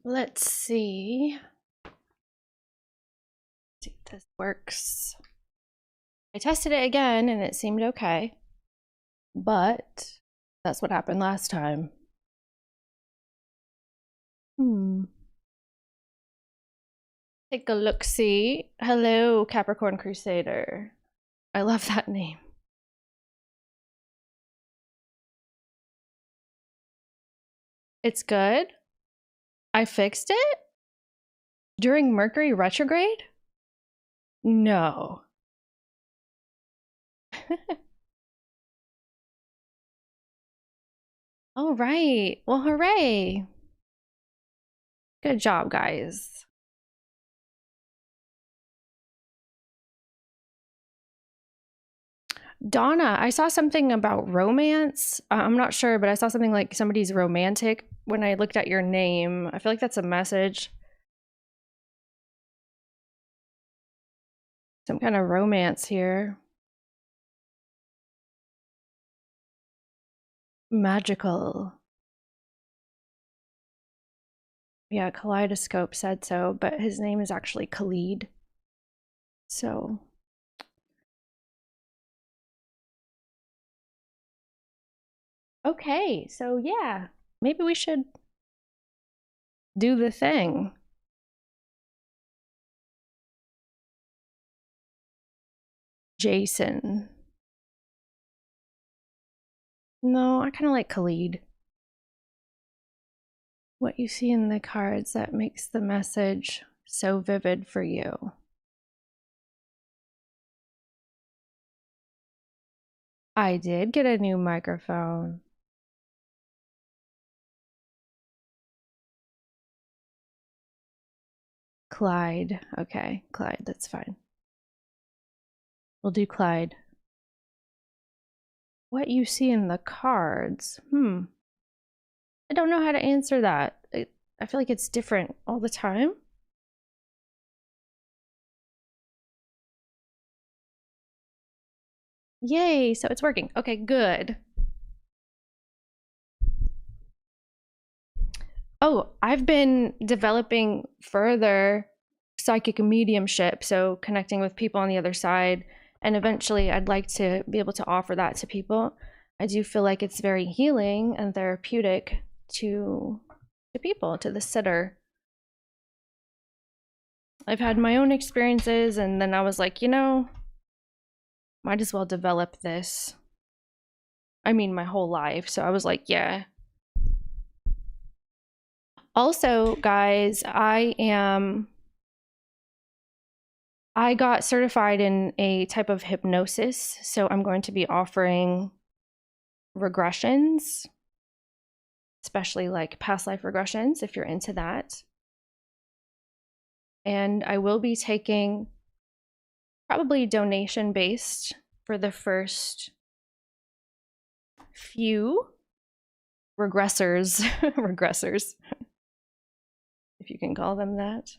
Let's see. See if this works. I tested it again and it seemed okay, but that's what happened last time. Take a look-see. Hello, Capricorn Crusader. I love that name. It's good. I fixed it? During Mercury retrograde? No. All right. Well, hooray. Good job, guys. Donna, I saw something about romance. I'm not sure, but I saw something like somebody's romantic when I looked at your name. I feel like that's a message. Some kind of romance here. Magical. Yeah, Kaleidoscope said so, but his name is actually Khalid. So. Okay, so yeah, maybe we should do the thing. Jason. No, I kind of like Khalid. What you see in the cards that makes the message so vivid for you. I did get a new microphone. Clyde. Okay, Clyde, that's fine. We'll do Clyde. What you see in the cards? I don't know how to answer that. I feel like it's different all the time. Yay, so it's working. Okay, good. Oh, I've been developing further psychic mediumship, so connecting with people on the other side, and eventually I'd like to be able to offer that to people. I do feel like it's very healing and therapeutic to people, to the sitter. I've had my own experiences, and then I was like, you know, might as well develop this. I mean, my whole life. So I was like, yeah. Also, guys, I got certified in a type of hypnosis, so I'm going to be offering regressions, especially like past life regressions, if you're into that. And I will be taking probably donation based for the first few regressors, regressors, if you can call them that.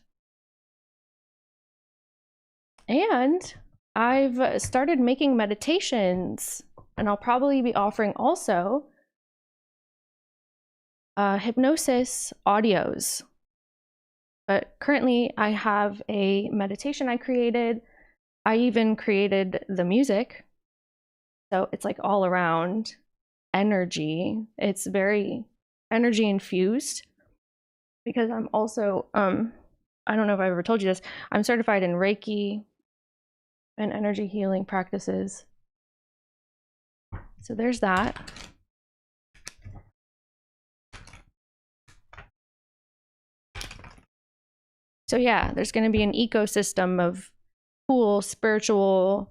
And I've started making meditations, and I'll probably be offering also hypnosis audios. But currently I have a meditation I created. I even created the music. So it's like all around energy. It's very energy infused because I'm also, I don't know if I've ever told you this, I'm certified in Reiki and energy healing practices. So there's that. So yeah, there's going to be an ecosystem of cool spiritual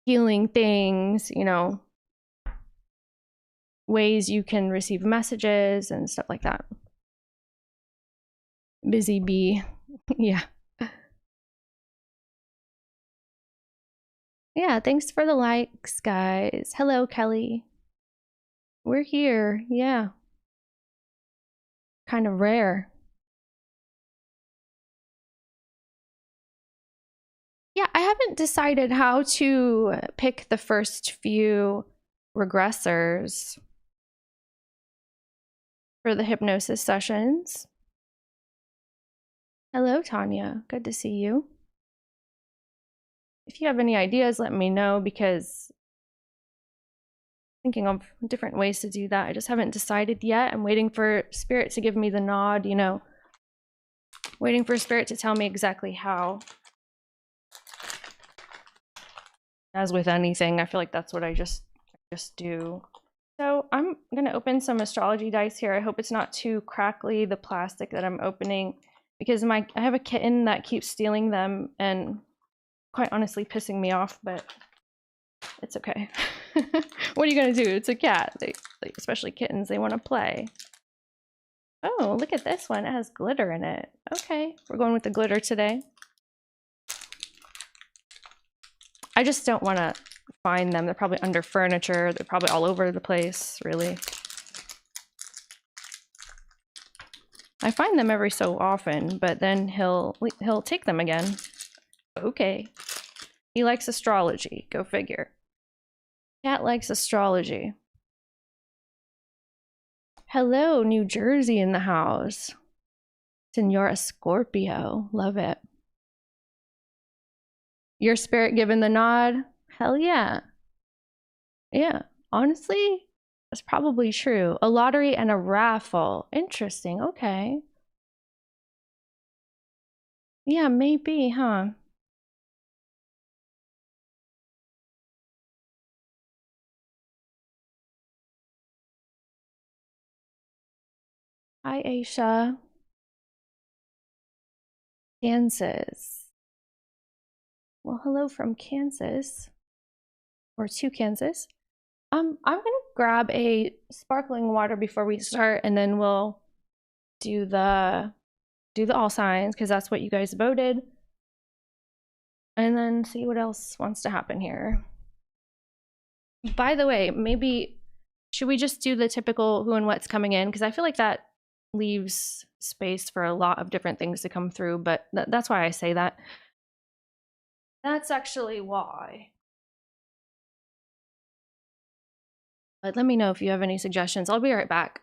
healing things, you know, ways you can receive messages and stuff like that. Busy bee. Yeah. Yeah, thanks for the likes, guys. Hello, Kelly. We're here. Yeah. Kind of rare. Yeah, I haven't decided how to pick the first few regressors. for the hypnosis sessions. Hello, Tanya. Good to see you. If you have any ideas, let me know, because I'm thinking of different ways to do that. I just haven't decided yet. I'm waiting for Spirit to give me the nod, you know, waiting for Spirit to tell me exactly how. As with anything, I feel like that's what I just do. So I'm gonna open some astrology dice here. I hope it's not too crackly, the plastic that I'm opening, because I have a kitten that keeps stealing them and quite honestly pissing me off, but it's okay. What are you gonna do? It's a cat. They especially kittens, they want to play. Oh, look at this one. It has glitter in it. Okay, we're going with the glitter today. I just don't want to find them. They're probably under furniture. They're probably all over the place, really. I find them every so often, but then he'll take them again. Okay. He likes astrology. Go figure. Cat likes astrology. Hello, New Jersey in the house. Senora Scorpio. Love it. Your spirit given the nod? Hell yeah. Yeah, honestly, that's probably true. A lottery and a raffle. Interesting. Okay. Yeah, maybe, huh? Hi, Aisha. Kansas. Well, hello from Kansas. Or to Kansas. I'm gonna grab a sparkling water before we start, and then we'll do the all signs, because that's what you guys voted. And then see what else wants to happen here. By the way, maybe should we just do the typical who and what's coming in? Because I feel like that leaves space for a lot of different things to come through, but that's why I say that. That's actually why. But let me know if you have any suggestions. I'll be right back.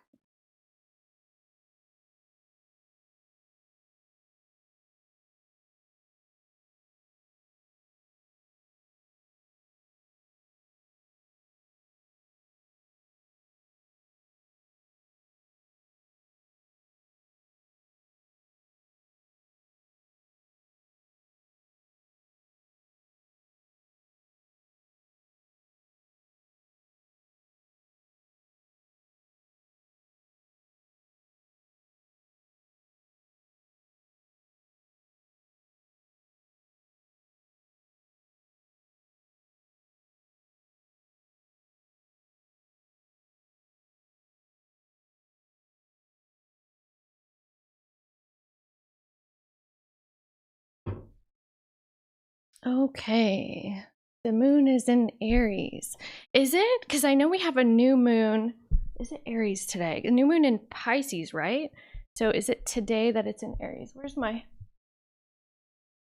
Okay. The moon is in Aries. Is it? Because I know we have a new moon. Is it Aries today? A new moon in Pisces, right? So is it today that it's in Aries? Where's my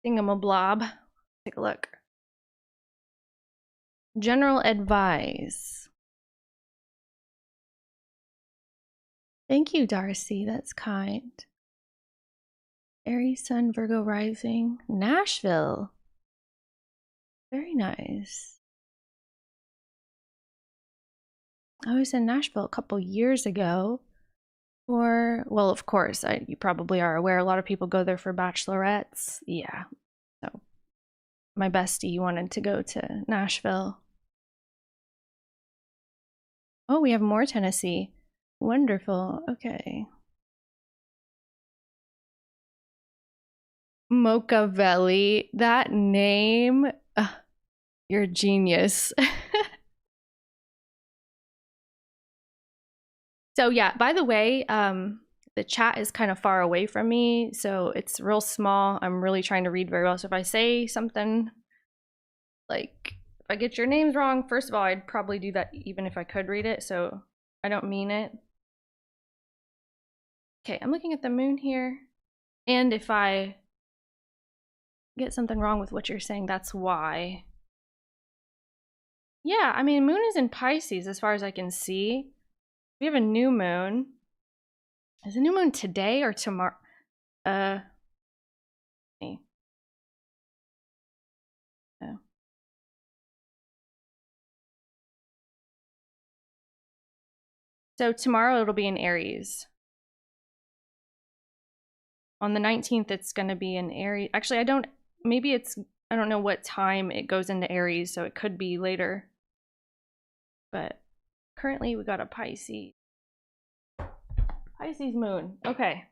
thingamablob? Take a look. General advice. Thank you, Darcy. That's kind. Aries, Sun, Virgo rising. Nashville. Very nice. I was in Nashville a couple years ago. Well, of course, you probably are aware, a lot of people go there for bachelorettes. Yeah. So my bestie wanted to go to Nashville. Oh, we have more Tennessee. Wonderful. Okay. Mochavelli, that name, you're a genius. So yeah, by the way, the chat is kind of far away from me, so it's real small. I'm really trying to read very well. So if I say something like, if I get your names wrong, first of all, I'd probably do that even if I could read it, so I don't mean it. Okay, I'm looking at the moon here, and if I get something wrong with what you're saying, that's why. Yeah, I mean, moon is in Pisces as far as I can see. We have a new moon. Is the new moon today or tomorrow? Me. Oh. So tomorrow it'll be in Aries. On the 19th, it's going to be in Aries. Actually, I don't know what time it goes into Aries, so it could be later. But currently we got a Pisces moon. Okay.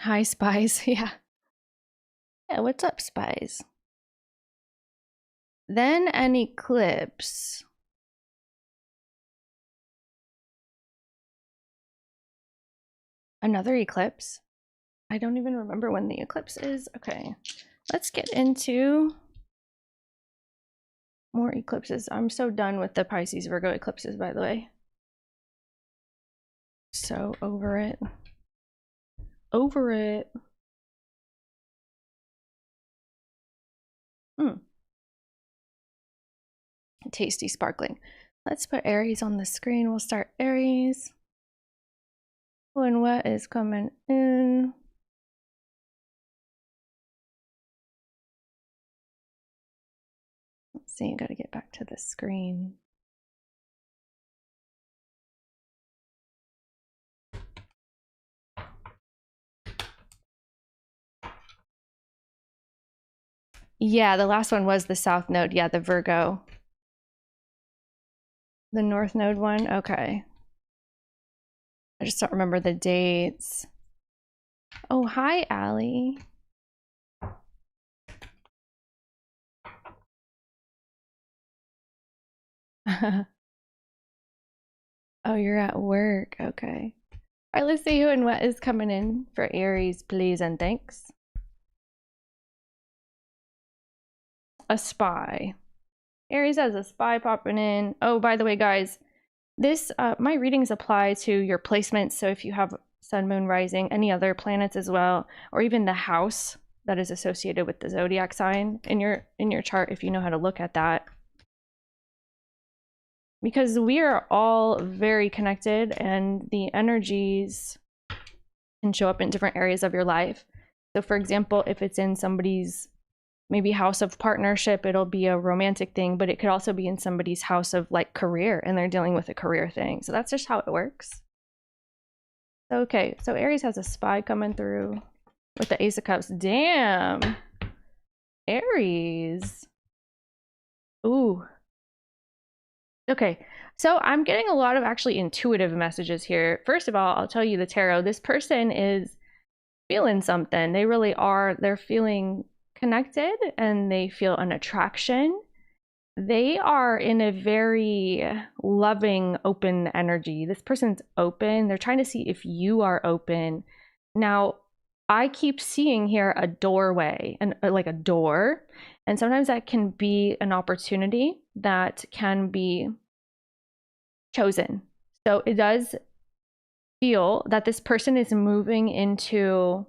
Hi, Spies. Yeah. Yeah, what's up, Spies? Then an eclipse. Another eclipse? I don't even remember when the eclipse is. Okay, let's get into more eclipses. I'm so done with the Pisces Virgo eclipses, by the way. So over it. Over it. Tasty sparkling. Let's put Aries on the screen. We'll start Aries. Who and what is coming in? Let's see, gotta get back to the screen. Yeah, the last one was the South Node. Yeah, the Virgo. The North Node one? Okay. I just don't remember the dates. Oh, hi, Allie. Oh, you're at work. Okay. All right, let's see who and what is coming in for Aries, please and thanks. A spy. Aries has a spy popping in. Oh, by the way, guys, this my readings apply to your placements. So if you have sun, moon, rising, any other planets as well, or even the house that is associated with the zodiac sign in your chart, if you know how to look at that. Because we are all very connected and the energies can show up in different areas of your life. So for example, if it's in somebody's maybe house of partnership, it'll be a romantic thing, but it could also be in somebody's house of like career and they're dealing with a career thing. So that's just how it works. Okay, so Aries has a spy coming through with the Ace of Cups. Damn. Aries. Ooh. Okay, so I'm getting a lot of actually intuitive messages here. First of all, I'll tell you the tarot. This person is feeling something. They really are. They're feeling connected and they feel an attraction. They are in a very loving, open energy. This person's open. They're trying to see if you are open. Now, I keep seeing here a doorway and like a door. And sometimes that can be an opportunity that can be chosen. So it does feel that this person is moving into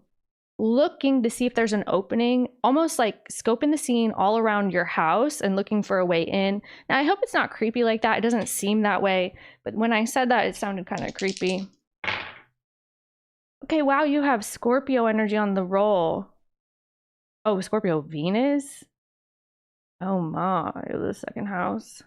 looking to see if there's an opening, almost like scoping the scene all around your house and looking for a way in. Now, I hope it's not creepy like that. It doesn't seem that way. But when I said that, it sounded kind of creepy. Okay, wow, you have Scorpio energy on the roll. Oh, Scorpio Venus? Oh my, the second house.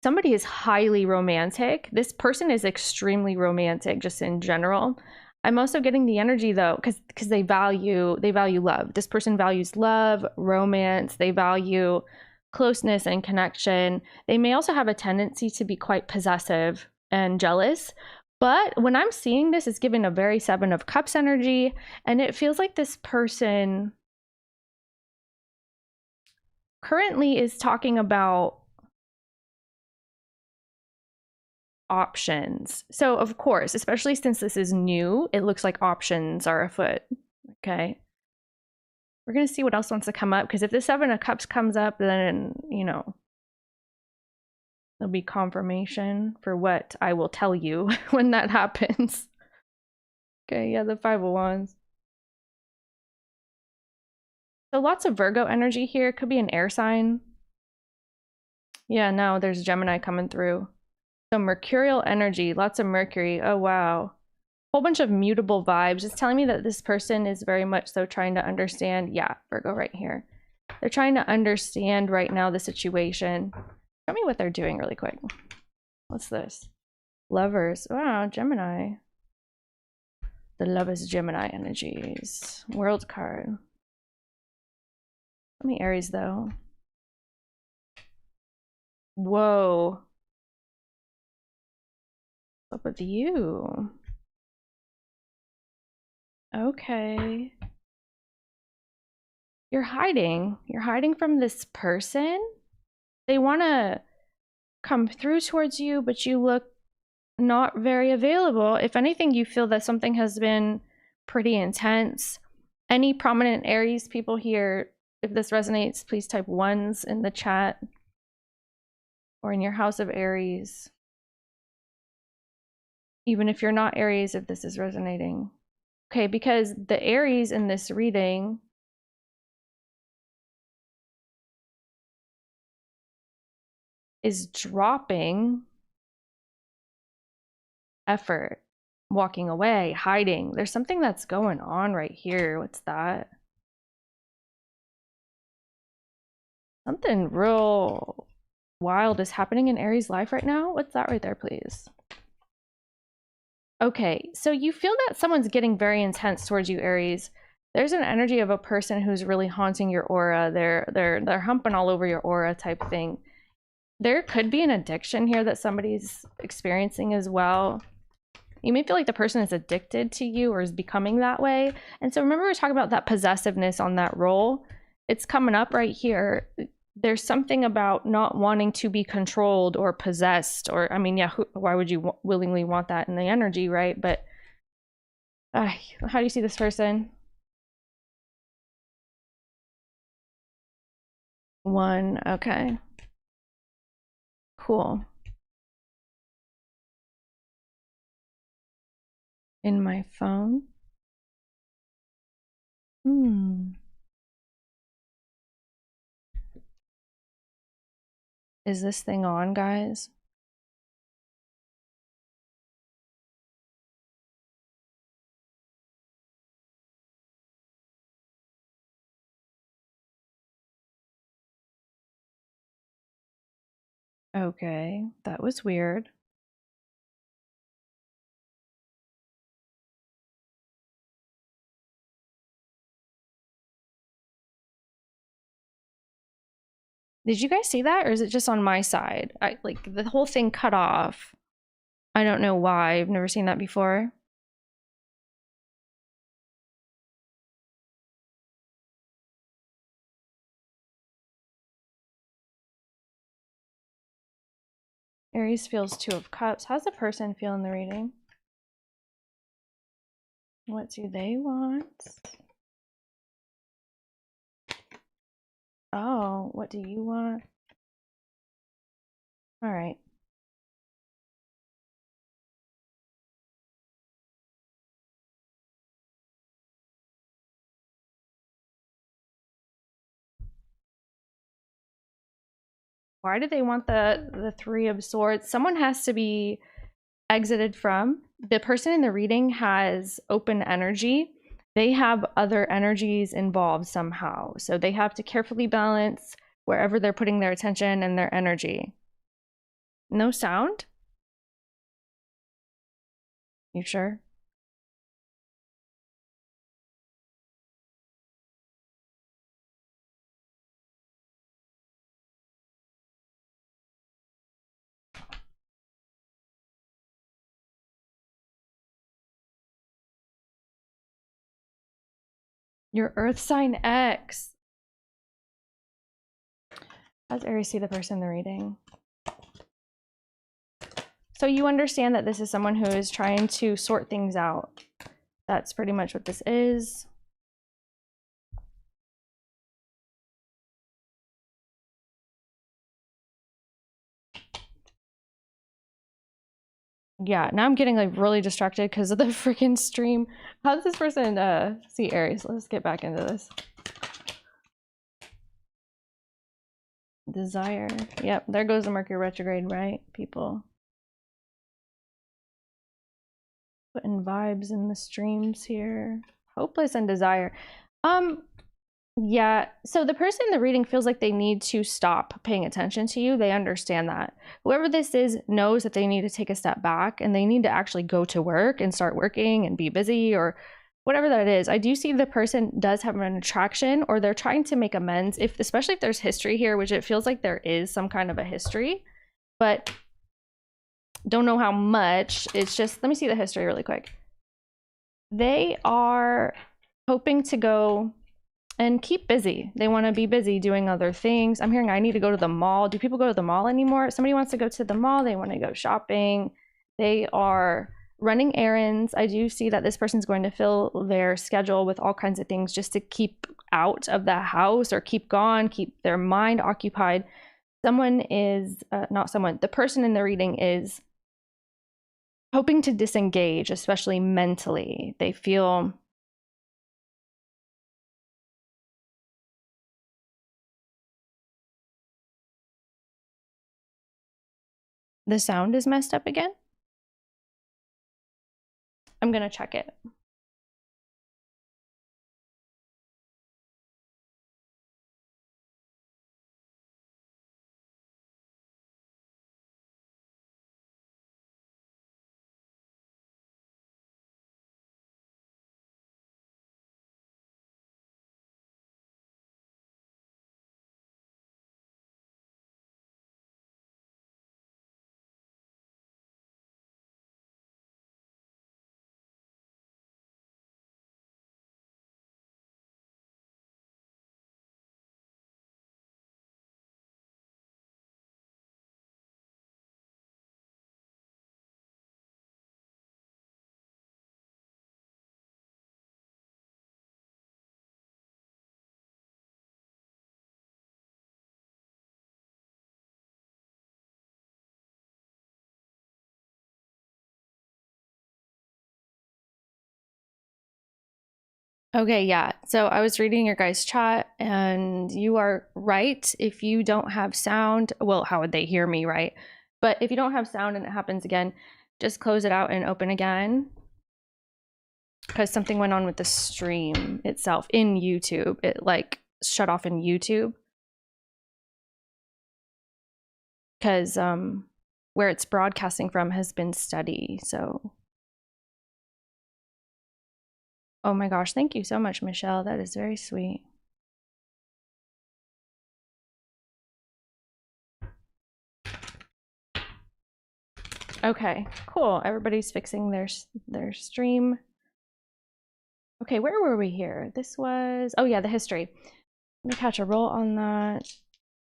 Somebody is highly romantic. This person is extremely romantic just in general. I'm also getting the energy though, because they value love. This person values love, romance, they value closeness and connection. They may also have a tendency to be quite possessive and jealous. But when I'm seeing this, it's giving a very Seven of Cups energy, and it feels like this person currently is talking about options. So of course, especially since this is new, it looks like options are afoot. Okay. We're going to see what else wants to come up, because if the Seven of Cups comes up, then, you know, there'll be confirmation for what I will tell you when that happens. Okay, yeah, the Five of Wands. So lots of Virgo energy here. Could be an air sign. Yeah, no, there's Gemini coming through. So mercurial energy, lots of Mercury. Oh, wow. Whole bunch of mutable vibes. It's telling me that this person is very much so trying to understand. Yeah, Virgo right here. They're trying to understand right now the situation. Show me what they're doing really quick. What's this? Lovers. Wow, Gemini. The Lovers Gemini energies. World card. Let me Aries though. Whoa. What's up with you? Okay. You're hiding. You're hiding from this person. They want to come through towards you, but you look not very available. If anything, you feel that something has been pretty intense. Any prominent Aries people here, if this resonates, please type ones in the chat or in your house of Aries. Even if you're not Aries, if this is resonating. Okay, because the Aries in this reading is dropping effort, walking away, hiding. There's something that's going on right here. What's that? Something real wild is happening in Aries' life right now. What's that right there, please? Okay, so you feel that someone's getting very intense towards you, Aries. There's an energy of a person who's really haunting your aura. They're humping all over your aura type thing. There could be an addiction here that somebody's experiencing as well. You may feel like the person is addicted to you or is becoming that way. And so remember we were talking about that possessiveness on that role. It's coming up right here. There's something about not wanting to be controlled or possessed, or I mean, yeah, why would you willingly want that in the energy, right? But how do you see this person? One, okay. Cool. In my phone. Is this thing on, guys? Okay, that was weird. Did you guys see that, or is it just on my side? Like the whole thing cut off. I don't know why. I've never seen that before. Aries feels Two of Cups. How's the person feel in the reading? What do they want? Oh, what do you want? All right. Why do they want the Three of Swords? Someone has to be exited from. The person in the reading has open energy. They have other energies involved somehow. So they have to carefully balance wherever they're putting their attention and their energy. No sound? You sure? Your Earth sign X. How's Aries see the person in the reading? So you understand that this is someone who is trying to sort things out. That's pretty much what this is. Yeah, now I'm getting like really distracted because of the freaking stream. How does this person see Aries? Let's get back into this. Desire. Yep, there goes the Mercury retrograde, right, people? Putting vibes in the streams here. Hopeless and desire. Yeah, so the person in the reading feels like they need to stop paying attention to you. They understand that. Whoever this is knows that they need to take a step back and they need to actually go to work and start working and be busy or whatever that is. I do see the person does have an attraction or they're trying to make amends, if especially if there's history here, which it feels like there is some kind of a history, but don't know how much. It's just, let me see the history really quick. They are hoping to go and keep busy. They want to be busy doing other things. I'm hearing I need to go to the mall. Do people go to the mall anymore? Somebody wants to go to the mall. They want to go shopping. They are running errands. I do see that this person's going to fill their schedule with all kinds of things just to keep out of the house or keep gone, keep their mind occupied. Someone is, not someone, the person in the reading is hoping to disengage, especially mentally. They feel the sound is messed up again. I'm gonna check it. Okay, yeah. So I was reading your guys' chat, and you are right. If you don't have sound, well, how would they hear me, right? But if you don't have sound and it happens again, just close it out and open again. Because something went on with the stream itself in YouTube. It like shut off in YouTube. Because where it's broadcasting from has been steady, so. Oh my gosh, thank you so much, Michelle. That is very sweet. Okay, cool. Everybody's fixing their stream. Okay, where were we here? This was, oh yeah, the history. Let me catch a roll on that.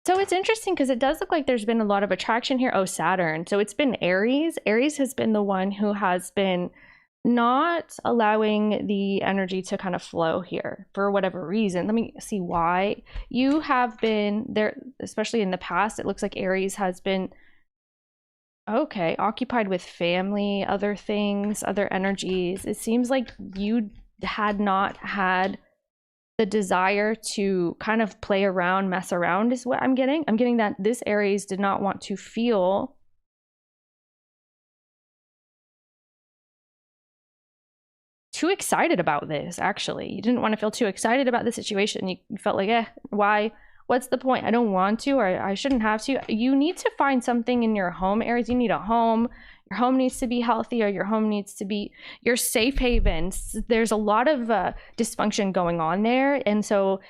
So it's interesting because it does look like there's been a lot of attraction here. Oh, Saturn. So it's been Aries. Aries has been the one who has been not allowing the energy to kind of flow here for whatever reason. Let me see why. You have been there, especially in the past. It looks like Aries has been, okay, occupied with family, other things, other energies. It seems like you had not had the desire to kind of play around, mess around is what I'm getting. I'm getting that this Aries did not want to feel too excited about this, actually. You didn't want to feel too excited about the situation. You felt like, why? What's the point? I don't want to, or I shouldn't have to. You need to find something in your home, Aries. You need a home. Your home needs to be healthy, or your home needs to be your safe haven. There's a lot of dysfunction going on there. And so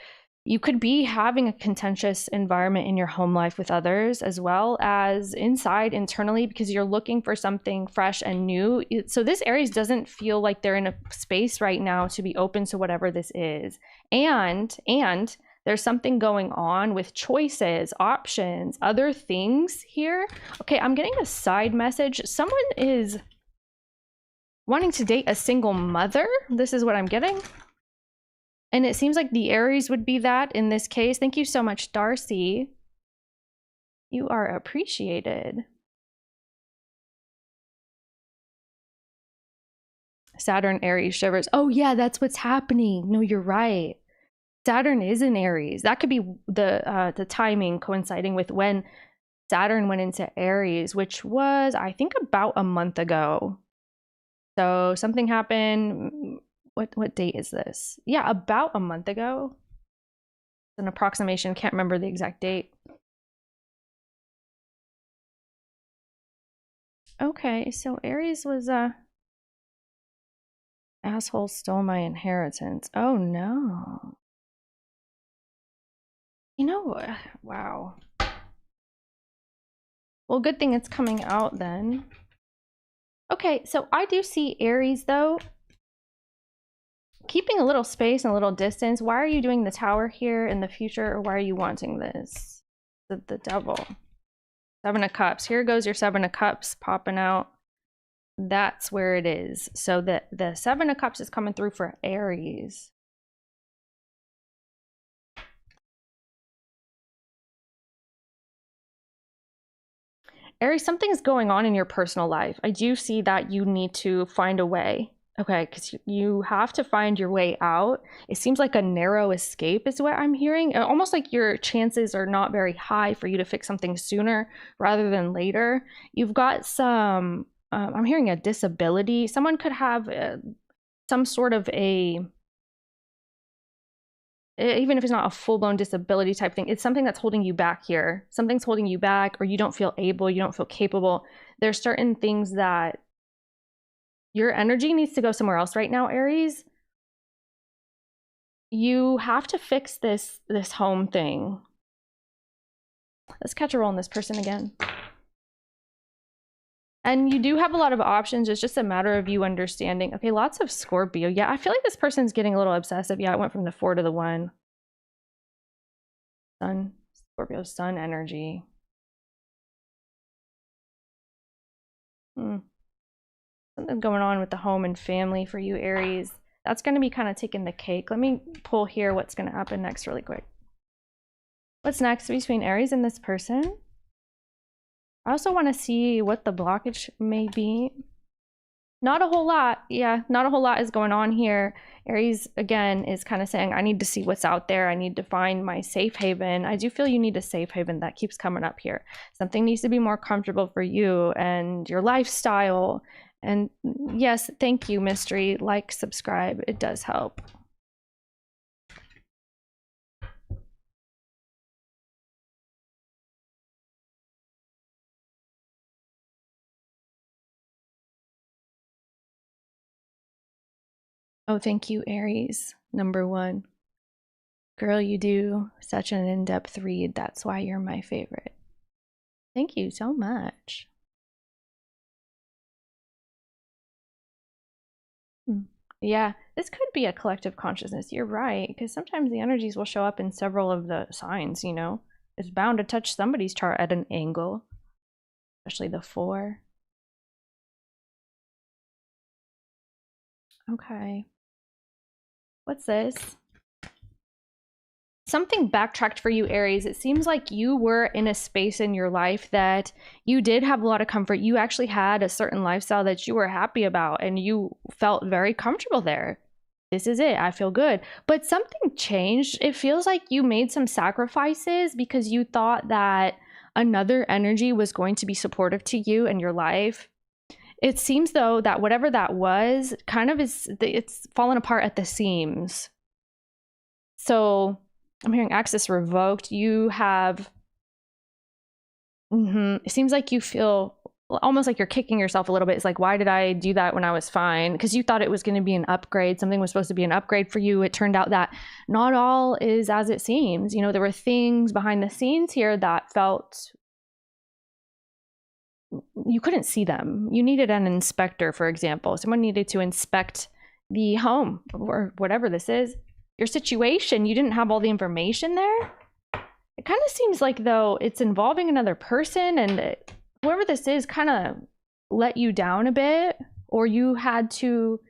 you could be having a contentious environment in your home life with others as well as inside internally because you're looking for something fresh and new. So this Aries doesn't feel like they're in a space right now to be open to whatever this is. And there's something going on with choices, options, other things here. Okay, I'm getting a side message. Someone is wanting to date a single mother. This is what I'm getting. And it seems like the Aries would be that in this case. Thank you so much, Darcy. You are appreciated. Saturn, Aries, shivers. Oh yeah, that's what's happening. No, you're right. Saturn is in Aries. That could be the timing coinciding with when Saturn went into Aries, which was, I think, about a month ago. So something happened. What date is this? Yeah, about a month ago. It's an approximation. Can't remember the exact date. Okay, so Aries was asshole stole my inheritance. Oh no. You know, wow. Well, good thing it's coming out then. Okay, so I do see Aries though. Keeping a little space and a little distance. Why are you doing the tower here in the future, or why are you wanting this? The devil. Seven of Cups. Here goes your Seven of Cups popping out. That's where it is. So the Seven of Cups is coming through for Aries. Aries, something's going on in your personal life. I do see that you need to find a way. Okay, because you have to find your way out. It seems like a narrow escape is what I'm hearing. Almost like your chances are not very high for you to fix something sooner rather than later. You've got some, I'm hearing a disability. Someone could have some sort of a, even if it's not a full-blown disability type thing, it's something that's holding you back here. Something's holding you back, or you don't feel able, you don't feel capable. There's certain things that your energy needs to go somewhere else right now, Aries. You have to fix this home thing. Let's catch a roll on this person again. And you do have a lot of options. It's just a matter of you understanding. Okay, lots of Scorpio. Yeah, I feel like this person's getting a little obsessive. Yeah, it went from the 4 to the 1. Sun, Scorpio, sun energy. Something going on with the home and family for you, Aries. That's going to be kind of taking the cake. Let me pull here what's going to happen next really quick. What's next between Aries and this person? I also want to see what the blockage may be. Not a whole lot. Yeah, not a whole lot is going on here. Aries, again, is kind of saying, I need to see what's out there. I need to find my safe haven. I do feel you need a safe haven. That keeps coming up here. Something needs to be more comfortable for you and your lifestyle. And yes, thank you, Mystery. Like, subscribe. It does help. Oh, thank you, Aries. Number 1. Girl, you do such an in-depth read. That's why you're my favorite. Thank you so much. Yeah, this could be a collective consciousness. You're right, because sometimes the energies will show up in several of the signs, you know? It's bound to touch somebody's chart at an angle, especially the 4. Okay. What's this? Something backtracked for you, Aries. It seems like you were in a space in your life that you did have a lot of comfort. You actually had a certain lifestyle that you were happy about and you felt very comfortable there. This is it. I feel good. But something changed. It feels like you made some sacrifices because you thought that another energy was going to be supportive to you and your life. It seems though that whatever that was kind of it's fallen apart at the seams. So I'm hearing access revoked. You have, it seems like you feel almost like you're kicking yourself a little bit. It's like, why did I do that when I was fine? Because you thought it was going to be an upgrade. Something was supposed to be an upgrade for you. It turned out that not all is as it seems. You know, there were things behind the scenes here that felt you couldn't see them. You needed an inspector, for example. Someone needed to inspect the home or whatever this is. Your situation, you didn't have all the information there. It kind of seems like though it's involving another person, and whoever this is kind of let you down a bit, or you had to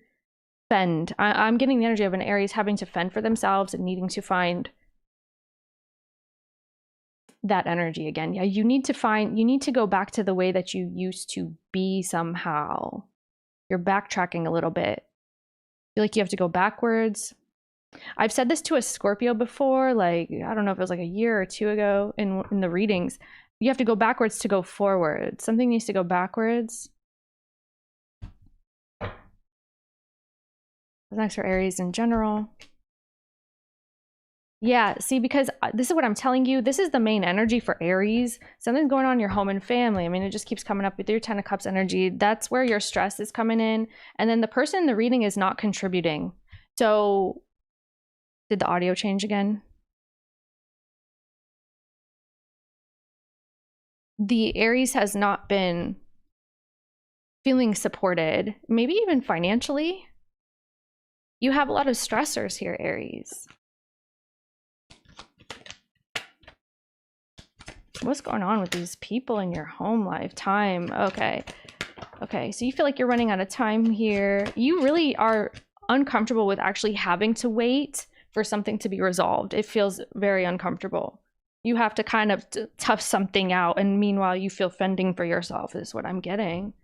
fend. I'm getting the energy of an Aries having to fend for themselves and needing to find that energy again. Yeah, you need to go back to the way that you used to be somehow. You're backtracking a little bit. I feel like you have to go backwards. I've said this to a Scorpio before, like, I don't know if it was like a year or two ago in the readings. You have to go backwards to go forward. Something needs to go backwards. Next for Aries in general. Yeah, see, because this is what I'm telling you. This is the main energy for Aries. Something's going on in your home and family. I mean, it just keeps coming up with your 10 of Cups energy. That's where your stress is coming in. And then the person in the reading is not contributing. So did the audio change again? The Aries has not been feeling supported, maybe even financially. You have a lot of stressors here, Aries. What's going on with these people in your home life? Time. Okay. Okay, so you feel like you're running out of time here. You really are uncomfortable with actually having to wait for something to be resolved. It feels very uncomfortable. You have to kind of tough something out, and meanwhile you feel fending for yourself is what I'm getting.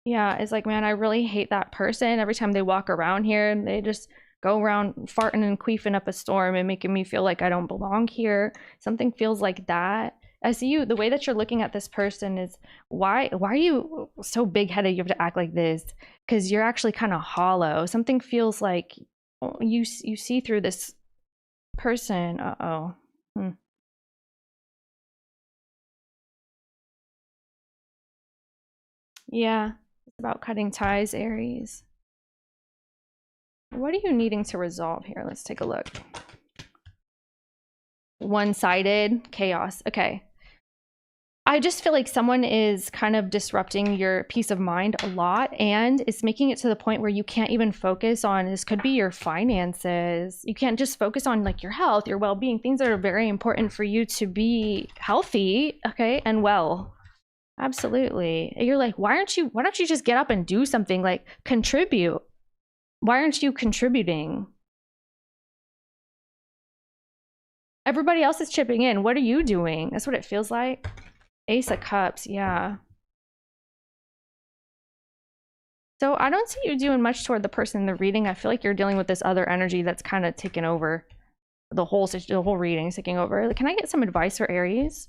Yeah, it's like, man, I really hate that person. Every time they walk around here, they just go around farting and queefing up a storm and making me feel like I don't belong here. Something feels like that. I see you, the way that you're looking at this person is, why are you so big-headed? You have to act like this because you're actually kind of hollow. Something feels like you see through this person. Uh-oh. Yeah, it's about cutting ties, Aries. What are you needing to resolve here? Let's take a look. One-sided chaos. Okay. I just feel like someone is kind of disrupting your peace of mind a lot, and it's making it to the point where you can't even focus on, this could be your finances. You can't just focus on like your health, your well-being, things that are very important for you to be healthy, okay, and well. Absolutely. You're like, why don't you just get up and do something, like contribute? Why aren't you contributing? Everybody else is chipping in. What are you doing? That's what it feels like. Ace of Cups, yeah. So I don't see you doing much toward the person in the reading. I feel like you're dealing with this other energy that's kind of taking over the whole reading, is taking over. Can I get some advice for Aries?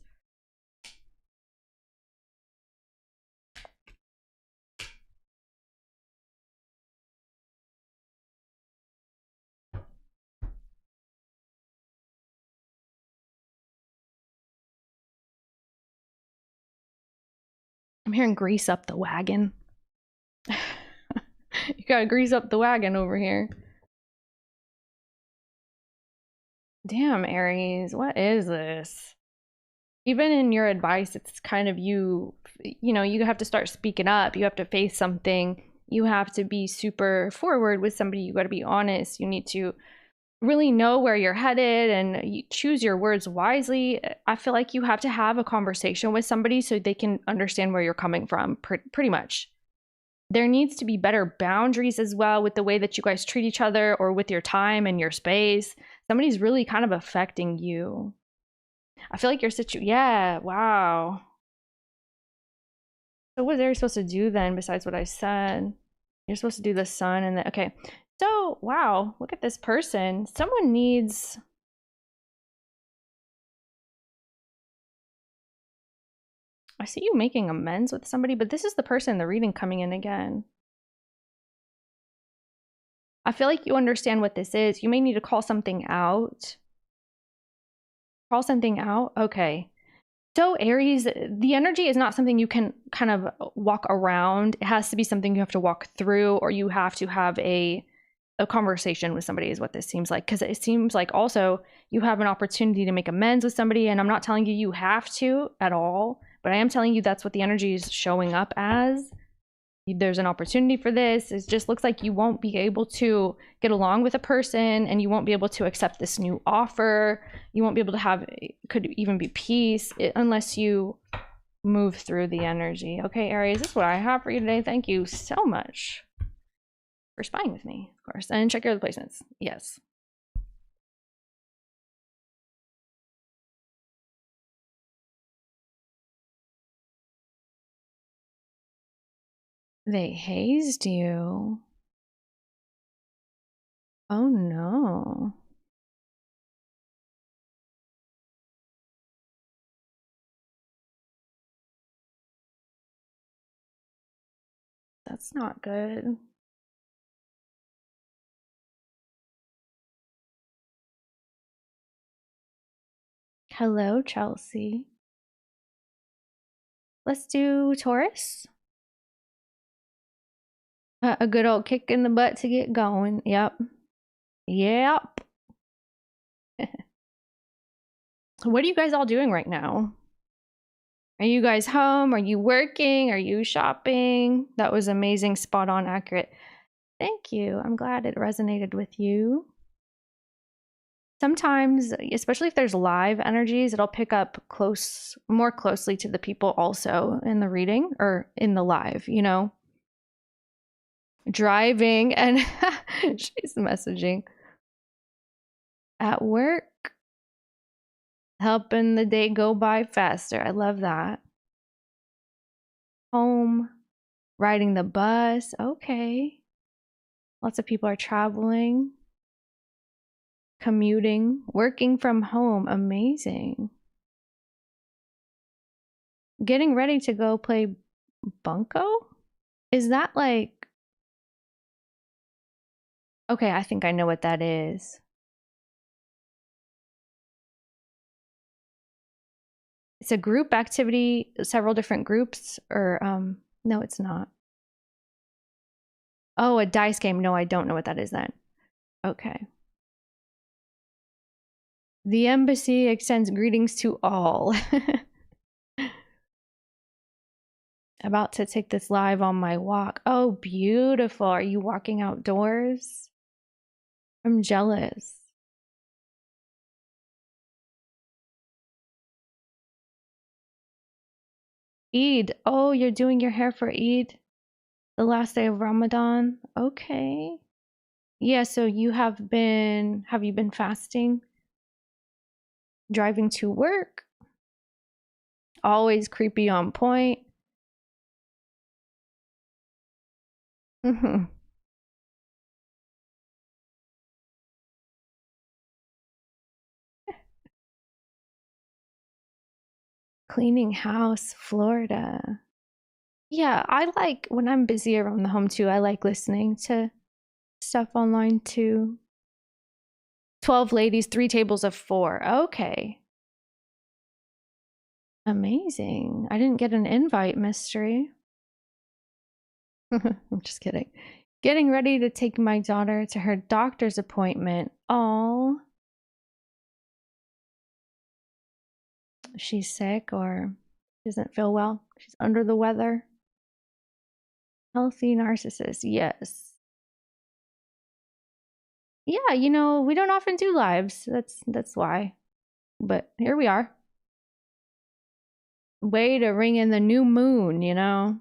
I'm hearing grease up the wagon. You gotta grease up the wagon over here. Damn, Aries, what is this? Even in your advice, it's kind of you know, you have to start speaking up. You have to face something. You have to be super forward with somebody. You got to be honest. You need to really know where you're headed and you choose your words wisely. I feel like you have to have a conversation with somebody so they can understand where you're coming from, pretty much. There needs to be better boundaries as well with the way that you guys treat each other, or with your time and your space. Somebody's really kind of affecting you. I feel like your yeah, wow. So what are you supposed to do then besides what I said? You're supposed to do the sun and the, okay. So, wow, look at this person. Someone needs, I see you making amends with somebody, but this is the person in the reading coming in again. I feel like you understand what this is. You may need to call something out. Call something out? Okay. So Aries, the energy is not something you can kind of walk around. It has to be something you have to walk through, or you have to have a conversation with somebody, is what this seems like. Because it seems like also you have an opportunity to make amends with somebody, and I'm not telling you you have to at all, but I am telling you that's what the energy is showing up as. There's an opportunity for this. It just looks like you won't be able to get along with a person, and you won't be able to accept this new offer. You won't be able to have, could even be peace, unless you move through the energy. Okay, Aries, this is what I have for you today. Thank you so much for spying with me, of course. And check your other placements. Yes. They hazed you. Oh no. That's not good. Hello, Chelsea. Let's do Taurus. A good old kick in the butt to get going. Yep. Yep. What are you guys all doing right now? Are you guys home? Are you working? Are you shopping? That was amazing, spot on, accurate. Thank you. I'm glad it resonated with you. Sometimes, especially if there's live energies, it'll pick up more closely to the people also in the reading or in the live, you know? Driving and she's messaging. At work. Helping the day go by faster. I love that. Home. Riding the bus. Okay. Lots of people are traveling. Commuting. Working from home. Amazing. Getting ready to go play bunco? Is that like... Okay, I think I know what that is. It's a group activity, several different groups, or no, it's not. Oh, a dice game. No, I don't know what that is then. Okay. The embassy extends greetings to all. About to take this live on my walk. Oh, beautiful. Are you walking outdoors? I'm jealous. Eid. Oh, you're doing your hair for Eid? The last day of Ramadan? Okay. Yeah, so have you been fasting? Driving to work? Always creepy on point. Cleaning house, Florida. Yeah, I like when I'm busy around the home too. I like listening to stuff online too. 12 ladies, 3 tables of 4. Okay. Amazing. I didn't get an invite, mystery. I'm just kidding. Getting ready to take my daughter to her doctor's appointment. Oh, she's sick or doesn't feel well. She's under the weather. Healthy narcissist. Yes. Yeah, you know, we don't often do lives. That's why. But here we are. Way to ring in the new moon, you know?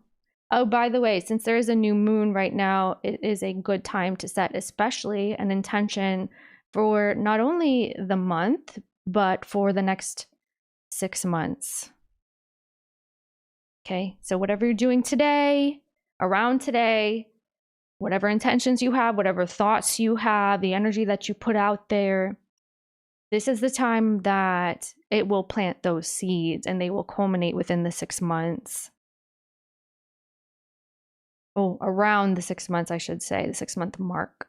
Oh, by the way, since there is a new moon right now, it is a good time to set especially an intention for not only the month, but for the next 6 months. Okay, so whatever you're doing today, around today, whatever intentions you have, whatever thoughts you have, the energy that you put out there, this is the time that it will plant those seeds and they will culminate within the 6 months. Oh, around the 6 months, I should say, the 6-month mark.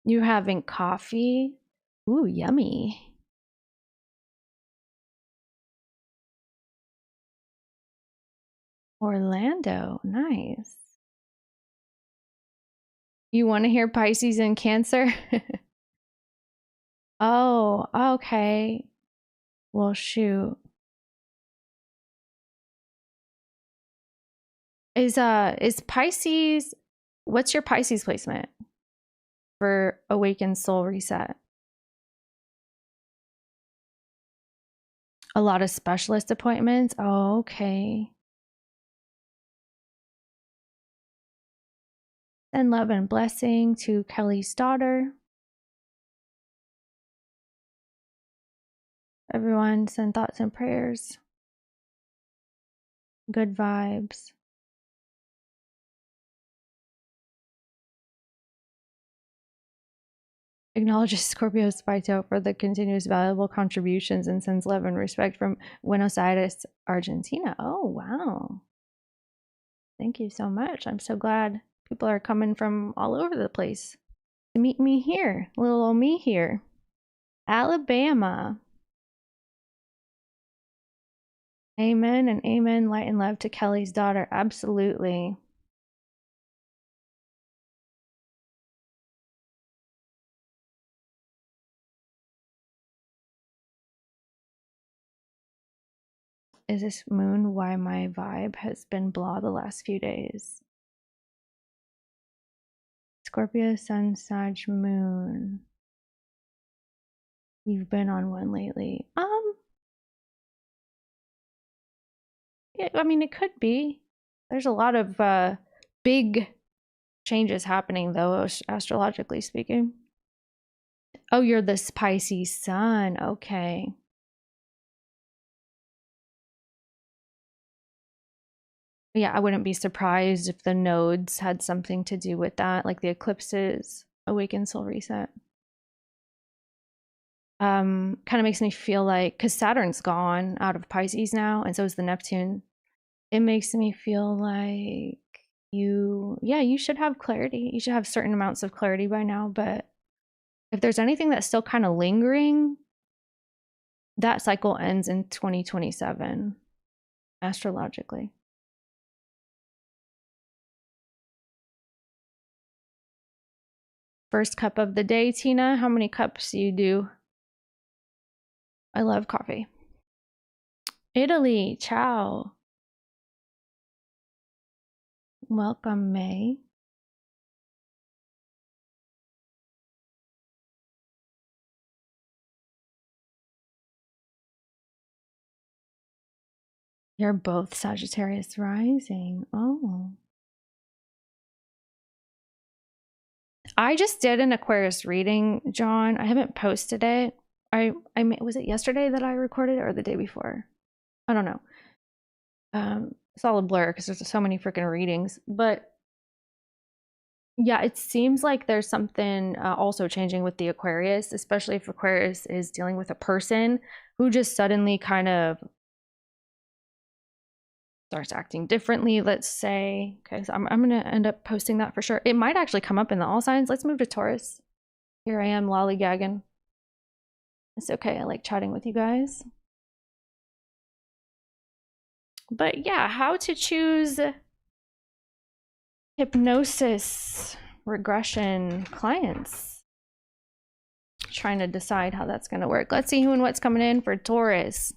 You having coffee? Ooh, yummy. Orlando, nice. You want to hear Pisces and Cancer? Oh, okay. Well, shoot. Is Pisces, what's your Pisces placement for Awakened Soul Reset? A lot of specialist appointments? Oh, okay. Send love and blessing to Kelly's daughter. Everyone send thoughts and prayers. Good vibes. Acknowledges Scorpio's Spito for the continuous valuable contributions and sends love and respect from Buenos Aires, Argentina. Oh, wow. Thank you so much. I'm so glad people are coming from all over the place to meet me here, little old me here. Alabama. Amen and amen. Light and love to Kelly's daughter. Absolutely. Is this moon why my vibe has been blah the last few days? Scorpio, Sun, Sag, Moon. You've been on one lately. Yeah, I mean, it could be. There's a lot of big changes happening, though, astrologically speaking. Oh, you're the Pisces sun. Okay. Yeah, I wouldn't be surprised if the nodes had something to do with that, like the eclipses, awaken soul reset. Kind of makes me feel like, because Saturn's gone out of Pisces now, and so is the Neptune. It makes me feel like you should have clarity. You should have certain amounts of clarity by now, but if there's anything that's still kind of lingering, that cycle ends in 2027, astrologically. First cup of the day, Tina. How many cups do you do? I love coffee. Italy, ciao. Welcome, May. You're both Sagittarius rising. Oh. I just did an Aquarius reading, John. I haven't posted it. Was it yesterday that I recorded it or the day before? I don't know. It's all a blur because there's so many freaking readings. But yeah, it seems like there's something also changing with the Aquarius, especially if Aquarius is dealing with a person who just suddenly kind of starts acting differently, let's say. Okay, so I'm going to end up posting that for sure. It might actually come up in the all signs. Let's move to Taurus. Here I am lollygagging. It's okay. I like chatting with you guys. But yeah, how to choose hypnosis regression clients. Trying to decide how that's going to work. Let's see who and what's coming in for Taurus.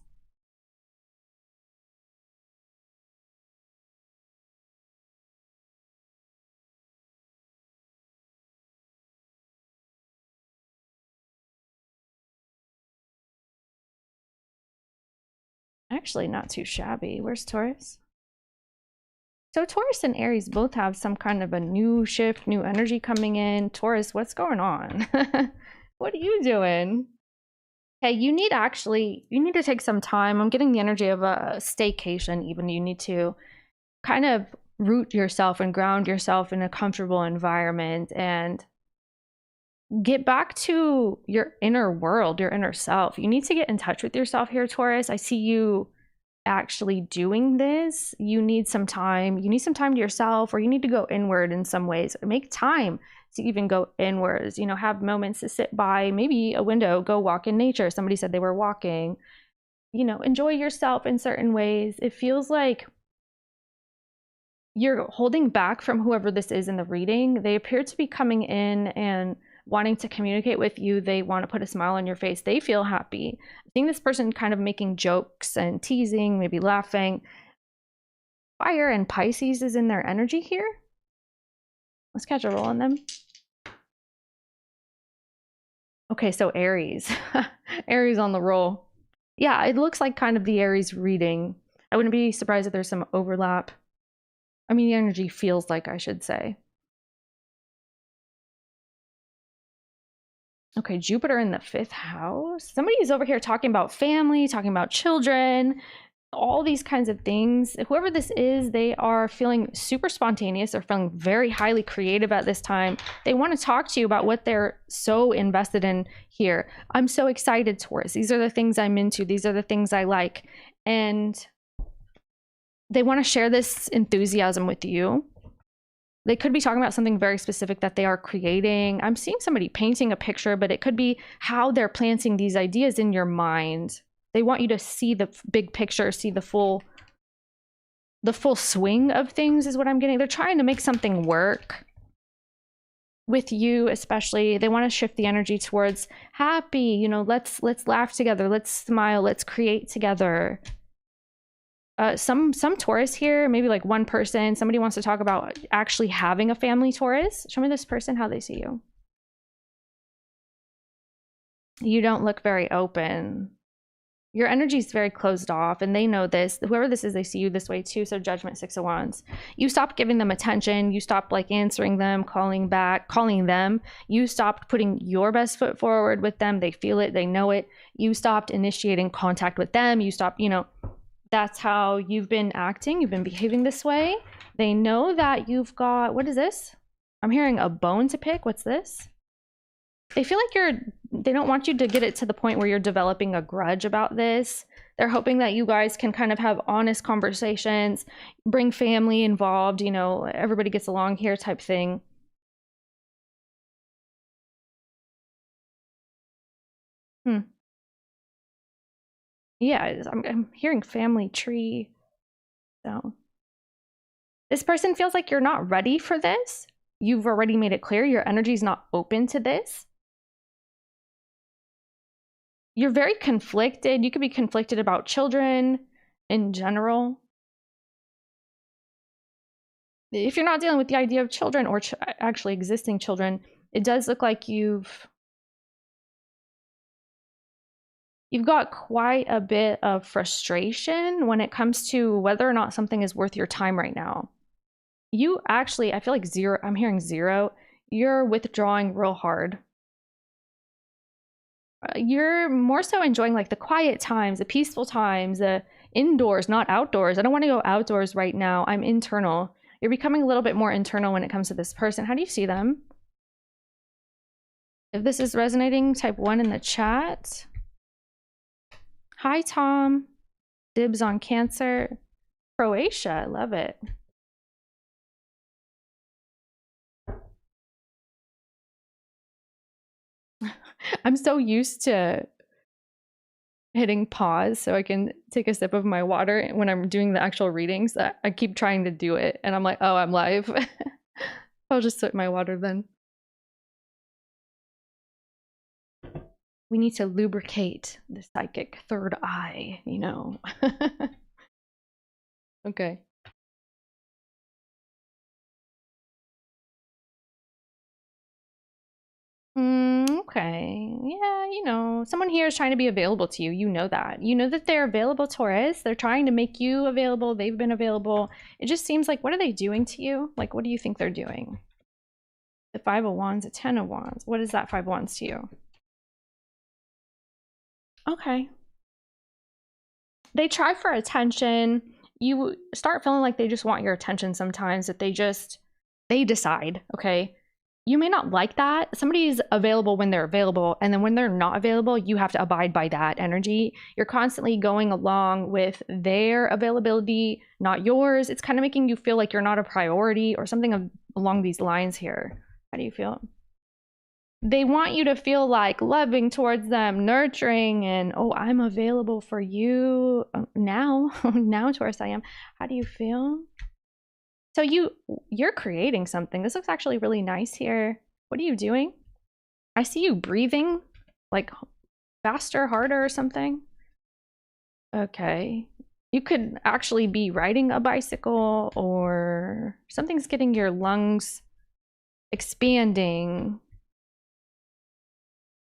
Actually, not too shabby. Where's Taurus? So Taurus and Aries both have some kind of a new shift, new energy coming in. Taurus, what's going on? What are you doing? Hey, you need to take some time. I'm getting the energy of a staycation even. You need to kind of root yourself and ground yourself in a comfortable environment and get back to your inner world, your inner self. You need to get in touch with yourself here, Taurus. I see you actually doing this. You need some time. You need some time to yourself, or you need to go inward in some ways. Make time to even go inwards. Have moments to sit by, maybe a window, go walk in nature. Somebody said they were walking. Enjoy yourself in certain ways. It feels like you're holding back from whoever this is in the reading. They appear to be coming in and wanting to communicate with you. They want to put a smile on your face. They feel happy. I think this person kind of making jokes and teasing, maybe laughing. Fire and Pisces is in their energy here. Let's catch a roll on them. Okay, so Aries. Aries on the roll. Yeah, it looks like kind of the Aries reading. I wouldn't be surprised if there's some overlap. I mean, the energy feels like, I should say. Okay, Jupiter in the 5th house. Somebody's over here talking about family, talking about children. all these kinds of things. Whoever this is, they are feeling super spontaneous. They're feeling very highly creative at this time. They want to talk to you about what they're so invested in here. I'm so excited, Taurus. These are the things I'm into. These are the things I like. And they want to share this enthusiasm with you. They could be talking about something very specific that they are creating. I'm seeing somebody painting a picture, but it could be how they're planting these ideas in your mind. They want you to see the big picture, see the full swing of things is what I'm getting. They're trying to make something work with you, especially. They want to shift the energy towards happy, you know, let's laugh together, let's smile, let's create together. Some Taurus here, maybe like one person, somebody wants to talk about actually having a family. Taurus, show me this person, how they see you. You don't look very open. Your energy is very closed off, and they know this. Whoever this is, they see you this way too. So Judgment, 6 of Wands. You stopped giving them attention. You stopped like answering them, calling them. You stopped putting your best foot forward with them. They feel it. They know it. You stopped initiating contact with them. You stopped, you know, that's how you've been acting. You've been behaving this way. They know that you've got, what is this? I'm hearing a bone to pick. What's this? They feel like they don't want you to get it to the point where you're developing a grudge about this. They're hoping that you guys can kind of have honest conversations, bring family involved, you know, everybody gets along here type thing. Yeah, I'm hearing family tree. So this person feels like you're not ready for this. You've already made it clear your energy is not open to this. You're very conflicted. You could be conflicted about children in general. If you're not dealing with the idea of children or actually existing children, it does look like you've got quite a bit of frustration when it comes to whether or not something is worth your time right now. You actually, I feel like zero, I'm hearing zero. You're withdrawing real hard. You're more so enjoying like the quiet times, the peaceful times, the indoors, not outdoors. I don't want to go outdoors right now. I'm internal. You're becoming a little bit more internal when it comes to this person. How do you see them? If this is resonating, type 1 in the chat. Hi, Tom. Dibs on Cancer. Croatia, I love it. I'm so used to hitting pause so I can take a sip of my water when I'm doing the actual readings that I keep trying to do it. And I'm like, oh, I'm live. I'll just sip my water then. We need to lubricate the psychic third eye, you know. Okay. Okay. Yeah, you know, someone here is trying to be available to you. You know that. You know that they're available, Taurus. They're trying to make you available. They've been available. It just seems like, what are they doing to you? Like, what do you think they're doing? The 5 of Wands, the 10 of Wands. What is that 5 of Wands to you? Okay. They try for attention. You start feeling like they just want your attention sometimes, that they decide, okay? You may not like that. Somebody's available when they're available, and then when they're not available, you have to abide by that energy. You're constantly going along with their availability, not yours. It's kind of making you feel like you're not a priority or something along these lines here. How do you feel? They want you to feel like loving towards them, nurturing, and oh, I'm available for you now. Now, Taurus, I am. How do you feel? So you're creating something. This looks actually really nice here. What are you doing? I see you breathing like faster, harder or something. Okay. You could actually be riding a bicycle or something's getting your lungs expanding.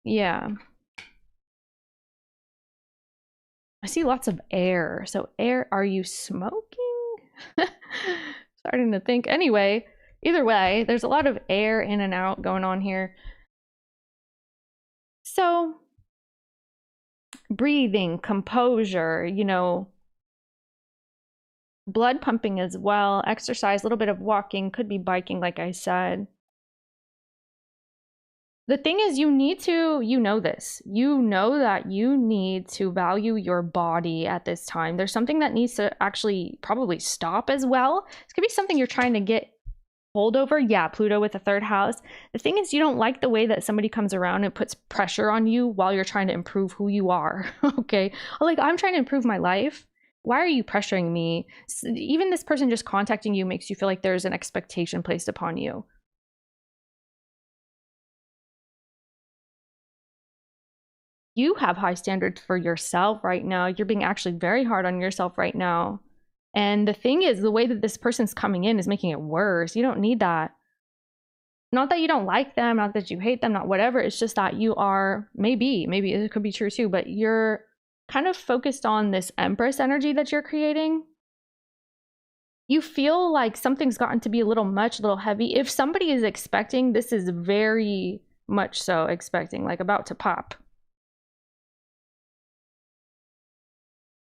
Yeah. I see lots of air. So air, are you smoking? Starting to think. Anyway, either way, there's a lot of air in and out going on here. So breathing, composure, you know, blood pumping as well, exercise, a little bit of walking, could be biking, like I said. The thing is, you know this. You know that you need to value your body at this time. There's something that needs to actually probably stop as well. It's gonna be something you're trying to get hold over. Yeah, Pluto with the third house. The thing is, you don't like the way that somebody comes around and puts pressure on you while you're trying to improve who you are. Okay, like, I'm trying to improve my life. Why are you pressuring me? Even this person just contacting you makes you feel like there's an expectation placed upon you. You have high standards for yourself right now. You're being actually very hard on yourself right now. And the thing is, the way that this person's coming in is making it worse. You don't need that. Not that you don't like them, not that you hate them, not whatever. It's just that you are, maybe it could be true too, but you're kind of focused on this Empress energy that you're creating. You feel like something's gotten to be a little much, a little heavy. If somebody is expecting, this is very much so expecting, like about to pop.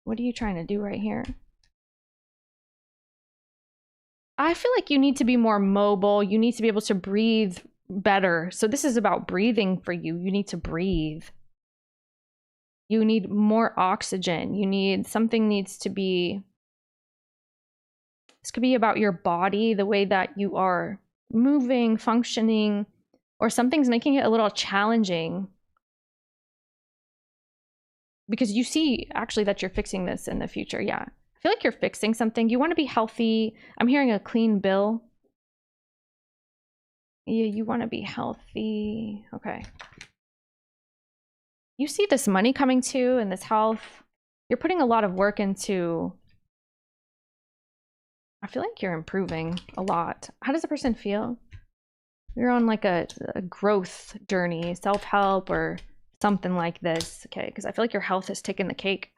What are you trying to do right here? I feel like you need to be more mobile. You need to be able to breathe better. So this is about breathing for you. You need to breathe. You need more oxygen. Something needs to be, this could be about your body, the way that you are moving, functioning, or something's making it a little challenging. Because you see actually that you're fixing this in the future. Yeah, I feel like you're fixing something. You want to be healthy. I'm hearing a clean bill. Yeah, you want to be healthy. Okay. You see this money coming too, and this health. You're putting a lot of work into, I feel like you're improving a lot. How does a person feel? You're on like a growth journey, self-help or something like this. Okay, because I feel like your health has taken the cake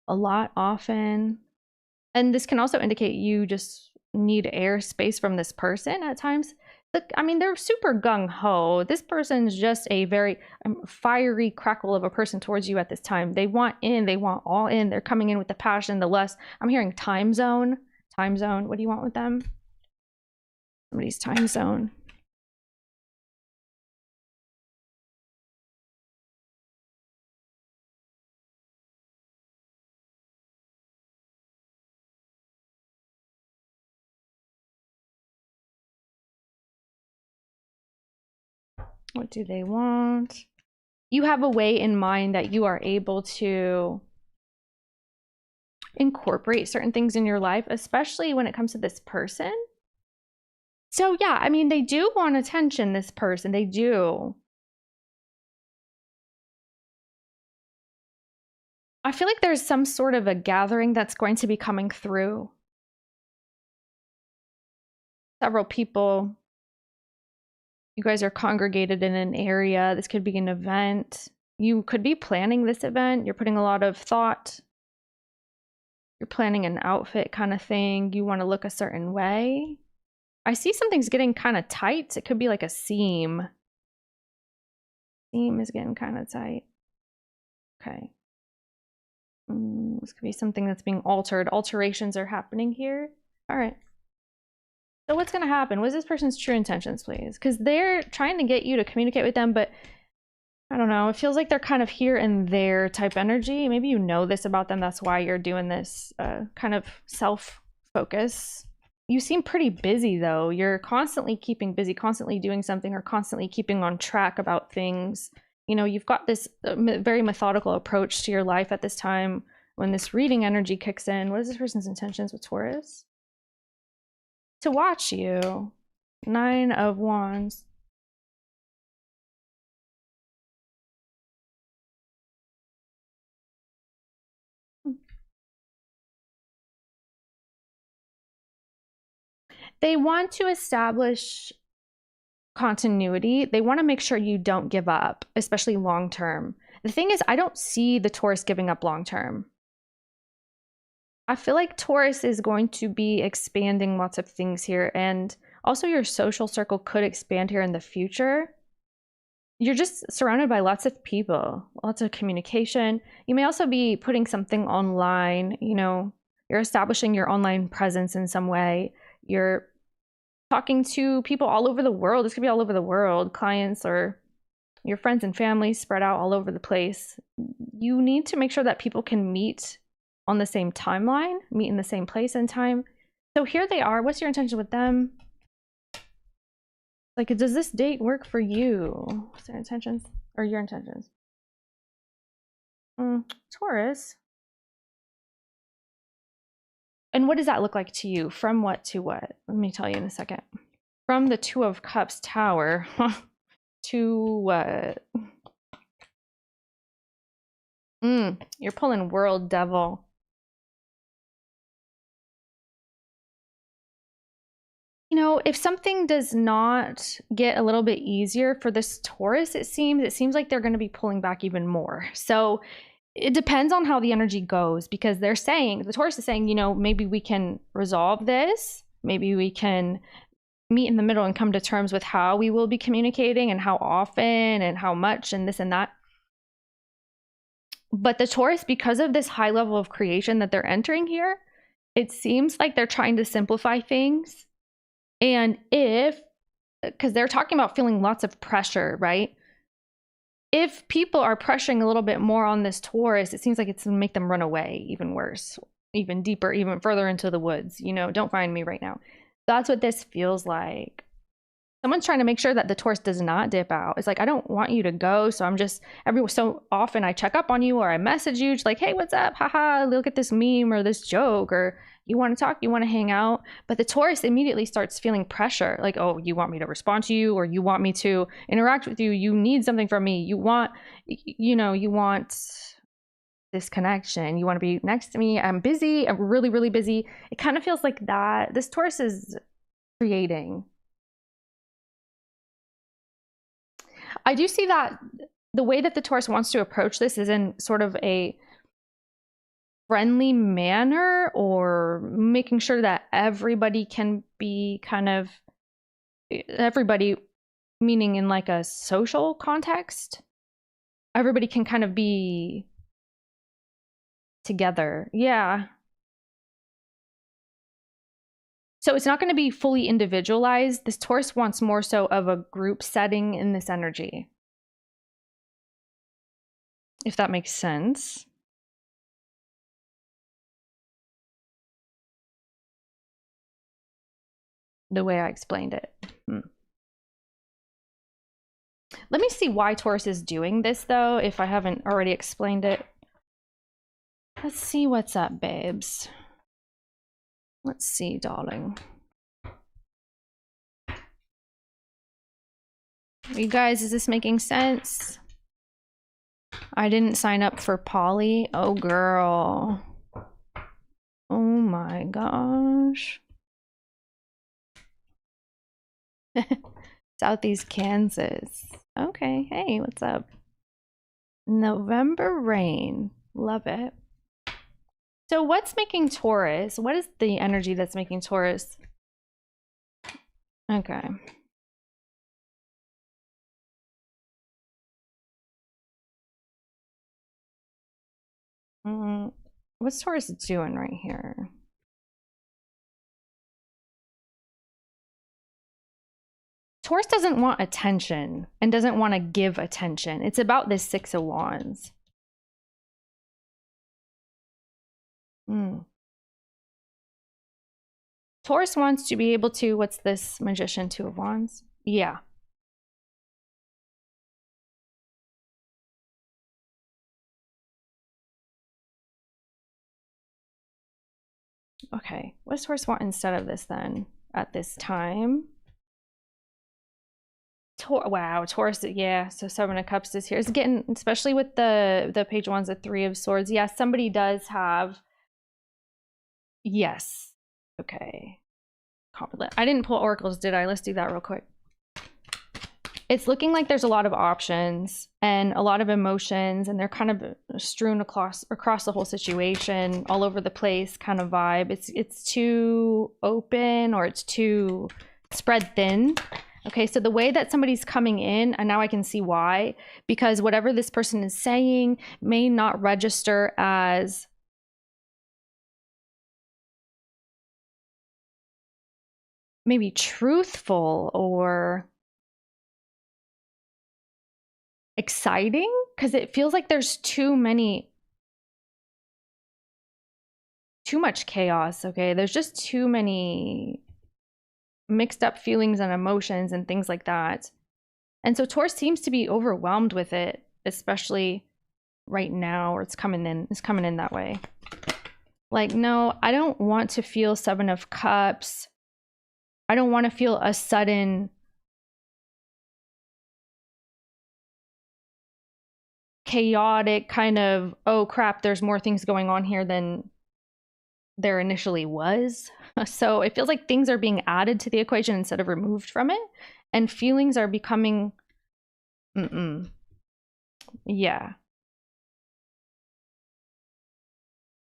a lot often. And this can also indicate you just need air space from this person at times. Look, I mean, they're super gung-ho. This person's just a very fiery crackle of a person towards you at this time. They want in, they want all in. They're coming in with the passion, the lust. I'm hearing time zone. Time zone. What do you want with them? Somebody's time zone. What do they want? You have a way in mind that you are able to incorporate certain things in your life, especially when it comes to this person. So yeah, I mean, they do want attention, this person, they do. I feel like there's some sort of a gathering that's going to be coming through. Several people, you guys are congregated in an area. This could be an event. You could be planning this event. You're putting a lot of thought. You're planning an outfit kind of thing. You want to look a certain way. I see something's getting kind of tight. It could be like a seam. Seam is getting kind of tight. Okay. This could be something that's being altered. Alterations are happening here. All right. So what's going to happen? What's this person's true intentions, please? Because they're trying to get you to communicate with them, but I don't know. It feels like they're kind of here and there type energy. Maybe you know this about them. That's why you're doing this kind of self-focus. You seem pretty busy, though. You're constantly keeping busy, constantly doing something, or constantly keeping on track about things. You know, you've got this very methodical approach to your life at this time. When this reading energy kicks in, what is this person's intentions with Taurus? To watch you. 9 of Wands. They want to establish continuity. They want to make sure you don't give up, especially long term. The thing is, I don't see the Taurus giving up long term. I feel like Taurus is going to be expanding lots of things here, and also your social circle could expand here in the future. You're just surrounded by lots of people, lots of communication. You may also be putting something online, you know, You're establishing your online presence in some way. You're talking to people all over the world. This could be all over the world, clients or your friends and family spread out all over the place. You need to make sure that people can meet on the same timeline, meet in the same place and time. So here they are. What's your intention with them? Like, does this date work for you? What's their intentions or your intentions? Taurus. And what does that look like to you? From what to what? Let me tell you in a second. From the Two of Cups Tower to what? You're pulling World Devil. You know, if something does not get a little bit easier for this Taurus, it seems like they're going to be pulling back even more. So it depends on how the energy goes, because they're saying, the Taurus is saying, you know, maybe we can resolve this. Maybe we can meet in the middle and come to terms with how we will be communicating and how often and how much and this and that. But the Taurus, because of this high level of creation that they're entering here, it seems like they're trying to simplify things. And because they're talking about feeling lots of pressure, right? If people are pressuring a little bit more on this Taurus, it seems like it's going to make them run away even worse, even deeper, even further into the woods. You know, don't find me right now. That's what this feels like. Someone's trying to make sure that the Taurus does not dip out. It's like, I don't want you to go. So I'm just, every so often I check up on you or I message you. Just like, hey, what's up? Haha, look at this meme or this joke, or you want to talk, you want to hang out. But the Taurus immediately starts feeling pressure. Like, oh, you want me to respond to you, or you want me to interact with you. You need something from me. You want, you know, you want this connection. You want to be next to me. I'm busy. I'm really, really busy. It kind of feels like that. This Taurus is creating. I do see that the way that the Taurus wants to approach this is in sort of a friendly manner, or making sure that everybody can be kind of, everybody meaning in like a social context, everybody can kind of be together. Yeah. So it's not going to be fully individualized. This Taurus wants more so of a group setting in this energy, if that makes sense. The way I explained it. Let me see why Taurus is doing this, though, if I haven't already explained it. Let's see what's up, babes. Let's see, darling. You guys, is this making sense? I didn't sign up for poly. Oh, girl. Oh my gosh. Southeast Kansas. Okay, hey, what's up? November rain. Love it. So what's making Taurus? What is the energy that's making Taurus? Okay. What's Taurus doing right here? Taurus doesn't want attention and doesn't want to give attention. It's about this Six of Wands. Taurus wants to be able to, what's this Magician, Two of Wands? Yeah. Okay, what does Taurus want instead of this then at this time? Wow, Taurus, yeah, so Seven of Cups is here. It's getting, especially with the Page of Wands, the Three of Swords. Yeah, somebody does have, yes. Okay. I didn't pull oracles, did I? Let's do that real quick. It's looking like there's a lot of options and a lot of emotions, and they're kind of strewn across the whole situation, all over the place kind of vibe. It's too open, or it's too spread thin. Okay, so the way that somebody's coming in, and now I can see why, because whatever this person is saying may not register as maybe truthful or exciting, because it feels like there's too much chaos. Okay, there's just too many mixed up feelings and emotions and things like that. And so Taurus seems to be overwhelmed with it, especially right now, or it's coming in that way. Like, no, I don't want to feel Seven of Cups. I don't want to feel a sudden chaotic kind of, oh crap, there's more things going on here than there initially was. So it feels like things are being added to the equation instead of removed from it, and feelings are becoming yeah.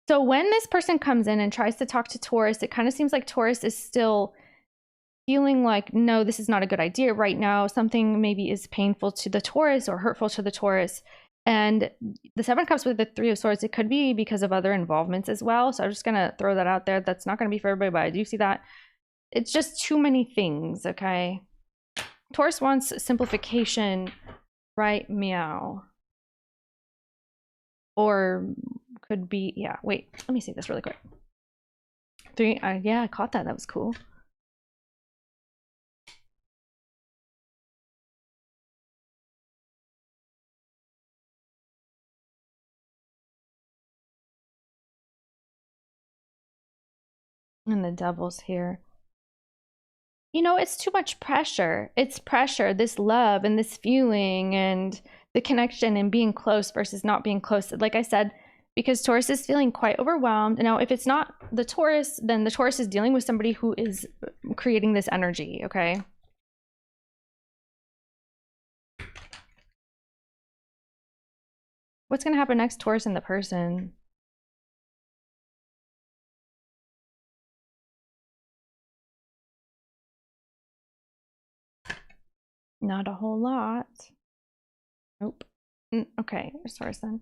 So when this person comes in and tries to talk to Taurus, it kind of seems like Taurus is still feeling like, no, this is not a good idea right now. Something maybe is painful to the Taurus or hurtful to the Taurus. And the Seven of Cups with the Three of Swords, it could be because of other involvements as well. So I'm just going to throw that out there. That's not going to be for everybody, but I do see that. It's just too many things, okay? Taurus wants simplification, right? Meow. Or could be, yeah, wait, let me see this really quick. Three, yeah, I caught that. That was cool. And the Devil's here. You know, it's too much pressure. It's pressure, this love and this feeling and the connection and being close versus not being close. Like I said, because Taurus is feeling quite overwhelmed. Now, if it's not the Taurus, then the Taurus is dealing with somebody who is creating this energy, okay? What's going to happen next, Taurus and the person? Not a whole lot. Nope. Okay, there's Taurus then.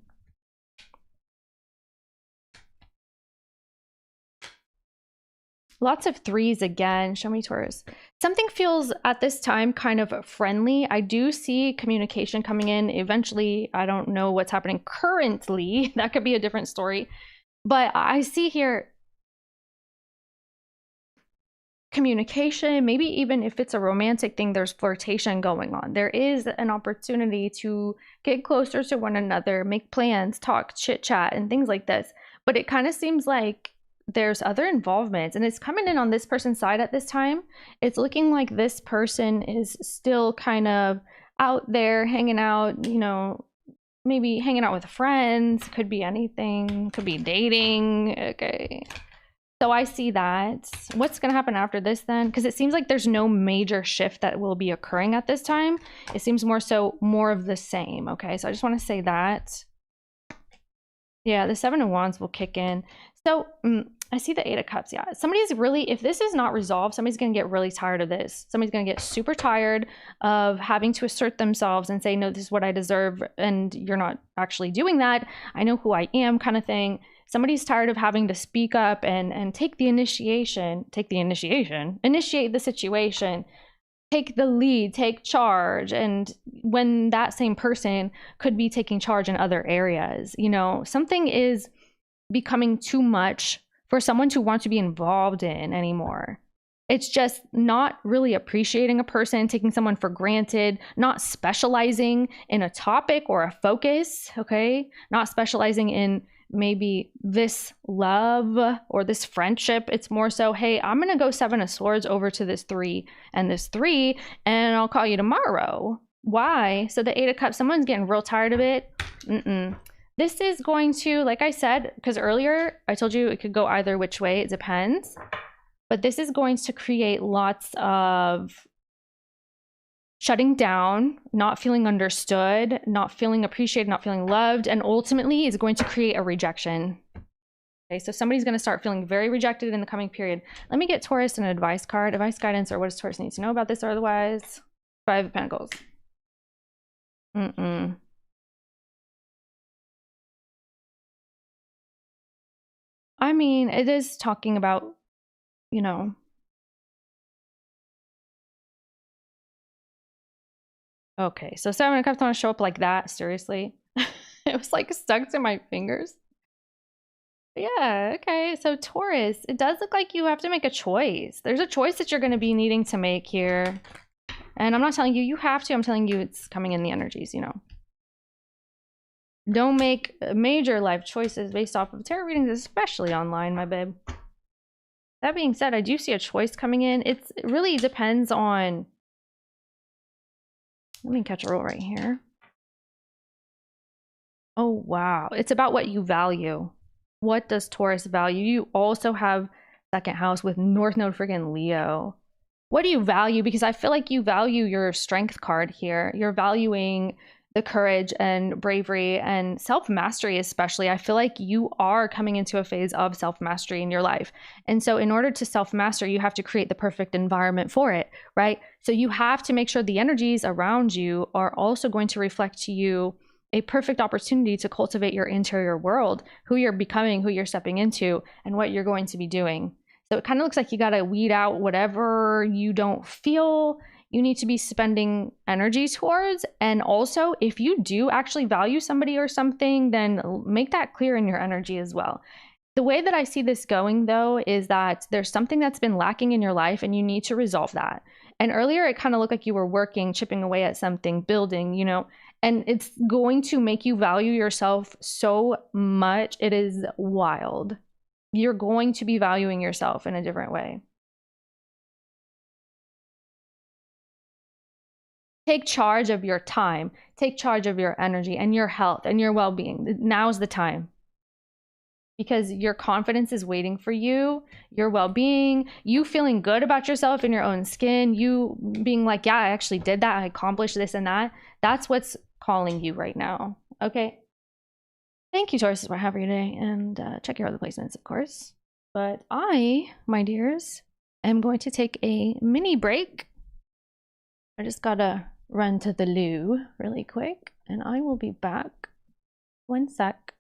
Lots of threes again. Show me Taurus. Something feels at this time kind of friendly. I do see communication coming in. Eventually, I don't know what's happening currently. That could be a different story. But I see here communication, maybe even if it's a romantic thing, there's flirtation going on. There is an opportunity to get closer to one another, make plans, talk, chit chat, and things like this. But it kind of seems like there's other involvements, and it's coming in on this person's side at this time. It's looking like this person is still kind of out there hanging out, you know, maybe hanging out with friends, could be anything, could be dating. Okay. So I see that. What's going to happen after this then? Because it seems like there's no major shift that will be occurring at this time. It seems more of the same. Okay, so I just want to say that. Yeah, the Seven of Wands will kick in. So I see the Eight of Cups. Yeah, somebody's really, if this is not resolved, somebody's going to get really tired of this. Somebody's going to get super tired of having to assert themselves and say, no, this is what I deserve. And you're not actually doing that. I know who I am, kind of thing. Somebody's tired of having to speak up and take the initiation, initiate the situation, take the lead, take charge. And when that same person could be taking charge in other areas, you know, something is becoming too much for someone to want to be involved in anymore. It's just not really appreciating a person, taking someone for granted, not specializing in a topic or a focus, okay? Not specializing in maybe this love or this friendship. It's more so, hey, I'm going to go Seven of Swords over to this three, and I'll call you tomorrow. Why? So the Eight of Cups, someone's getting real tired of it. This is going to, like I said, because earlier I told you it could go either which way, it depends. But this is going to create lots of shutting down, not feeling understood, not feeling appreciated, not feeling loved, and ultimately is going to create a rejection. Okay, so somebody's going to start feeling very rejected in the coming period. Let me get Taurus an advice card, advice, guidance, or what does Taurus need to know about this or otherwise? Five of Pentacles. I mean, it is talking about, you know, Okay, so Seven of Cups don't show up like that, seriously. It was like stuck to my fingers. Yeah, okay. So Taurus, it does look like you have to make a choice. There's a choice that you're going to be needing to make here. And I'm not telling you you have to. I'm telling you it's coming in the energies, you know. Don't make major life choices based off of tarot readings, especially online, my babe. That being said, I do see a choice coming in. It really depends on... Let me catch a roll right here. Oh, wow. It's about what you value. What does Taurus value? You also have second house with North Node friggin' Leo. What do you value? Because I feel like you value your strength card here. You're valuing the courage and bravery and self-mastery, especially. I feel like you are coming into a phase of self-mastery in your life. And so in order to self-master, you have to create the perfect environment for it, right? So you have to make sure the energies around you are also going to reflect to you a perfect opportunity to cultivate your interior world, who you're becoming, who you're stepping into, and what you're going to be doing. So it kind of looks like you got to weed out whatever you don't feel you need to be spending energy towards. And also, if you do actually value somebody or something, then make that clear in your energy as well. The way that I see this going, though, is that there's something that's been lacking in your life and you need to resolve that. And earlier, it kind of looked like you were working, chipping away at something, building, you know, and it's going to make you value yourself so much. It is wild. You're going to be valuing yourself in a different way. Take charge of your time, take charge of your energy and your health and your well-being. Now's the time. Because your confidence is waiting for you, your well-being, you feeling good about yourself in your own skin, you being like, yeah, I actually did that, I accomplished this and that. That's what's calling you right now. Okay. Thank you, Taurus, for having you today, and check your other placements, of course. But I, my dears, am going to take a mini break. I just gotta run to the loo really quick, and I will be back. One sec.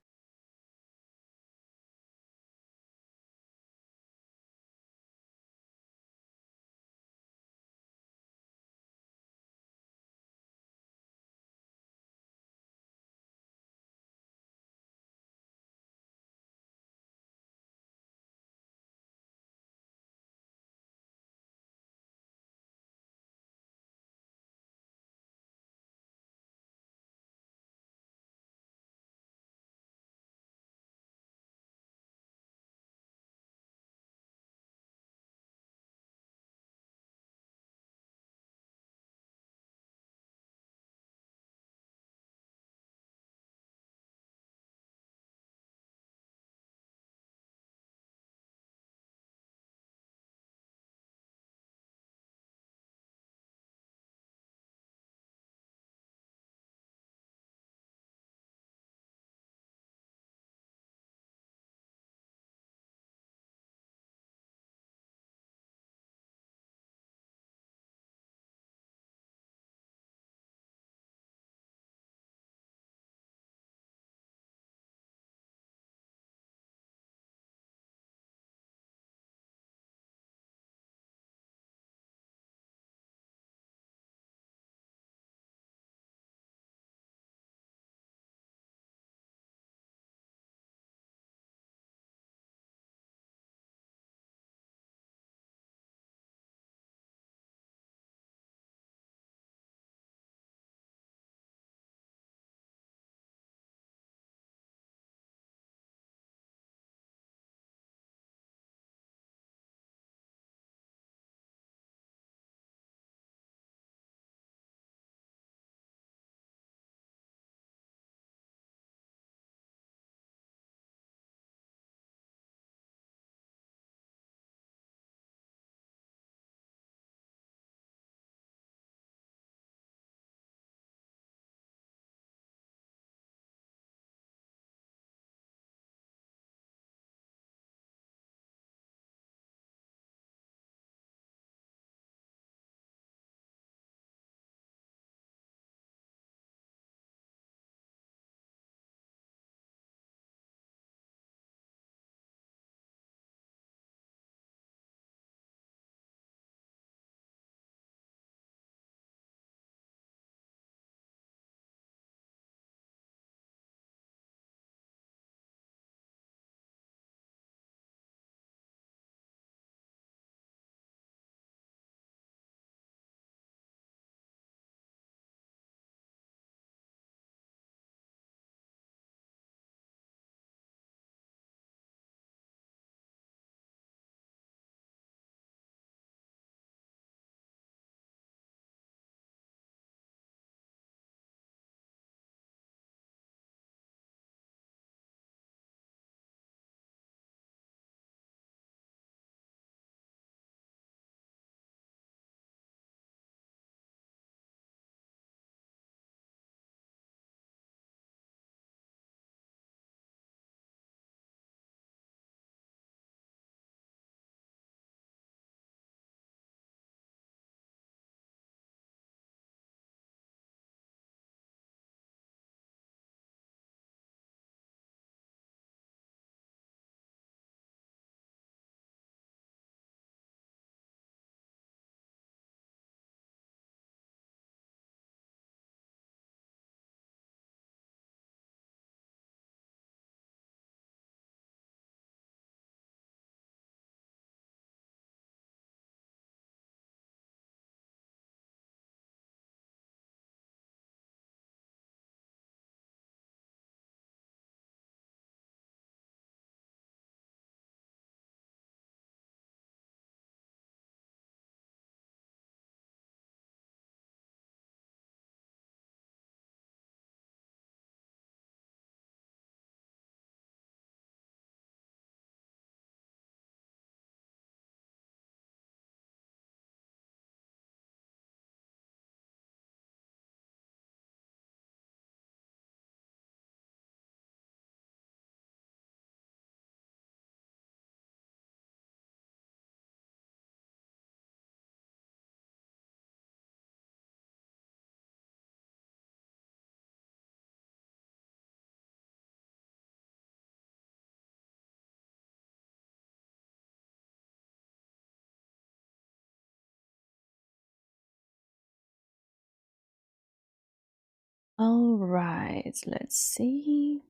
All right, let's see.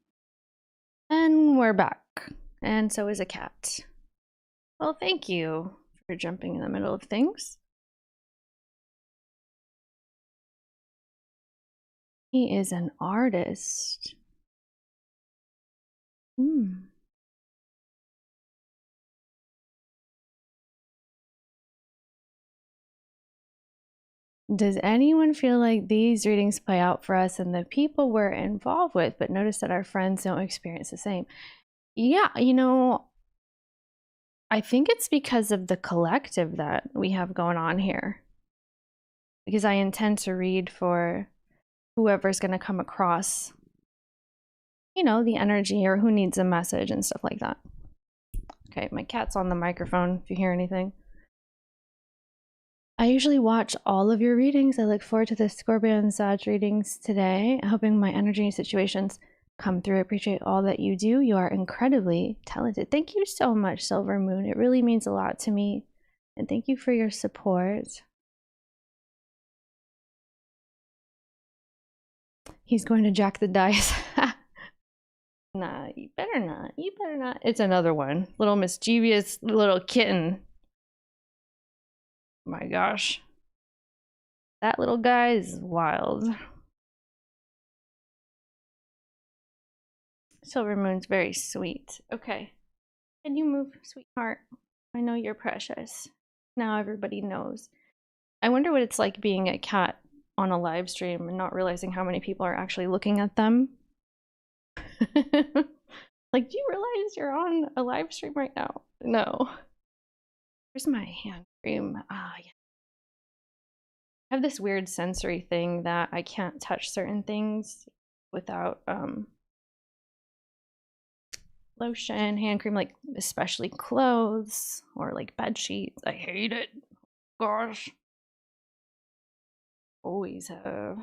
And we're back. And so is a cat. Well, thank you for jumping in the middle of things. He is an artist. Does anyone feel like these readings play out for us and the people we're involved with, but notice that our friends don't experience the same? Yeah, you know, I think it's because of the collective that we have going on here. Because I intend to read for whoever's going to come across, you know, the energy or who needs a message and stuff like that. Okay, my cat's on the microphone if you hear anything. I usually watch all of your readings. I look forward to the Scorpio and Sag readings today, hoping my energy situations come through. I appreciate all that you do. You are incredibly talented. Thank you so much, Silver Moon. It really means a lot to me. And thank you for your support. He's going to jack the dice. Nah, you better not. You better not. It's another one. Little mischievous little kitten. My gosh. That little guy is wild. Silver Moon's very sweet. Okay. Can you move, sweetheart? I know you're precious. Now everybody knows. I wonder what it's like being a cat on a live stream and not realizing how many people are actually looking at them. Like, do you realize you're on a live stream right now? No. Where's my hand cream? Ah, yeah. I have this weird sensory thing that I can't touch certain things without lotion, hand cream, like especially clothes or like bed sheets. I hate it. Gosh. Always have.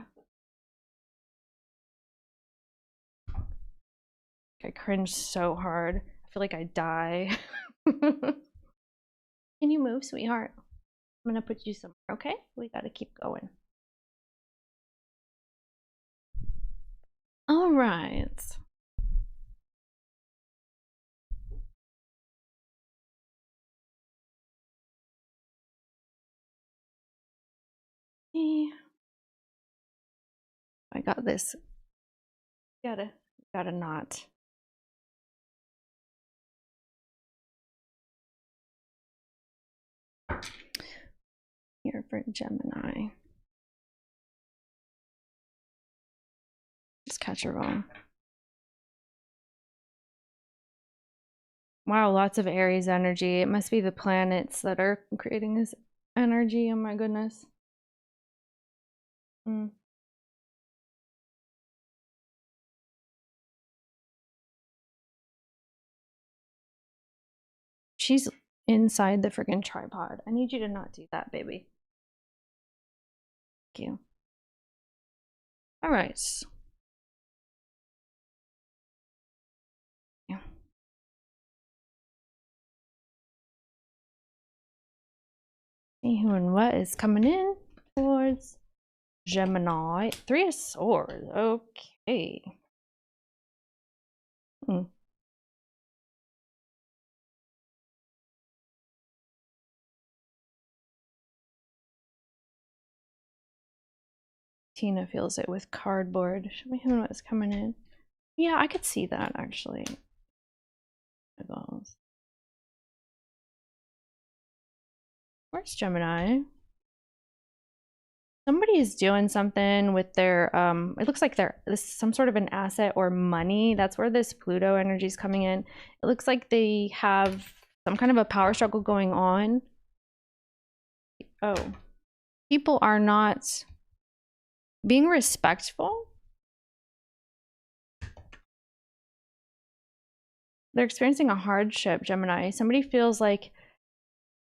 I cringe so hard. I feel like I die. Can you move, sweetheart? I'm gonna put you somewhere, okay? We gotta keep going. All right. I got this. Gotta not. Here for Gemini. Just catch a roll. Wow, lots of Aries energy. It must be the planets that are creating this energy. Oh my goodness. She's inside the freaking tripod. I need you to not do that, baby. Thank you. All right. Yeah. See who and what is coming in towards Gemini. 3 of Swords. Okay. Tina feels it with cardboard. Show me who is coming in. Yeah, I could see that actually. Where's Gemini? Somebody is doing something with their it looks like they're some sort of an asset or money. That's where this Pluto energy is coming in. It looks like they have some kind of a power struggle going on. Oh, people are not being respectful. They're experiencing a hardship, Gemini. Somebody feels like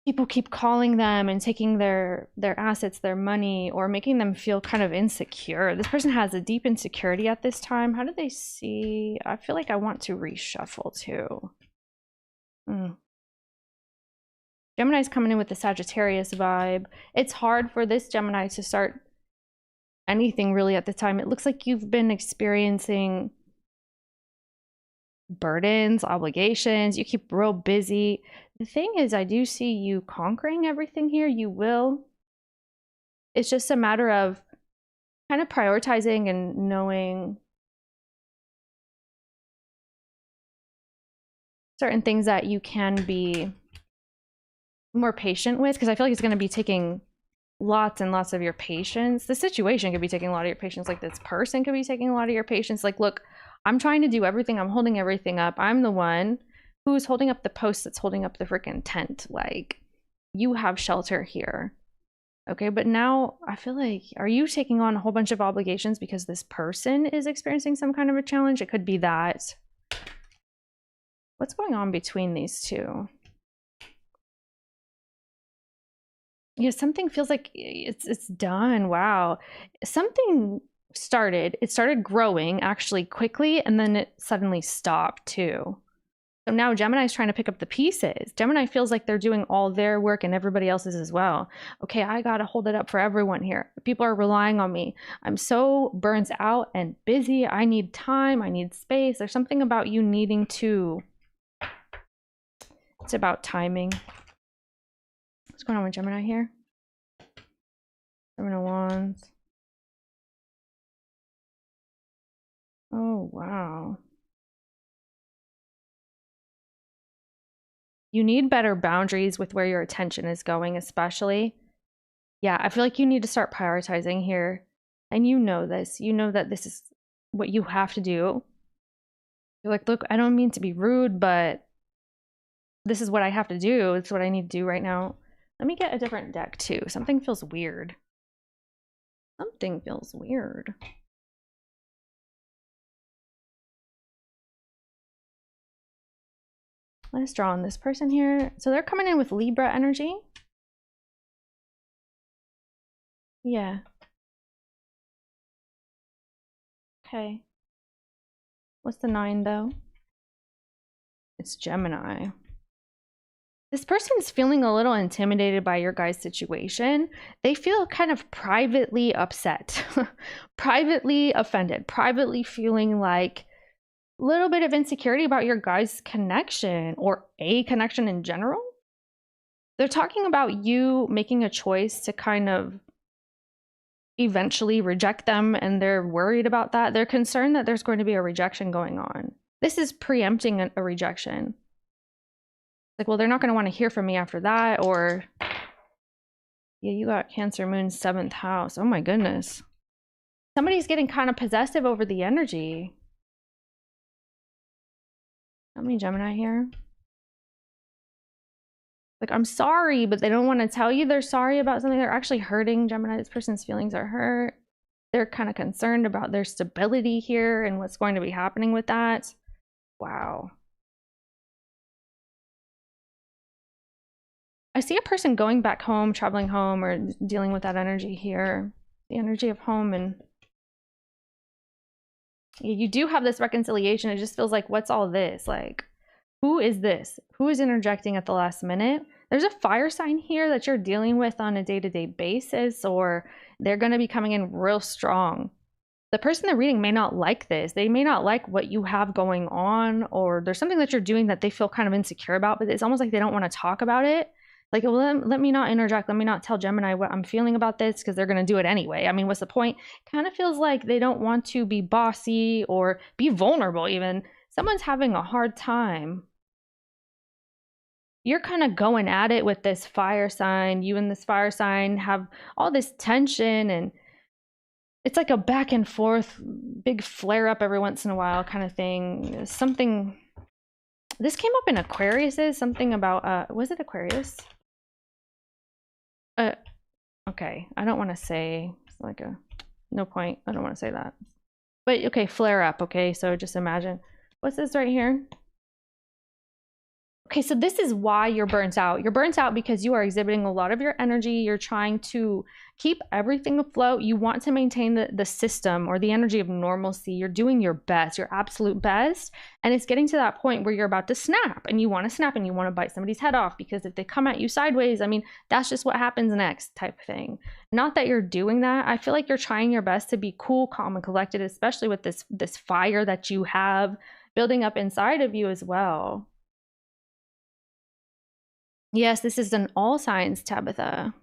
people keep calling them and taking their assets, their money, or making them feel kind of insecure. This person has a deep insecurity at this time. How do they see? I feel like I want to reshuffle too. Gemini's coming in with the Sagittarius vibe. It's hard for this Gemini to start anything really at the time. It looks like you've been experiencing burdens, obligations. You keep real busy. The thing is, I do see you conquering everything here. You will. It's just a matter of kind of prioritizing and knowing certain things that you can be more patient with, because I feel like it's going to be taking lots and lots of your patience. The situation could be taking a lot of your patience. Like this person could be taking a lot of your patience. Like, look, I'm trying to do everything. I'm holding everything up. I'm the one who's holding up the post that's holding up the freaking tent. Like, you have shelter here. Okay, but now I feel like, are you taking on a whole bunch of obligations because this person is experiencing some kind of a challenge? It could be that. What's going on between these two? Yeah, something feels like it's done. Wow. Something started. It started growing actually quickly, and then it suddenly stopped too. So now Gemini is trying to pick up the pieces. Gemini feels like they're doing all their work and everybody else's as well. Okay, I got to hold it up for everyone here. People are relying on me. I'm so burnt out and busy. I need time. I need space. There's something about you needing to. It's about timing. What's going on with Gemini here? Seven of Wands. Oh, wow. You need better boundaries with where your attention is going, especially. Yeah, I feel like you need to start prioritizing here. And you know this. You know that this is what you have to do. You're like, look, I don't mean to be rude, but this is what I have to do. It's what I need to do right now. Let me get a different deck too. Something feels weird. Something feels weird. Let's draw on this person here. So they're coming in with Libra energy. Yeah. Okay. What's the 9 though? It's Gemini. This person's feeling a little intimidated by your guys' situation. They feel kind of privately upset, privately offended, privately feeling like a little bit of insecurity about your guys' connection or a connection in general. They're talking about you making a choice to kind of eventually reject them, and they're worried about that. They're concerned that there's going to be a rejection going on. This is preempting a rejection. Like, well, they're not going to want to hear from me after that, or yeah, you got Cancer Moon 7th house. Oh my goodness. Somebody's getting kind of possessive over the energy. How many Gemini here? Like, I'm sorry, but they don't want to tell you they're sorry about something. They're actually hurting. Gemini, this person's feelings are hurt. They're kind of concerned about their stability here and what's going to be happening with that. Wow. I see a person going back home, traveling home, or dealing with that energy here. The energy of home. And you do have this reconciliation. It just feels like, what's all this? Like, who is this? Who is interjecting at the last minute? There's a fire sign here that you're dealing with on a day-to-day basis, or they're going to be coming in real strong. The person they're reading may not like this. They may not like what you have going on, or there's something that you're doing that they feel kind of insecure about, but it's almost like they don't want to talk about it. Like, well, let me not interject. Let me not tell Gemini what I'm feeling about this, because they're going to do it anyway. I mean, what's the point? Kind of feels like they don't want to be bossy or be vulnerable even. Someone's having a hard time. You're kind of going at it with this fire sign. You and this fire sign have all this tension, and it's like a back and forth, big flare up every once in a while kind of thing. Something, this came up in Aquarius's, something about, was it Aquarius? Okay, I don't want to say, it's like a, no point. I don't want to say that. But okay, flare up. Okay, so just imagine, what's this right here? Okay, so this is why you're burnt out. You're burnt out because you are exhibiting a lot of your energy. You're trying to keep everything afloat. You want to maintain the system or the energy of normalcy. You're doing your best, your absolute best. And it's getting to that point where you're about to snap and you want to snap and you want to bite somebody's head off because if they come at you sideways, I mean, that's just what happens next type of thing. Not that you're doing that. I feel like you're trying your best to be cool, calm, and collected, especially with this fire that you have building up inside of you as well. Yes, this is an all signs, Tabitha.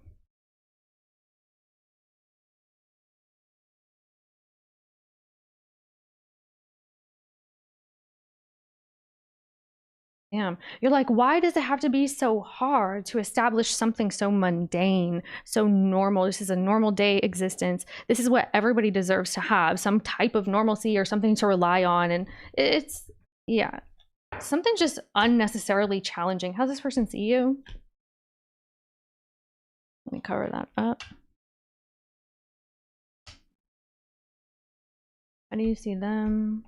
Damn. You're like, why does it have to be so hard to establish something so mundane, so normal? This is a normal day existence. This is what everybody deserves to have, some type of normalcy or something to rely on. And it's, yeah, something just unnecessarily challenging. How's this person see you? Let me cover that up. How do you see them?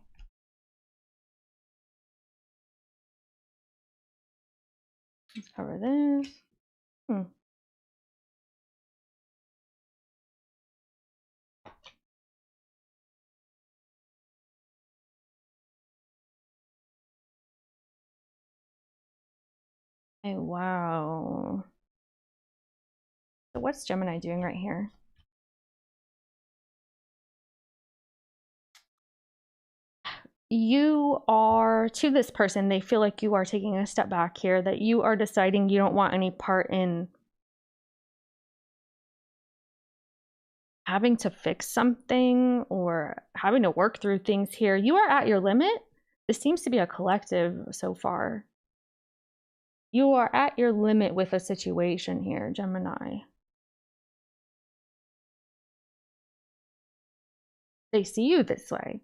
Let's cover this. Oh, wow. So what's Gemini doing right here? You are, to this person, they feel like you are taking a step back here, that you are deciding you don't want any part in having to fix something or having to work through things here. You are at your limit. This seems to be a collective so far. You are at your limit with a situation here, Gemini. They see you this way.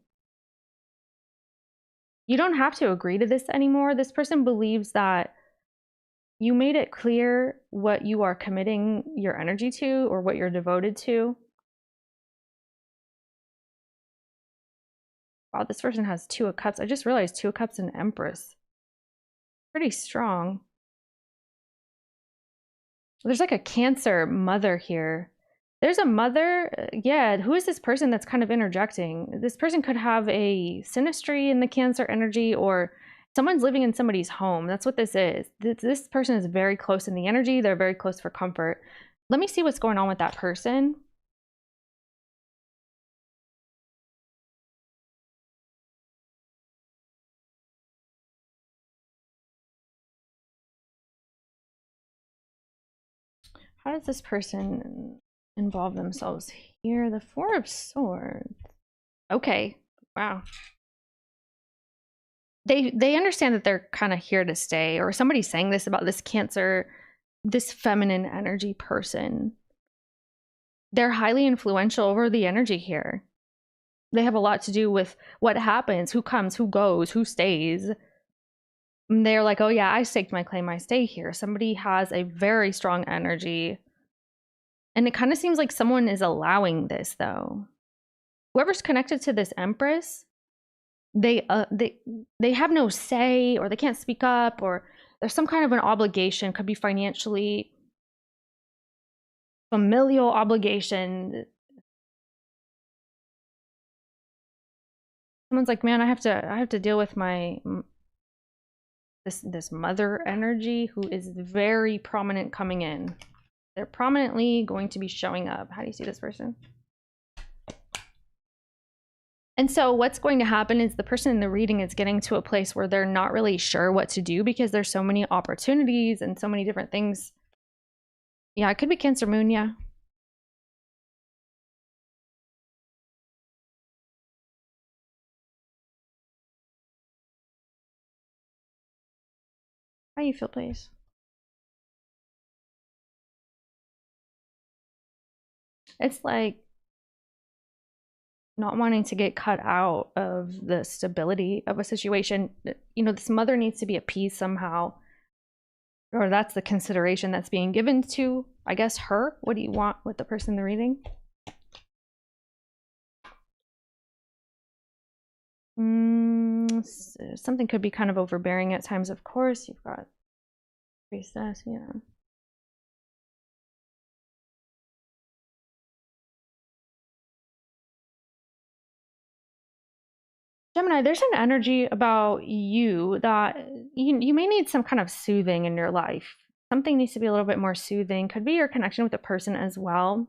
You don't have to agree to this anymore. This person believes that you made it clear what you are committing your energy to or what you're devoted to. Wow, this person has Two of Cups. I just realized Two of Cups and Empress. Pretty strong. There's like a Cancer mother here. There's a mother, yeah, who is this person that's kind of interjecting? This person could have a synastry in the Cancer energy, or someone's living in somebody's home. That's what this is. This person is very close in the energy. They're very close for comfort. Let me see what's going on with that person. How does this person involve themselves here? The Four of Swords. Okay, wow. They understand that they're kind of here to stay, or somebody's saying this about this Cancer, this feminine energy person. They're highly influential over the energy here. They have a lot to do with what happens, who comes, who goes, who stays. And they're like, oh yeah, I staked my claim, I stay here. Somebody has a very strong energy. And it kind of seems like someone is allowing this though. Whoever's connected to this Empress, they have no say, or they can't speak up, or there's some kind of an obligation, could be financially, familial obligation. Someone's like, man, I have to deal with my this mother energy who is very prominent coming in. They're prominently going to be showing up. How do you see this person? And so what's going to happen is the person in the reading is getting to a place where they're not really sure what to do because there's so many opportunities and so many different things. Yeah, it could be Cancer moon, yeah. How do you feel, please? It's like not wanting to get cut out of the stability of a situation. You know, this mother needs to be appeased somehow, or that's the consideration that's being given to, I guess, her. What do you want with the person in the reading? Something could be kind of overbearing at times, of course. You've got Priestess, yeah. Gemini, there's an energy about you that you may need some kind of soothing in your life. Something needs to be a little bit more soothing. Could be your connection with the person as well.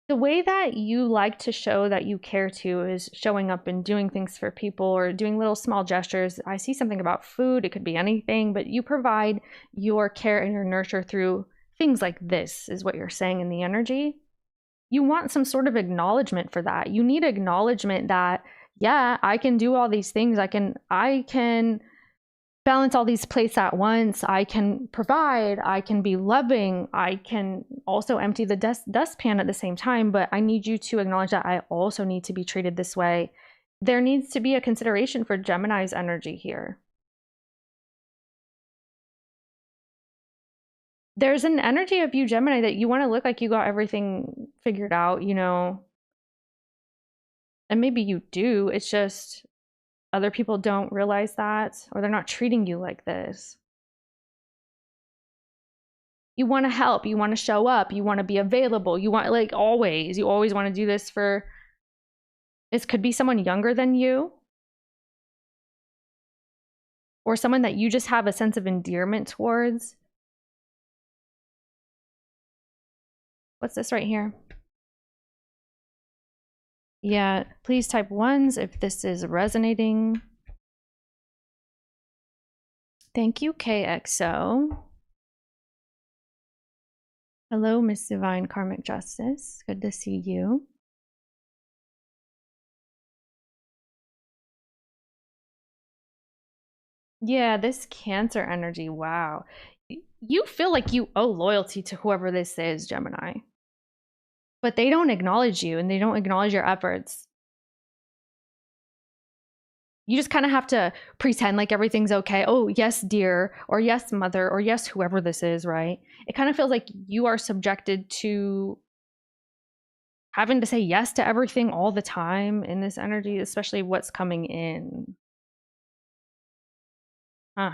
The way that you like to show that you care to is showing up and doing things for people or doing little small gestures. I see something about food. It could be anything, but you provide your care and your nurture through things like this, is what you're saying in the energy. You want some sort of acknowledgement for that. You need acknowledgement that, yeah, I can do all these things. I can balance all these plates at once. I can provide, I can be loving, I can also empty the dustpan at the same time, but I need you to acknowledge that I also need to be treated this way. There needs to be a consideration for Gemini's energy here. There's an energy of you, Gemini, that you want to look like you got everything figured out, you know, and maybe you do. It's just other people don't realize that, or they're not treating you like this. You want to help, you want to show up, you want to be available, you want, like, always, you always want to do this for, this could be someone younger than you, or someone that you just have a sense of endearment towards. What's this right here? Yeah, please type ones if this is resonating. Thank you, KXO. Hello, Miss Divine Karmic Justice. Good to see you. Yeah, this Cancer energy, wow. You feel like you owe loyalty to whoever this is, Gemini. But they don't acknowledge you and they don't acknowledge your efforts. You just kind of have to pretend like everything's okay. Oh, yes, dear, or yes, mother, or yes, whoever this is, right? It kind of feels like you are subjected to having to say yes to everything all the time in this energy, especially what's coming in. Huh.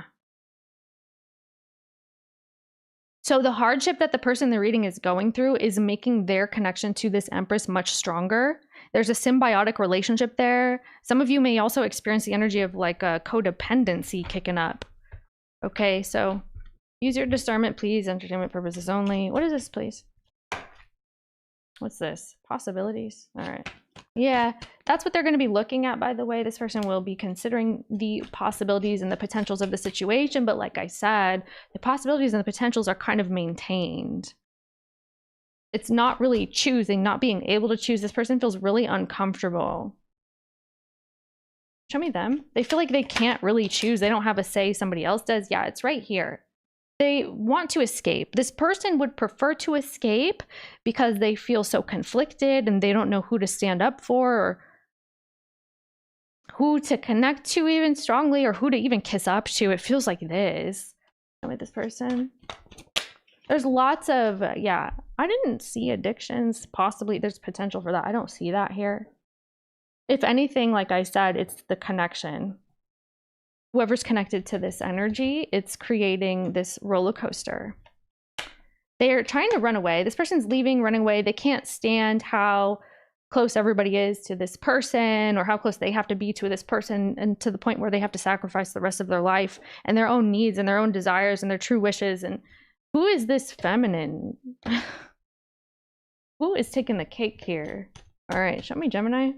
So the hardship that the person they're reading is going through is making their connection to this Empress much stronger. There's a symbiotic relationship there. Some of you may also experience the energy of like a codependency kicking up. Okay, so use your discernment, please. Entertainment purposes only. What is this, please? What's this? Possibilities. All right. Yeah, that's what they're going to be looking at, by the way. This person will be considering the possibilities and the potentials of the situation. But like I said, the possibilities and the potentials are kind of maintained. It's not really choosing, not being able to choose. This person feels really uncomfortable. Show me them. They feel like they can't really choose. They don't have a say. Somebody else does. Yeah, it's right here. They want to escape. This person would prefer to escape because they feel so conflicted and they don't know who to stand up for or who to connect to even strongly or who to even kiss up to. It feels like this. With this person. There's lots of, yeah, I didn't see addictions. Possibly there's potential for that. I don't see that here. If anything, like I said, it's the connection. Whoever's connected to this energy, it's creating this roller coaster. They're trying to run away. This person's leaving, running away. They can't stand how close everybody is to this person or how close they have to be to this person, and to the point where they have to sacrifice the rest of their life and their own needs and their own desires and their true wishes. And who is this feminine? Who is taking the cake here? All right, show me Gemini.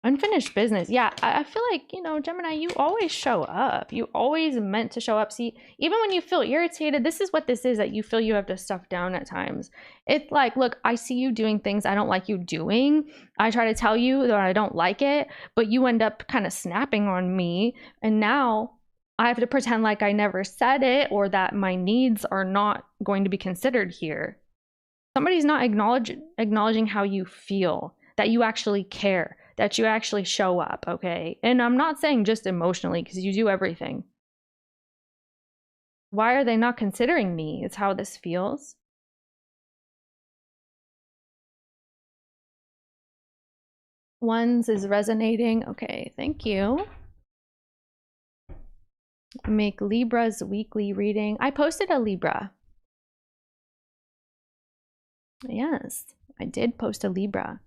Unfinished business. Yeah, I feel like, you know, Gemini, you always show up. You always meant to show up. See, even when you feel irritated, this is what this is, that you feel you have to stuff down at times. It's like, look, I see you doing things I don't like you doing. I try to tell you that I don't like it, but you end up kind of snapping on me. And now I have to pretend like I never said it or that my needs are not going to be considered here. Somebody's not acknowledging how you feel, that you actually care, that you actually show up, okay? And I'm not saying just emotionally, because you do everything. Why are they not considering me is how this feels. Ones is resonating. Okay, thank you. Make Libra's weekly reading. I posted a Libra. Yes, I did post a Libra.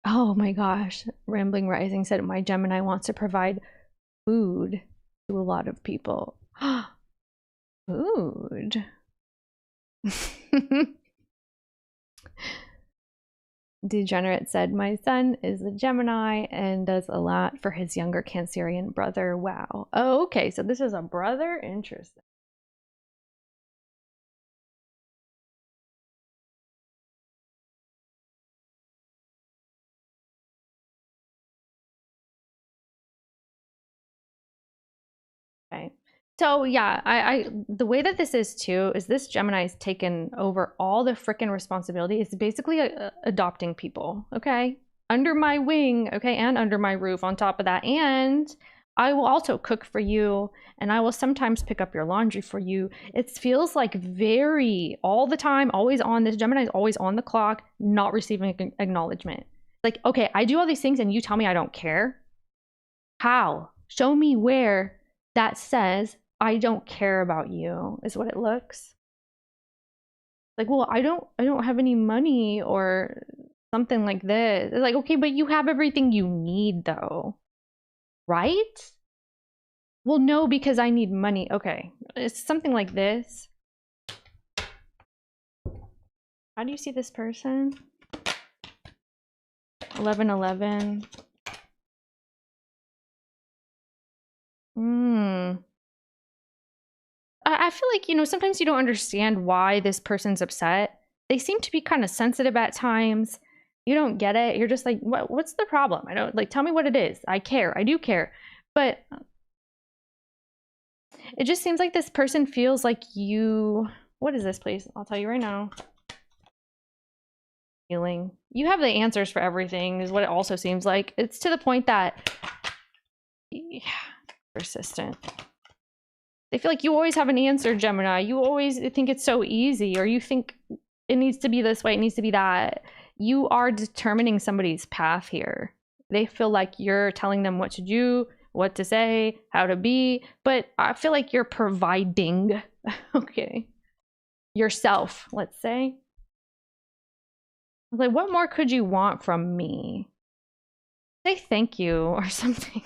Oh my gosh. Rambling Rising said my Gemini wants to provide food to a lot of people. Food. Degenerate said my son is a Gemini and does a lot for his younger Cancerian brother. Wow. Oh, okay. So this is a brother. Interesting. Okay. So yeah, the way that this is too is this Gemini's taken over all the freaking responsibility. It's basically adopting people, okay? Under my wing, okay, and under my roof on top of that. And I will also cook for you, and I will sometimes pick up your laundry for you. It feels like very all the time, always on. This Gemini is always on the clock, not receiving acknowledgement. Like, okay, I do all these things and you tell me I don't care. How? Show me where that says I don't care about you, is what it looks like. Well, I don't have any money or something like this. It's like, okay, but you have everything you need though, right? Well, no, because I need money. Okay, it's something like this. How do you see this person? 1111. I feel like, you know, sometimes you don't understand why this person's upset. They seem to be kind of sensitive at times. You don't get it. You're just like, what's the problem? I don't, like, tell me what it is. I care. I do care. But it just seems like this person feels like you, what is this, please? I'll tell you right now. Healing. You have the answers for everything is what it also seems like. It's to the point that, yeah, persistent. They feel like you always have an answer, Gemini. You always think it's so easy, or you think it needs to be this way, it needs to be that. You are determining somebody's path here. They feel like you're telling them what to do, what to say, how to be, but I feel like you're providing, okay, yourself, let's say. Like, what more could you want from me? Say thank you or something.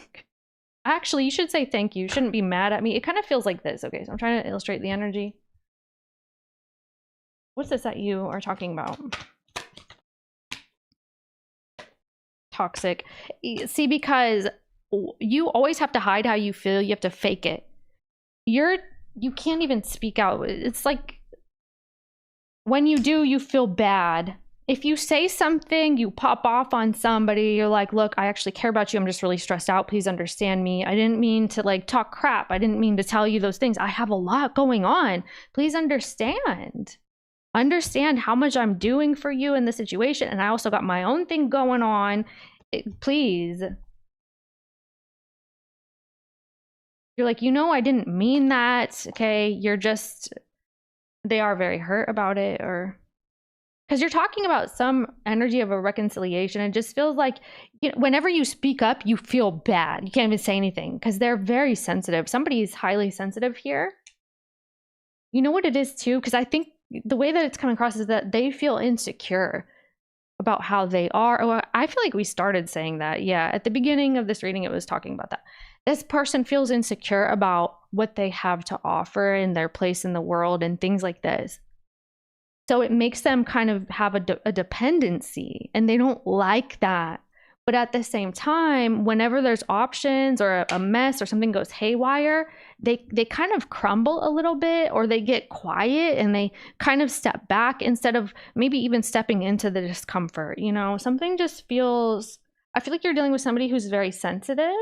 Actually, you should say thank you. You shouldn't be mad at me. It kind of feels like this. Okay, so I'm trying to illustrate the energy. What's this that you are talking about? Toxic. See, because you always have to hide how you feel. You have to fake it. You can't even speak out. It's like when you do, you feel bad. If you say something, you pop off on somebody, you're like, look, I actually care about you. I'm just really stressed out. Please understand me. I didn't mean to like talk crap. I didn't mean to tell you those things. I have a lot going on. Please understand. Understand how much I'm doing for you in this situation. And I also got my own thing going on. Please. You're like, you know, I didn't mean that. Okay. You're just, they are very hurt about it, or because you're talking about some energy of a reconciliation. It just feels like, you know, whenever you speak up, you feel bad. You can't even say anything because they're very sensitive. Somebody is highly sensitive here. You know what it is too? Because I think the way that it's coming across is that they feel insecure about how they are. Oh, I feel like we started saying that. Yeah, at the beginning of this reading, it was talking about that. This person feels insecure about what they have to offer and their place in the world and things like this. So it makes them kind of have a dependency, and they don't like that. But at the same time, whenever there's options or a mess or something goes haywire, they kind of crumble a little bit, or they get quiet and they kind of step back instead of maybe even stepping into the discomfort. You know, something just feels, I feel like you're dealing with somebody who's very sensitive.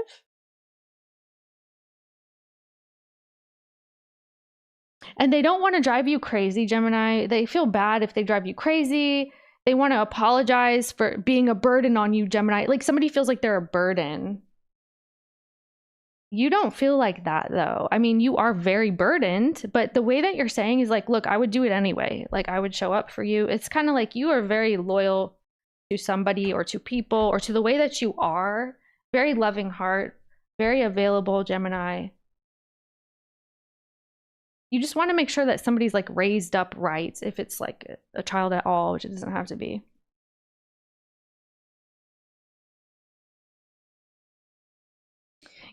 And they don't want to drive you crazy, Gemini. They feel bad if they drive you crazy. They want to apologize for being a burden on you, Gemini. Like somebody feels like they're a burden. You don't feel like that though. I mean, you are very burdened, but the way that you're saying is like, look, I would do it anyway. Like I would show up for you. It's kind of like you are very loyal to somebody or to people or to the way that you are. Very loving heart, very available, Gemini. You just want to make sure that somebody's like raised up right, if it's like a child at all, which it doesn't have to be.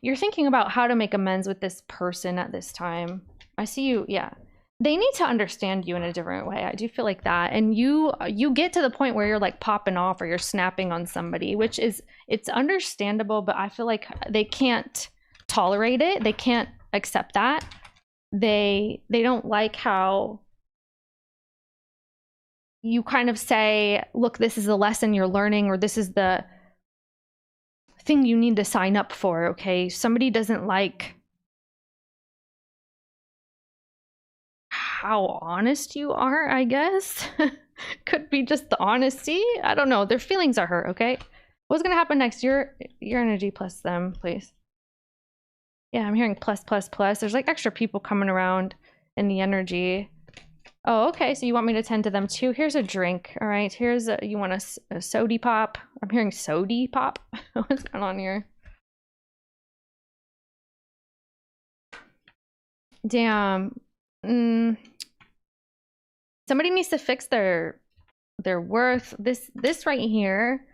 You're thinking about how to make amends with this person at this time. I see you, yeah. They need to understand you in a different way. I do feel like that. And you get to the point where you're like popping off or you're snapping on somebody, which is, it's understandable, but I feel like they can't tolerate it. They can't accept that. They don't like how you kind of say, look, this is the lesson you're learning, or this is the thing you need to sign up for, okay? Somebody doesn't like how honest you are, I guess. Could be just the honesty. I don't know. Their feelings are hurt, okay? What's gonna happen next? Your energy plus them, please. Yeah, I'm hearing plus, plus, plus. There's like extra people coming around in the energy. Oh, okay. So you want me to tend to them too? Here's a drink. All right. Here's a, you want a sody pop? I'm hearing sody pop. What's going on here? Damn. Somebody needs to fix their worth. This right here,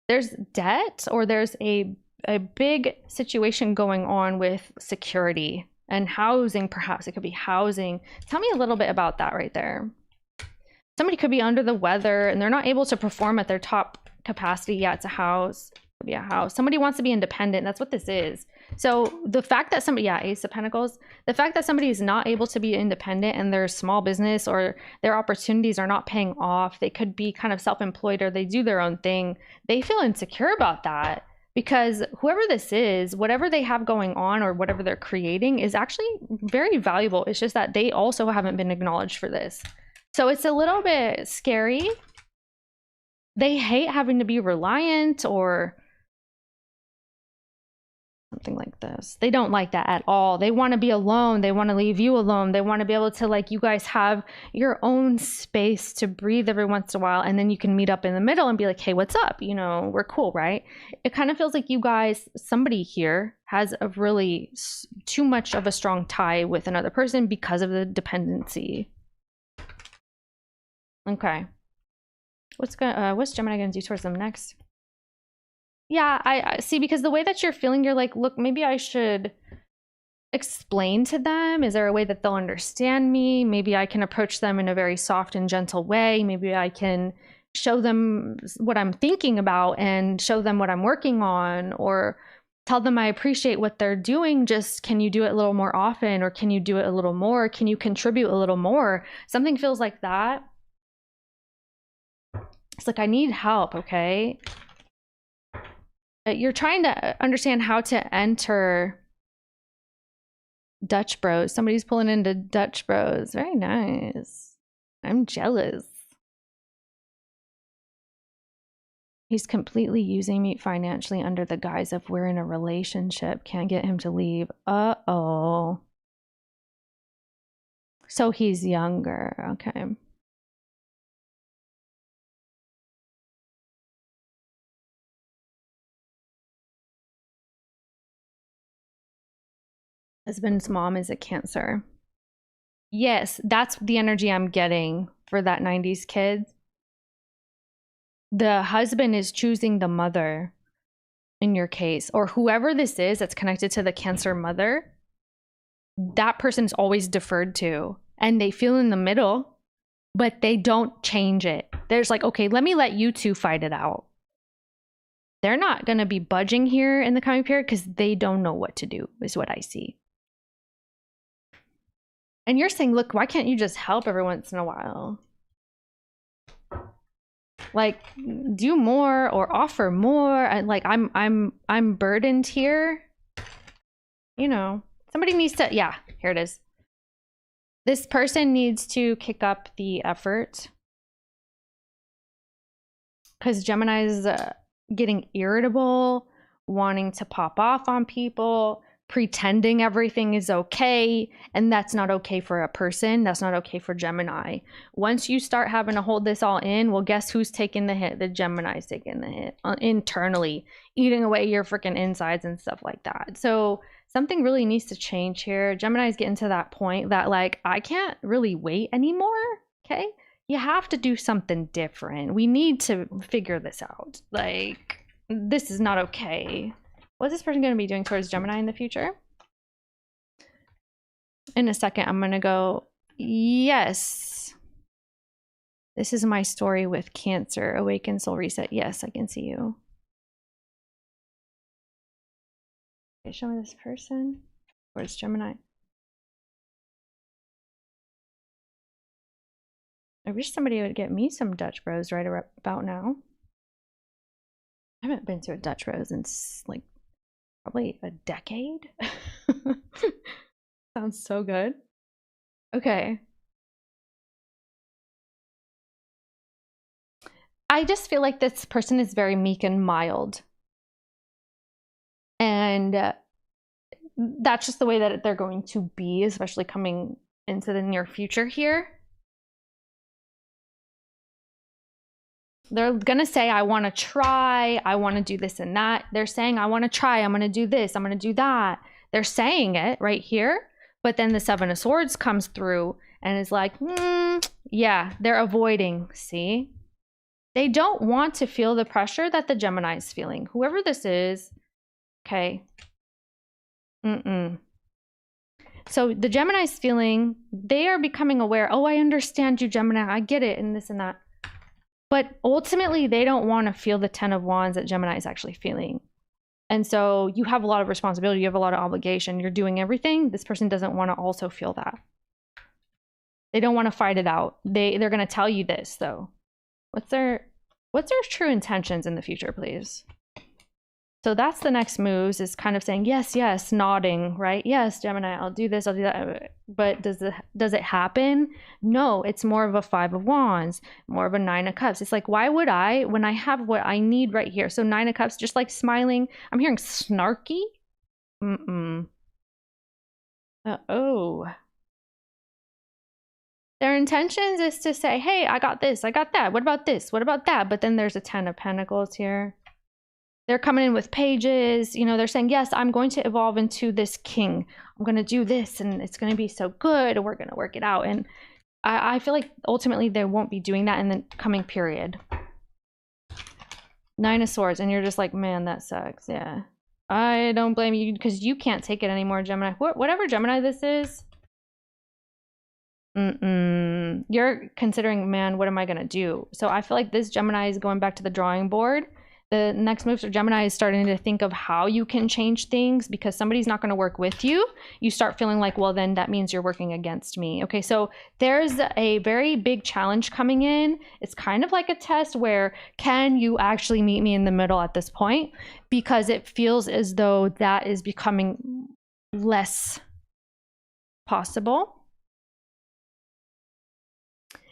there's debt, or there's a big situation going on with security and housing. Perhaps it could be housing. Tell me a little bit about that right there. Somebody could be under the weather and they're not able to perform at their top capacity. Yeah, it's a house. It could be a house. Somebody wants to be independent. That's what this is. So the fact that somebody, yeah, Ace of Pentacles, the fact that somebody is not able to be independent and their small business or their opportunities are not paying off, they could be kind of self-employed or they do their own thing. They feel insecure about that. Because whoever this is, whatever they have going on or whatever they're creating is actually very valuable. It's just that they also haven't been acknowledged for this. So it's a little bit scary. They hate having to be reliant or something like this. They don't like that at all. They want to be alone. They want to leave you alone. They want to be able to, like, you guys have your own space to breathe every once in a while, and then you can meet up in the middle and be like, hey, what's up? You know, we're cool, right? It kind of feels like you guys, somebody here has a really too much of a strong tie with another person because of the dependency. Okay. What's Gemini gonna do towards them next? Yeah, I see, because the way that you're feeling, you're like, look, maybe I should explain to them. Is there a way that they'll understand me? Maybe I can approach them in a very soft and gentle way. Maybe I can show them what I'm thinking about and show them what I'm working on, or tell them I appreciate what they're doing. Just, can you do it a little more often? Or can you do it a little more? Can you contribute a little more? Something feels like that. It's like, I need help, okay? You're trying to understand how to enter Dutch Bros. Somebody's pulling into Dutch Bros. Very nice. I'm jealous. He's completely using me financially under the guise of we're in a relationship. Can't get him to leave. Uh-oh. So he's younger. Okay. Husband's mom is a Cancer. Yes, that's the energy I'm getting for that 90s kid. The husband is choosing the mother in your case, or whoever this is that's connected to the Cancer mother. That person's always deferred to, and they feel in the middle, but they don't change it. There's like, okay, let me let you two fight it out. They're not going to be budging here in the coming period because they don't know what to do, is what I see. And you're saying, look, why can't you just help every once in a while? Like, do more or offer more. And like, I'm burdened here. You know, somebody needs to, yeah, here it is. This person needs to kick up the effort, because Gemini is getting irritable, wanting to pop off on people, pretending everything is okay, and that's not okay for a person. That's not okay for Gemini. Once you start having to hold this all in, well, guess who's taking the hit? The Gemini's taking the hit internally, eating away your freaking insides and stuff like that. So something really needs to change here. Gemini's getting to that point that, like, I can't really wait anymore. Okay, you have to do something different. We need to figure this out. Like, this is not okay. What's this person going to be doing towards Gemini in the future? In a second, I'm going to go, yes. This is my story with Cancer. Awaken, soul reset. Yes, I can see you. Okay, show me this person. Where's Gemini? I wish somebody would get me some Dutch Bros right about now. I haven't been to a Dutch Bros in like probably a decade. Sounds so good. Okay. I just feel like this person is very meek and mild. And that's just the way that they're going to be, especially coming into the near future here. They're going to say, I want to try, I want to do this and that. They're saying, I want to try, I'm going to do this, I'm going to do that. They're saying it right here. But then the Seven of Swords comes through and is like, yeah, they're avoiding. See? They don't want to feel the pressure that the Gemini is feeling. Whoever this is, okay. So the Gemini is feeling, they are becoming aware, oh, I understand you, Gemini, I get it, and this and that. But ultimately, they don't want to feel the 10 of Wands that Gemini is actually feeling. And so you have a lot of responsibility, you have a lot of obligation, you're doing everything. This person doesn't want to also feel that. They don't want to fight it out. They're going to tell you this, though. What's their true intentions in the future, please? So that's the next moves, is kind of saying, yes, yes, nodding, right? Yes, Gemini, I'll do this, I'll do that. But does it happen? No, it's more of a 5 of Wands, more of a 9 of Cups. It's like, why would I, when I have what I need right here? So 9 of Cups, just like smiling. I'm hearing snarky. Uh-oh. Their intentions is to say, hey, I got this, I got that. What about this? What about that? But then there's a 10 of Pentacles here. They're coming in with pages, you know, they're saying, yes, I'm going to evolve into this king. I'm going to do this and it's going to be so good. We're going to work it out. And I feel like ultimately they won't be doing that in the coming period. 9 of Swords. And you're just like, man, that sucks. Yeah. I don't blame you because you can't take it anymore, Gemini. Whatever Gemini this is. You're considering, man, what am I going to do? So I feel like this Gemini is going back to the drawing board. The next move for Gemini is starting to think of how you can change things, because somebody's not going to work with you. You start feeling like, well, then that means you're working against me. Okay, so there's a very big challenge coming in. It's kind of like a test where, can you actually meet me in the middle at this point? Because it feels as though that is becoming less possible.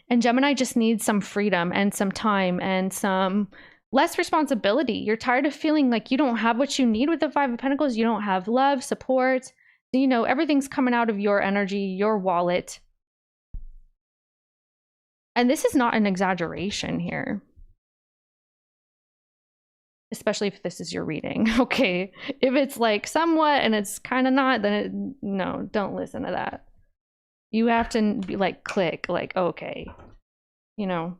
And Gemini just needs some freedom and some time and some less responsibility. You're tired of feeling like you don't have what you need with the 5 of Pentacles. You don't have love, support. You know, everything's coming out of your energy, your wallet. And this is not an exaggeration here. Especially if this is your reading, okay? If it's like somewhat and it's kind of not, then no, don't listen to that. You have to be like, click, like, okay, you know.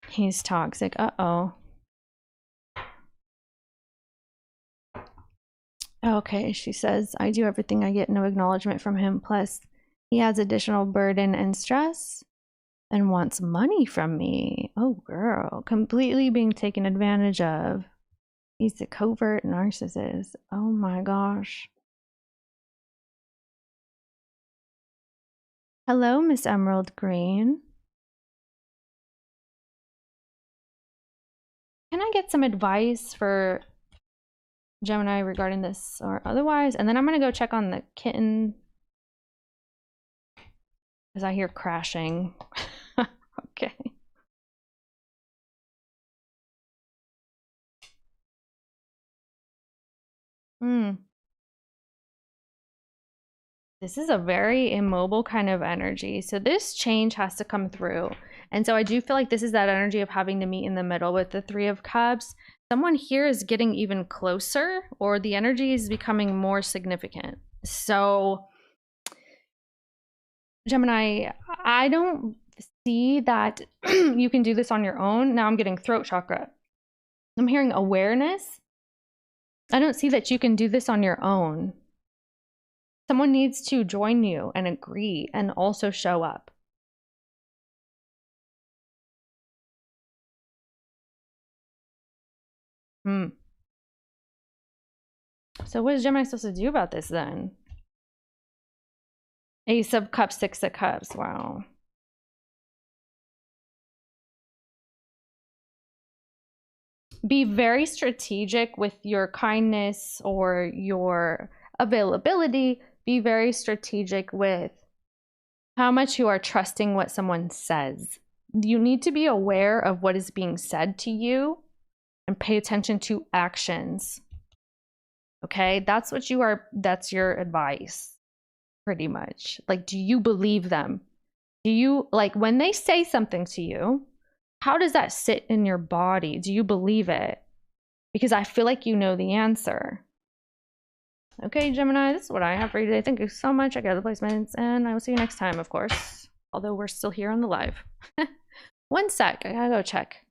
He's toxic. Uh-oh. Okay, she says, I do everything, I get no acknowledgement from him. Plus, he has additional burden and stress and wants money from me. Oh, girl. Completely being taken advantage of. He's a covert narcissist. Oh my gosh. Hello, Miss Emerald Green. Can I get some advice for Gemini regarding this or otherwise? And then I'm going to go check on the kitten, because I hear crashing. Okay. This is a very immobile kind of energy. So this change has to come through. And so I do feel like this is that energy of having to meet in the middle with the Three of Cups. Someone here is getting even closer, or the energy is becoming more significant. So Gemini, I don't see that you can do this on your own. Now I'm getting throat chakra. I'm hearing awareness. I don't see that you can do this on your own. Someone needs to join you and agree and also show up. So what is Gemini supposed to do about this then? Ace of Cups, Six of Cups. Wow. Be very strategic with your kindness or your availability. Be very strategic with how much you are trusting what someone says. You need to be aware of what is being said to you and pay attention to actions. Okay, that's what you are, that's your advice, pretty much. Like, do you believe them? Do you, like, when they say something to you, how does that sit in your body? Do you believe it? Because I feel like you know the answer. Okay, Gemini, this is what I have for you today. Thank you so much. I got the placements, and I will see you next time, of course. Although we're still here on the live. One sec, I gotta go check.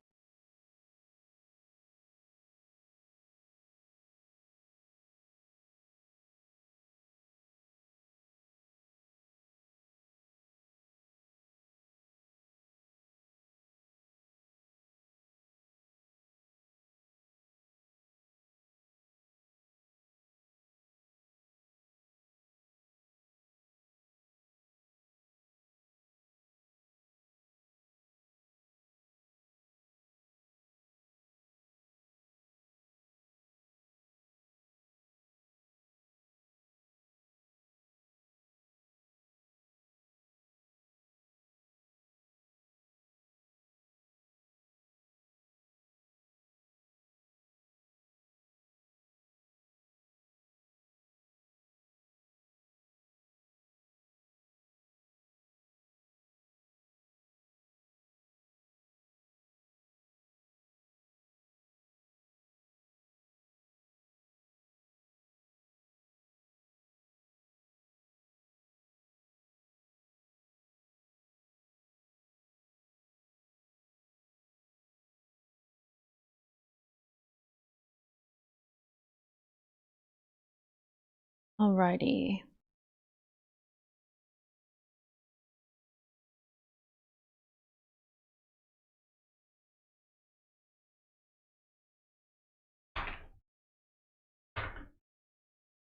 Alrighty.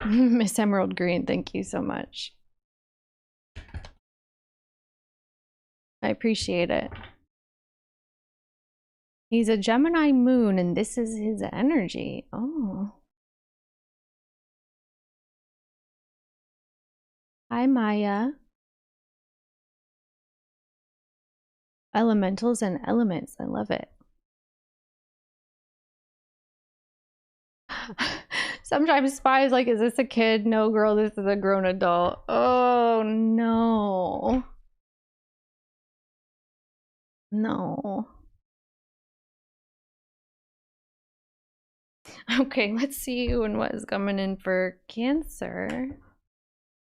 Miss Emerald Green, thank you so much. I appreciate it. He's a Gemini moon, and this is his energy. Oh. Hi, Maya. Elementals and elements. I love it. Sometimes Spy's like, is this a kid? No, girl, this is a grown adult. Oh, no. No. Okay, let's see who and what is coming in for Cancer.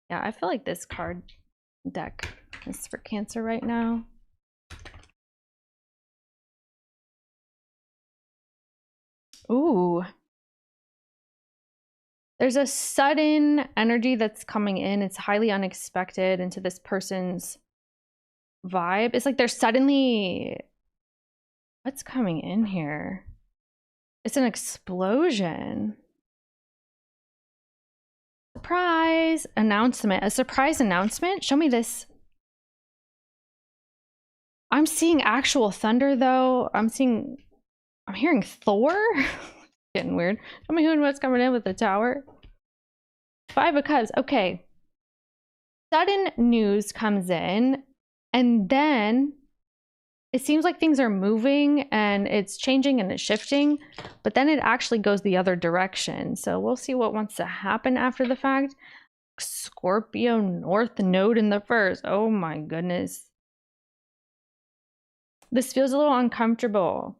Yeah, I feel like this card deck is for Cancer right now. Ooh. There's a sudden energy that's coming in. It's highly unexpected into this person's vibe. It's like they're suddenly... What's coming in here? It's an explosion. Surprise announcement. A surprise announcement? Show me this. I'm seeing actual thunder though. I'm hearing Thor. Getting weird. Show me who and what's coming in with the tower. Five of Cups. Okay. Sudden news comes in, and then it seems like things are moving and it's changing and it's shifting, but then it actually goes the other direction. So we'll see what wants to happen after the fact. Scorpio North Node in the first. Oh my goodness. This feels a little uncomfortable.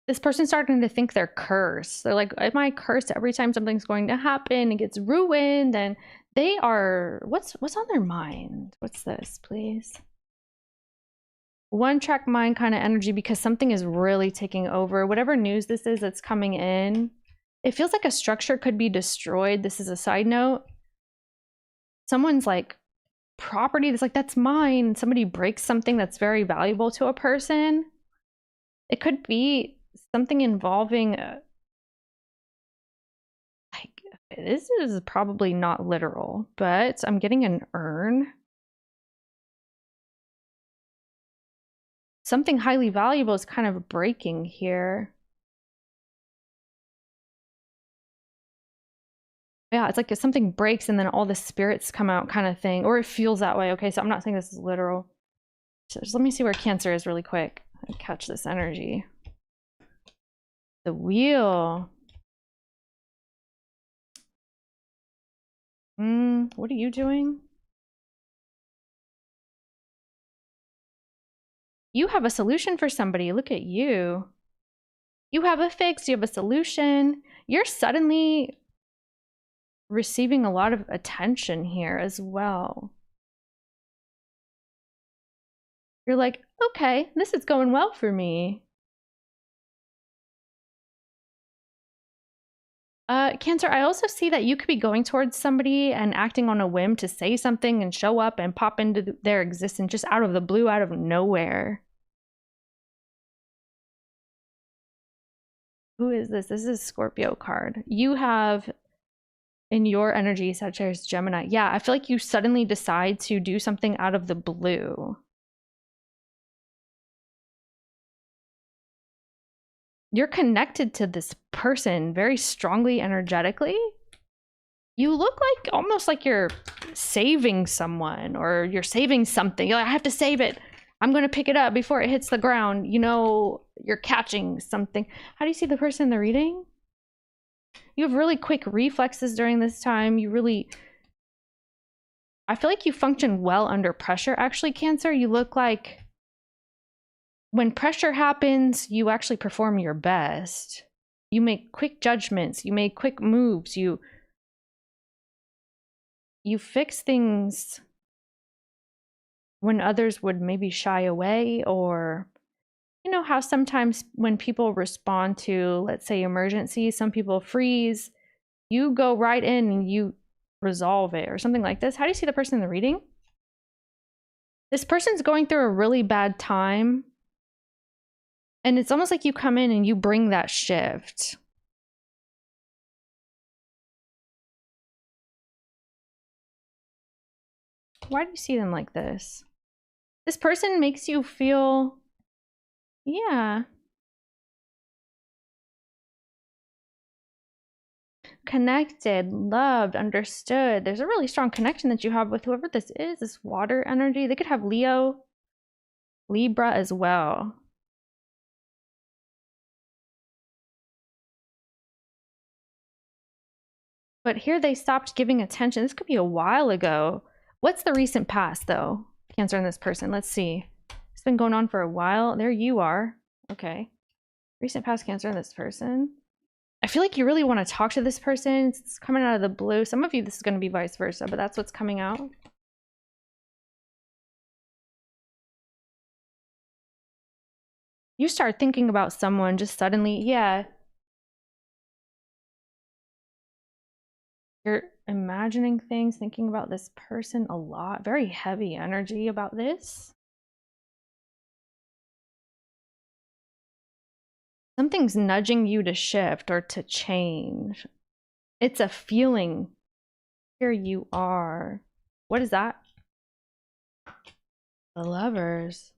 This person's starting to think they're cursed. They're like, am I cursed every time something's going to happen? It gets ruined. And they are, what's on their mind? What's this, please? One track mind kind of energy, because something is really taking over. Whatever news this is that's coming in, it feels like a structure could be destroyed. This is a side note. Someone's like, property that's like, that's mine. Somebody breaks something that's very valuable to a person. It could be something involving like, this is probably not literal, but I'm getting an urn. Something highly valuable is kind of breaking here. Yeah, it's like if something breaks and then all the spirits come out kind of thing, or it feels that way. Okay, so I'm not saying this is literal. So just let me see where Cancer is really quick. Catch this energy. The wheel. What are you doing? You have a solution for somebody. Look at you. You have a fix. You have a solution. You're suddenly receiving a lot of attention here as well. You're like, okay, this is going well for me. Cancer, I also see that you could be going towards somebody and acting on a whim to say something and show up and pop into their existence just out of the blue, out of nowhere. Who is this? This is Scorpio card. You have in your energy, Sagittarius, Gemini. Yeah, I feel like you suddenly decide to do something out of the blue. You're connected to this person very strongly energetically. You look like almost like you're saving someone or you're saving something. You're like, I have to save it. I'm going to pick it up before it hits the ground. You know, you're catching something. How do you see the person in the reading? You have really quick reflexes during this time. You really, I feel like you function well under pressure. Actually, Cancer, you look like when pressure happens, you actually perform your best. You make quick judgments. You make quick moves. You fix things when others would maybe shy away, or you know how sometimes when people respond to, let's say, emergencies, some people freeze. You go right in and you resolve it or something like this. How do you see the person in the reading? This person's going through a really bad time. And it's almost like you come in and you bring that shift. Why do you see them like this? This person makes you feel, yeah, connected, loved, understood. There's a really strong connection that you have with whoever this is, this water energy. They could have Leo, Libra as well. But here they stopped giving attention. This could be a while ago. What's the recent past, though? Cancer in this person. Let's see. It's been going on for a while. There you are. Okay. Recent past Cancer in this person. I feel like you really want to talk to this person. It's coming out of the blue. Some of you, this is going to be vice versa, but that's what's coming out. You start thinking about someone just suddenly, yeah. You're imagining things, thinking about this person a lot. Very heavy energy about this. Something's nudging you to shift or to change. It's a feeling. Here you are. What is that? The Lovers.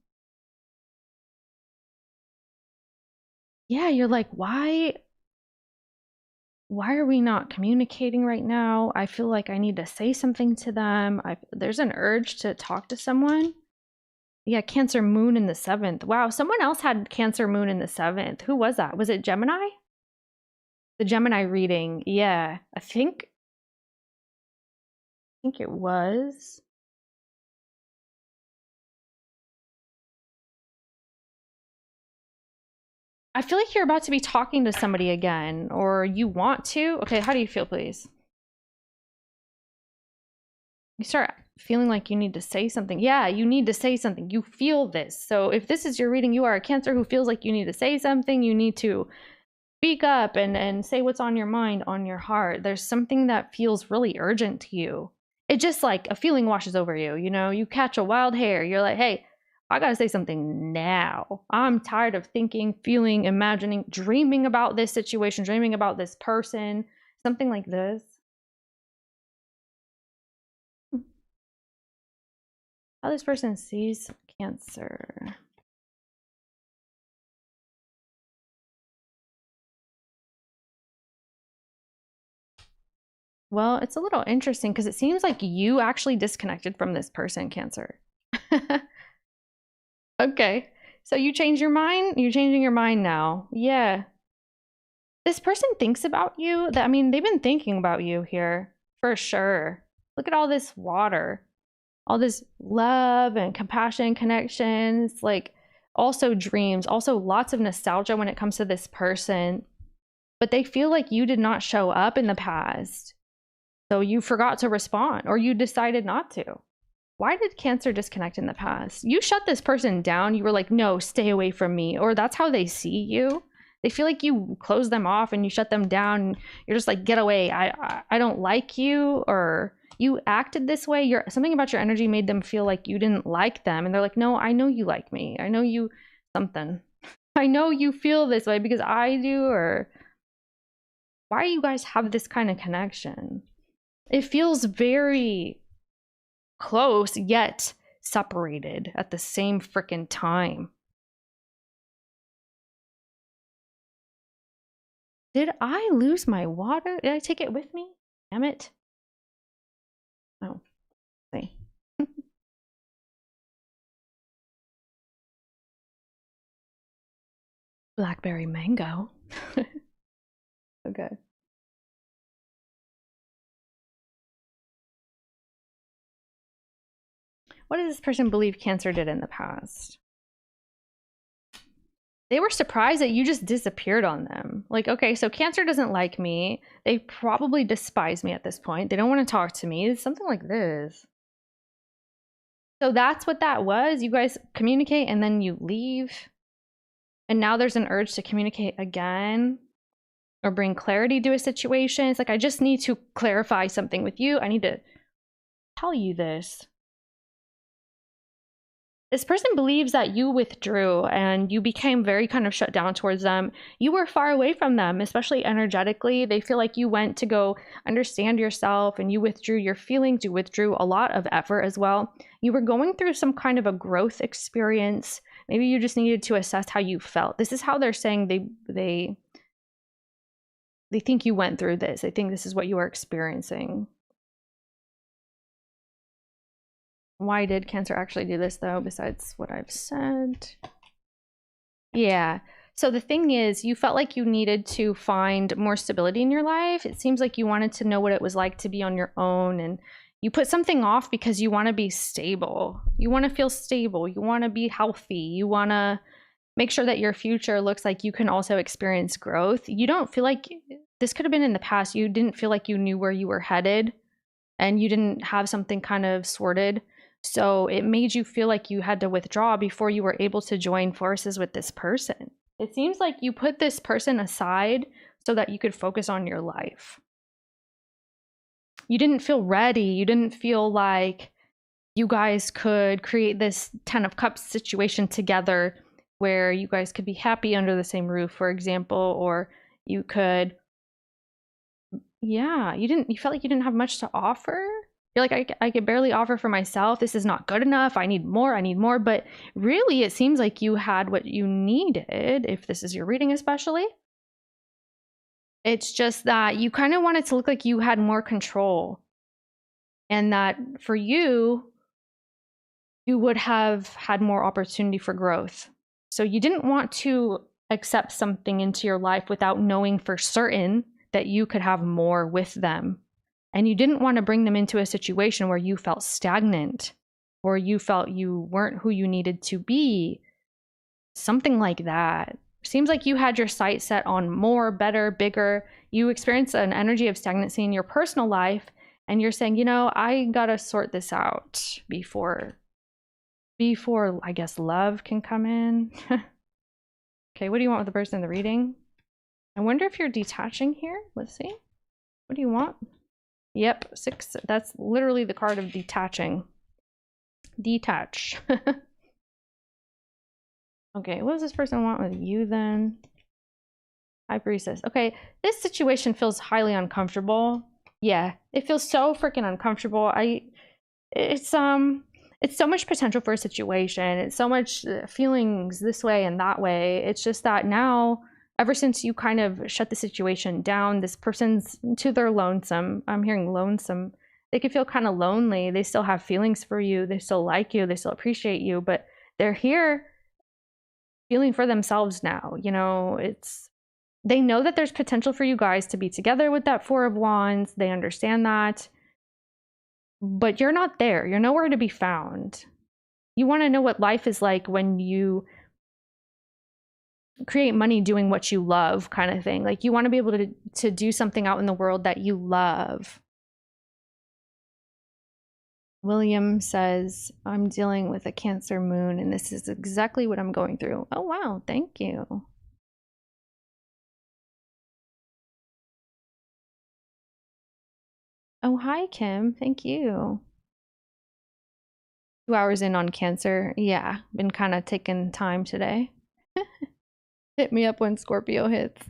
Yeah, you're like, why are we not communicating right now? I feel like I need to say something to them. There's an urge to talk to someone. Yeah, Cancer moon in the 7th. Wow, someone else had Cancer moon in the 7th. Who was that? Was it Gemini? The Gemini reading. Yeah, I think it was. I feel like you're about to be talking to somebody again, or you want to. Okay, how do you feel, please? You start feeling like you need to say something. Yeah, you need to say something. You feel this. So if this is your reading, you are a Cancer who feels like you need to say something. You need to speak up and say what's on your mind, on your heart. There's something that feels really urgent to you. It just like a feeling washes over you. You know, you catch a wild hair. You're like, hey, I gotta say something now. I'm tired of thinking, feeling, imagining, dreaming about this situation, dreaming about this person, something like this. How this person sees Cancer. Well, it's a little interesting because it seems like you actually disconnected from this person, Cancer. Okay. So you change your mind? You're changing your mind now. Yeah. This person thinks about you. I mean, they've been thinking about you here for sure. Look at all this water, all this love and compassion, connections, like also dreams, also lots of nostalgia when it comes to this person. But they feel like you did not show up in the past. So you forgot to respond or you decided not to. Why did Cancer disconnect in the past? You shut this person down. You were like, no, stay away from me. Or that's how they see you. They feel like you close them off and you shut them down. You're just like, get away. I don't like you. Or you acted this way. Something about your energy made them feel like you didn't like them. And they're like, no, I know you like me. I know you something. I know you feel this way because I do. Or why do you guys have this kind of connection? It feels very close yet separated at the same freaking time. Did I lose my water? Did I take it with me? Damn it. Oh, see. Blackberry mango. Okay. What does this person believe Cancer did in the past? They were surprised that you just disappeared on them. Like, okay, so Cancer doesn't like me. They probably despise me at this point. They don't want to talk to me. It's something like this. So that's what that was. You guys communicate and then you leave. And now there's an urge to communicate again or bring clarity to a situation. It's like, I just need to clarify something with you. I need to tell you this. This person believes that you withdrew and you became very kind of shut down towards them. You were far away from them, especially energetically. They feel like you went to go understand yourself and you withdrew your feelings. You withdrew a lot of effort as well. You were going through some kind of a growth experience. Maybe you just needed to assess how you felt. This is how they're saying they think you went through this. They think this is what you are experiencing. Why did Cancer actually do this though, besides what I've said? Yeah. So the thing is, you felt like you needed to find more stability in your life. It seems like you wanted to know what it was like to be on your own, and you put something off because you want to be stable. You want to feel stable. You want to be healthy. You want to make sure that your future looks like you can also experience growth. You don't feel like this could have been in the past. You didn't feel like you knew where you were headed and you didn't have something kind of sorted. So it made you feel like you had to withdraw before you were able to join forces with this person. It seems like you put this person aside so that you could focus on your life. You didn't feel ready. You didn't feel like you guys could create this 10 of Cups situation together where you guys could be happy under the same roof, for example, or you could, yeah, you felt like you didn't have much to offer. You're like, I could barely offer for myself. This is not good enough. I need more. But really, it seems like you had what you needed, if this is your reading especially. It's just that you kind of wanted to look like you had more control. And that for you, you would have had more opportunity for growth. So you didn't want to accept something into your life without knowing for certain that you could have more with them. And you didn't want to bring them into a situation where you felt stagnant or you felt you weren't who you needed to be. Something like that. Seems like you had your sight set on more, better, bigger. You experienced an energy of stagnancy in your personal life, and you're saying, you know, I gotta sort this out before I guess love can come in. Okay, what do you want with the person in the reading? I wonder if you're detaching here. Let's see. What do you want? Yep, 6. That's literally the card of detaching. Detach. Okay, what does this person want with you then? High Priestess. Okay, this situation feels highly uncomfortable. Yeah, it feels so freaking uncomfortable. It's so much potential for a situation. It's so much feelings this way and that way. It's just that now, ever since you kind of shut the situation down, this person's to their lonesome. I'm hearing lonesome. They could feel kind of lonely. They still have feelings for you. They still like you. They still appreciate you, but they're here feeling for themselves now. You know, they know that there's potential for you guys to be together with that 4 of Wands. They understand that. But you're not there. You're nowhere to be found. You want to know what life is like when you create money doing what you love, kind of thing. Like you want to be able to do something out in the world that you love. William says, I'm dealing with a Cancer moon, and this is exactly what I'm going through. Oh, wow. Thank you. Oh, hi, Kim. Thank you. 2 hours in on Cancer. Yeah, been kind of taking time today. Hit me up when Scorpio hits.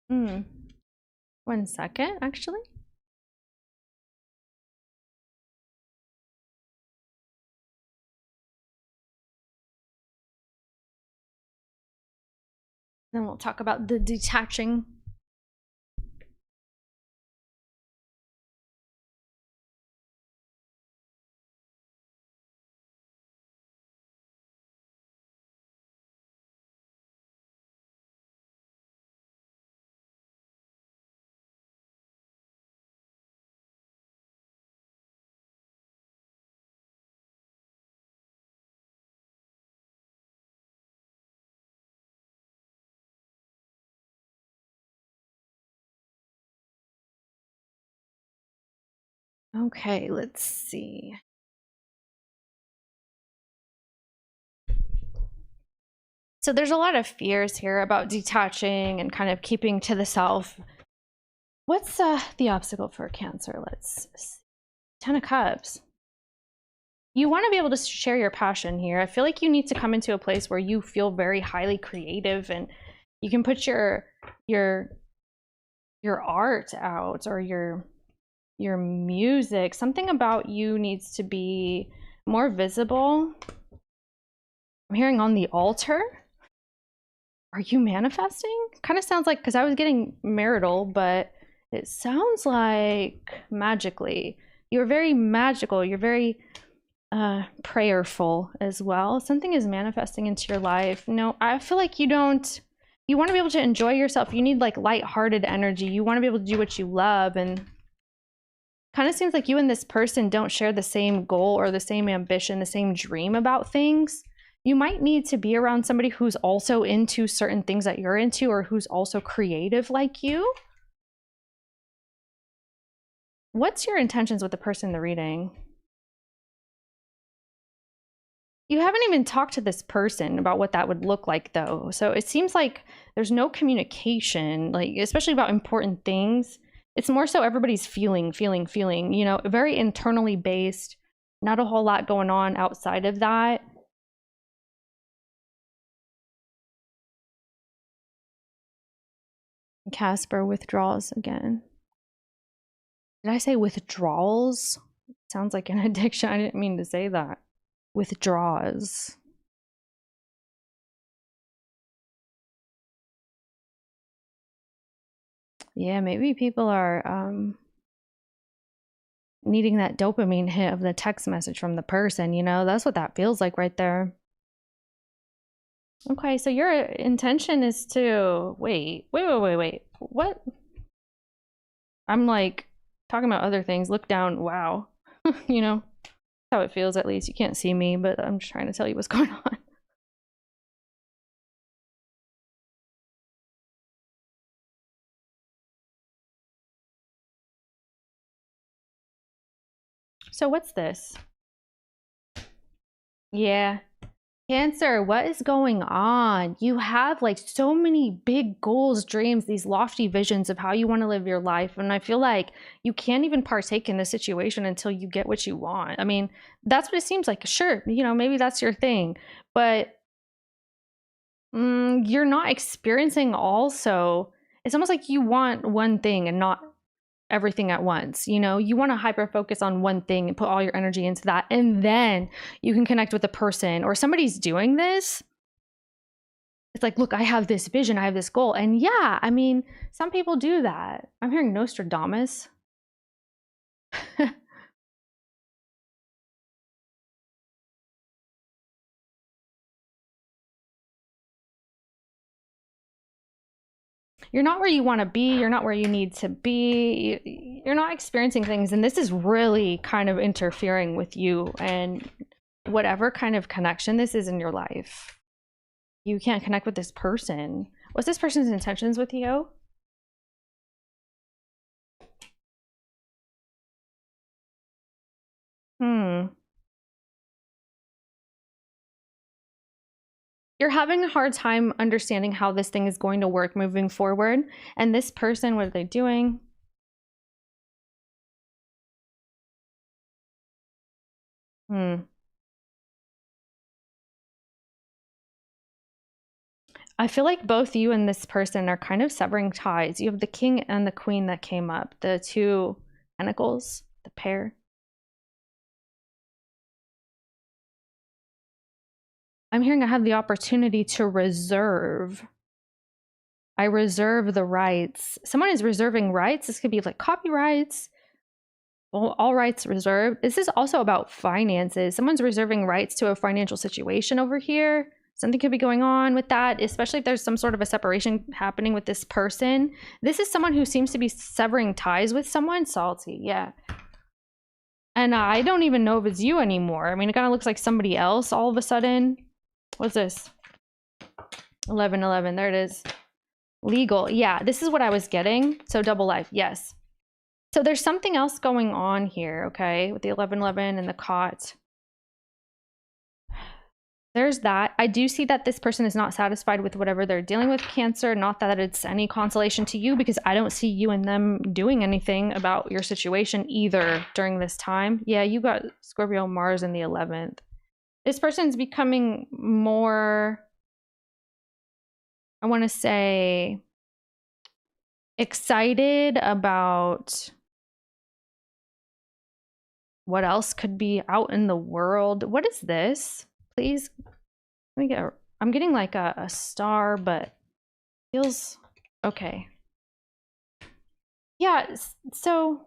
Hmm. 1 second, actually. Then we'll talk about the detaching. Okay, let's see. So there's a lot of fears here about detaching and kind of keeping to the self. What's the obstacle for Cancer? Let's see. 10 of Cups. You want to be able to share your passion here. I feel like you need to come into a place where you feel very highly creative and you can put your art out or your music. Something about you needs to be more visible. I'm hearing on the altar. Are you manifesting? Kind of sounds like, because I was getting marital, but it sounds like magically. You're very magical. You're very prayerful as well. Something is manifesting into your life. No, I feel like you want to be able to enjoy yourself. You need like lighthearted energy. You want to be able to do what you love, and kind of seems like you and this person don't share the same goal or the same ambition, the same dream about things. You might need to be around somebody who's also into certain things that you're into or who's also creative like you. What's your intentions with the person in the reading? You haven't even talked to this person about what that would look like, though. So it seems like there's no communication, like especially about important things. It's more so everybody's feeling, you know, very internally based, not a whole lot going on outside of that. Casper withdraws again. Did I say withdrawals? Sounds like an addiction. I didn't mean to say that. Withdraws. Yeah, maybe people are needing that dopamine hit of the text message from the person, you know? That's what that feels like right there. Okay, so your intention is to wait. What? I'm like talking about other things. Look down. Wow. You know, how it feels at least. You can't see me, but I'm just trying to tell you what's going on. So what's this? Yeah. Cancer, what is going on? You have like so many big goals, dreams, these lofty visions of how you want to live your life. And I feel like you can't even partake in the situation until you get what you want. I mean, that's what it seems like. Sure, you know, maybe that's your thing, but you're not experiencing also. It's almost like you want one thing and not everything at once. You know, you want to hyper focus on one thing and put all your energy into that, and then you can connect with a person or somebody's doing this. It's like, look, I have this vision, I have this goal. And yeah, I mean, some people do that. I'm hearing Nostradamus. You're not where you want to be. You're not where you need to be. You're not experiencing things. And this is really kind of interfering with you and whatever kind of connection this is in your life. You can't connect with this person. What's this person's intentions with you? You're having a hard time understanding how this thing is going to work moving forward. And this person, what are they doing? I feel like both you and this person are kind of severing ties. You have the king and the queen that came up, the two pentacles, the pair. I'm hearing I have the opportunity to reserve. I reserve the rights. Someone is reserving rights. This could be like copyrights, all rights reserved. This is also about finances. Someone's reserving rights to a financial situation over here. Something could be going on with that, especially if there's some sort of a separation happening with this person. This is someone who seems to be severing ties with someone. Salty, yeah. And I don't even know if it's you anymore. I mean, it kind of looks like somebody else all of a sudden. What's this? 1111, there it is. Legal, yeah, this is what I was getting. So double life, yes. So there's something else going on here, okay, with the 1111 and the cot. There's that. I do see that this person is not satisfied with whatever they're dealing with, Cancer. Not that it's any consolation to you, because I don't see you and them doing anything about your situation either during this time. Yeah, you got Scorpio Mars in the 11th. This person's becoming more, I want to say, excited about what else could be out in the world. What is this? Please, let me get, I'm getting like a star, but feels okay. Yeah, so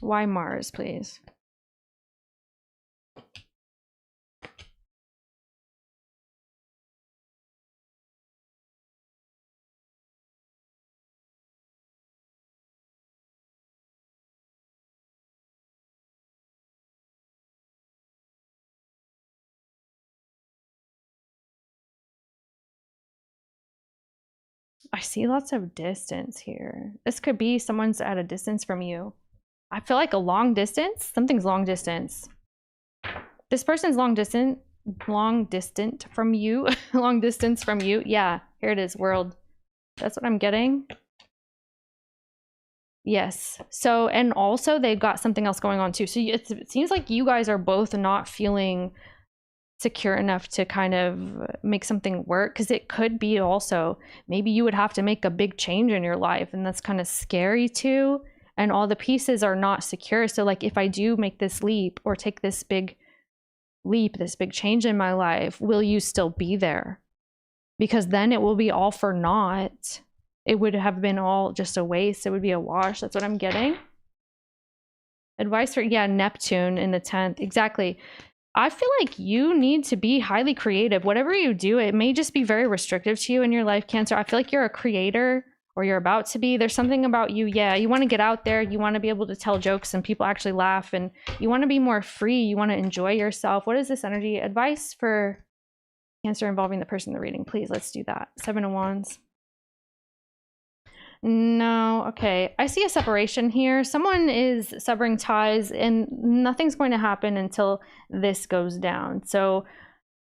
why Mars, please? I see lots of distance here. This could be someone's at a distance from you. I feel like a long distance. Something's long distance. This person's long distant from you. Long distance from you. Yeah, here it is, world. That's what I'm getting. Yes. So, and also they've got something else going on too. So it seems like you guys are both not feeling secure enough to kind of make something work, because it could be also maybe you would have to make a big change in your life, and that's kind of scary too, and all the pieces are not secure. So like, if I do make this leap or take this big leap, this big change in my life, will you still be there? Because then it will be all for naught. It would have been all just a waste. It would be a wash. That's what I'm getting. Advice for, yeah, Neptune in the 10th. Exactly. I feel like you need to be highly creative. Whatever you do, it may just be very restrictive to you in your life, Cancer. I feel like you're a creator, or you're about to be. There's something about you. Yeah, you want to get out there. You want to be able to tell jokes and people actually laugh, and you want to be more free. You want to enjoy yourself. What is this energy? Advice for Cancer involving the person in the reading. Please, let's do that. 7 of Wands. No, okay. I see a separation here. Someone is severing ties, and nothing's going to happen until this goes down. So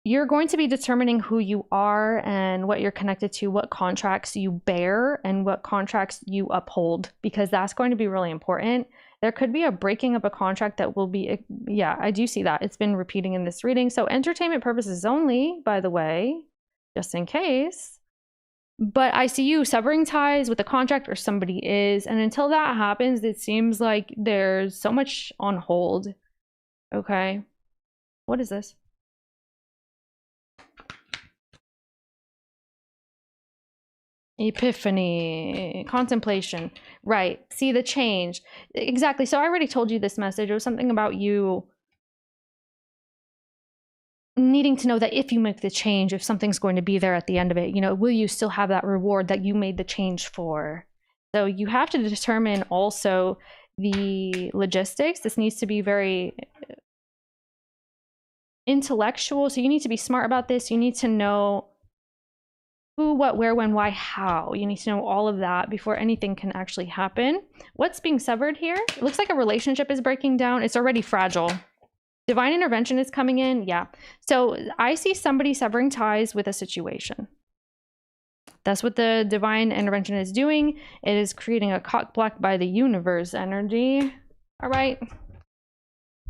you're going to be determining who you are and what you're connected to, what contracts you bear and what contracts you uphold, because that's going to be really important. There could be a breaking of a contract that will be, yeah, I do see that. It's been repeating in this reading. So entertainment purposes only, by the way, just in case. But I see you severing ties with a contract, or somebody is. And until that happens, it seems like there's so much on hold. Okay. What is this? Epiphany, contemplation. Right. See the change. Exactly. So I already told you this message. It was something about you needing to know that if you make the change, if something's going to be there at the end of it, you know, will you still have that reward that you made the change for? So you have to determine also the logistics. This needs to be very intellectual. So you need to be smart about this. You need to know who, what, where, when, why, how. You need to know all of that before anything can actually happen. What's being severed here? It looks like a relationship is breaking down. It's already fragile. Divine intervention is coming in. Yeah. So I see somebody severing ties with a situation. That's what the divine intervention is doing. It is creating a cock block by the universe energy. All right.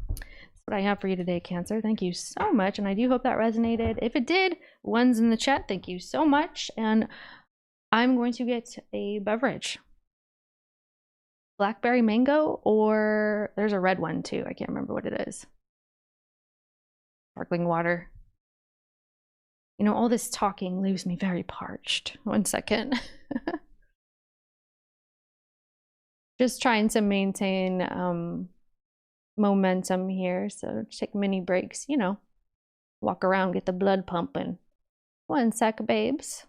That's what I have for you today, Cancer. Thank you so much. And I do hope that resonated. If it did, one's in the chat. Thank you so much. And I'm going to get a beverage. Blackberry mango, or there's a red one too. I can't remember what it is. Sparkling water. You know, all this talking leaves me very parched. 1 second. Just trying to maintain momentum here. So take mini breaks, you know, walk around, get the blood pumping. 1 sec, babes.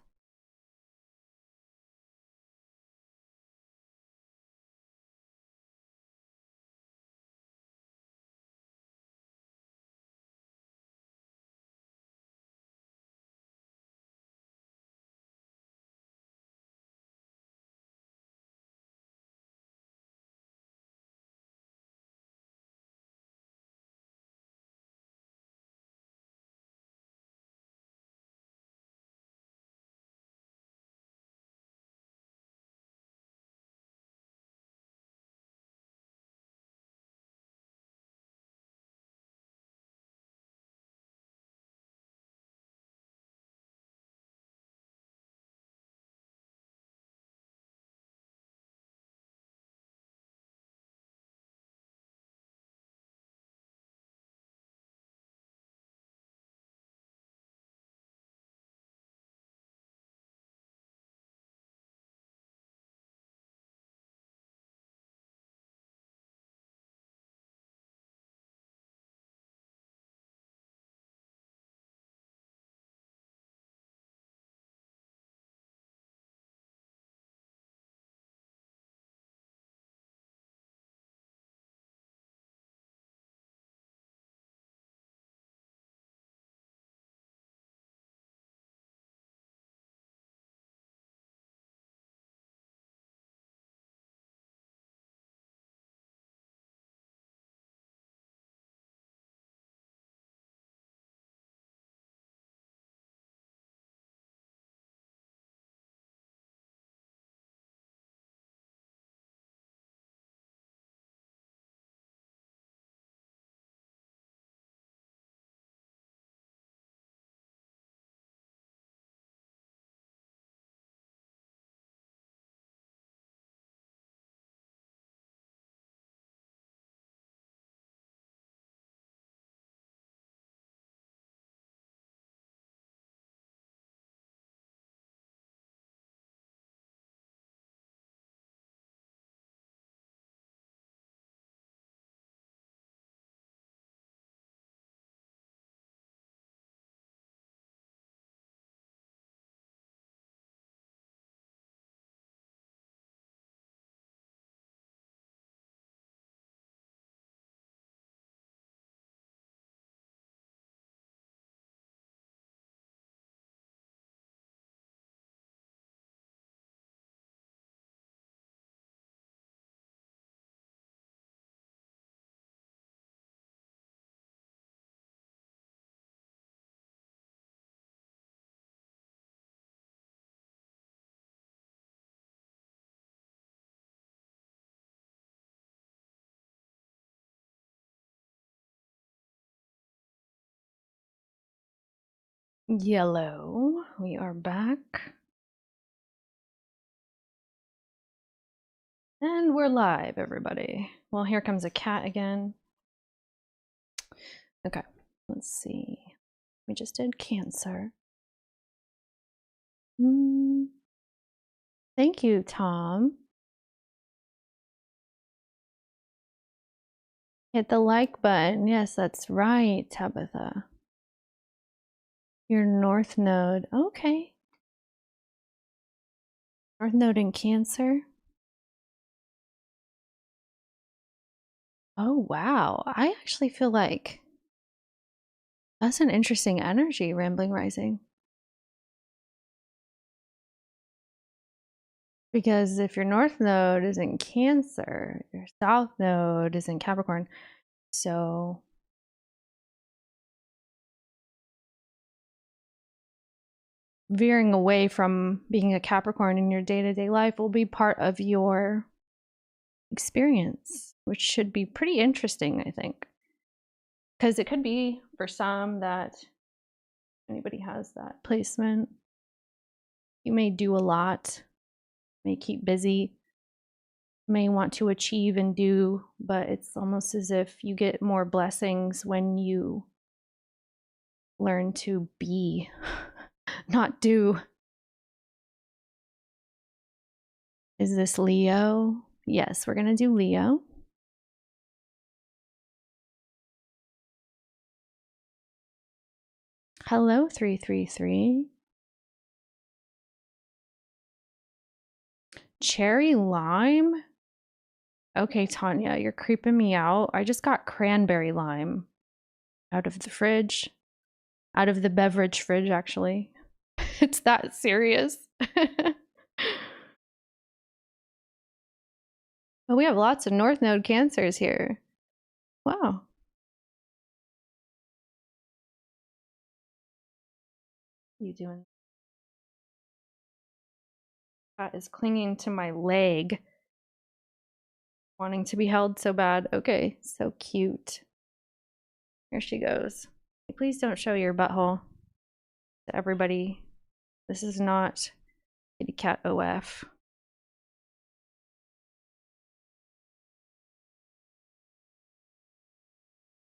Yellow, we are back. And we're live, everybody. Well, here comes a cat again. Okay, let's see. We just did Cancer. Thank you, Tom. Hit the like button. Yes, that's right, Tabitha. Your North Node. Okay. North Node in Cancer. Oh, wow. I actually feel like that's an interesting energy, Rambling Rising. Because if your North Node is in Cancer, your South Node is in Capricorn. So veering away from being a Capricorn in your day-to-day life will be part of your experience, which should be pretty interesting, I think. Because it could be for some that anybody has that placement. You may do a lot, may keep busy, may want to achieve and do, but it's almost as if you get more blessings when you learn to be, not do. Is this Leo? Yes, we're going to do Leo. Hello, 333. Cherry lime? Okay, Tanya, you're creeping me out. I just got cranberry lime out of the fridge. Out of the beverage fridge, actually. It's that serious. Oh, we have lots of North Node Cancers here. Wow. You doing? Cat is clinging to my leg, wanting to be held so bad. Okay, so cute. Here she goes. Please don't show your butthole to everybody. This is not kitty cat OF.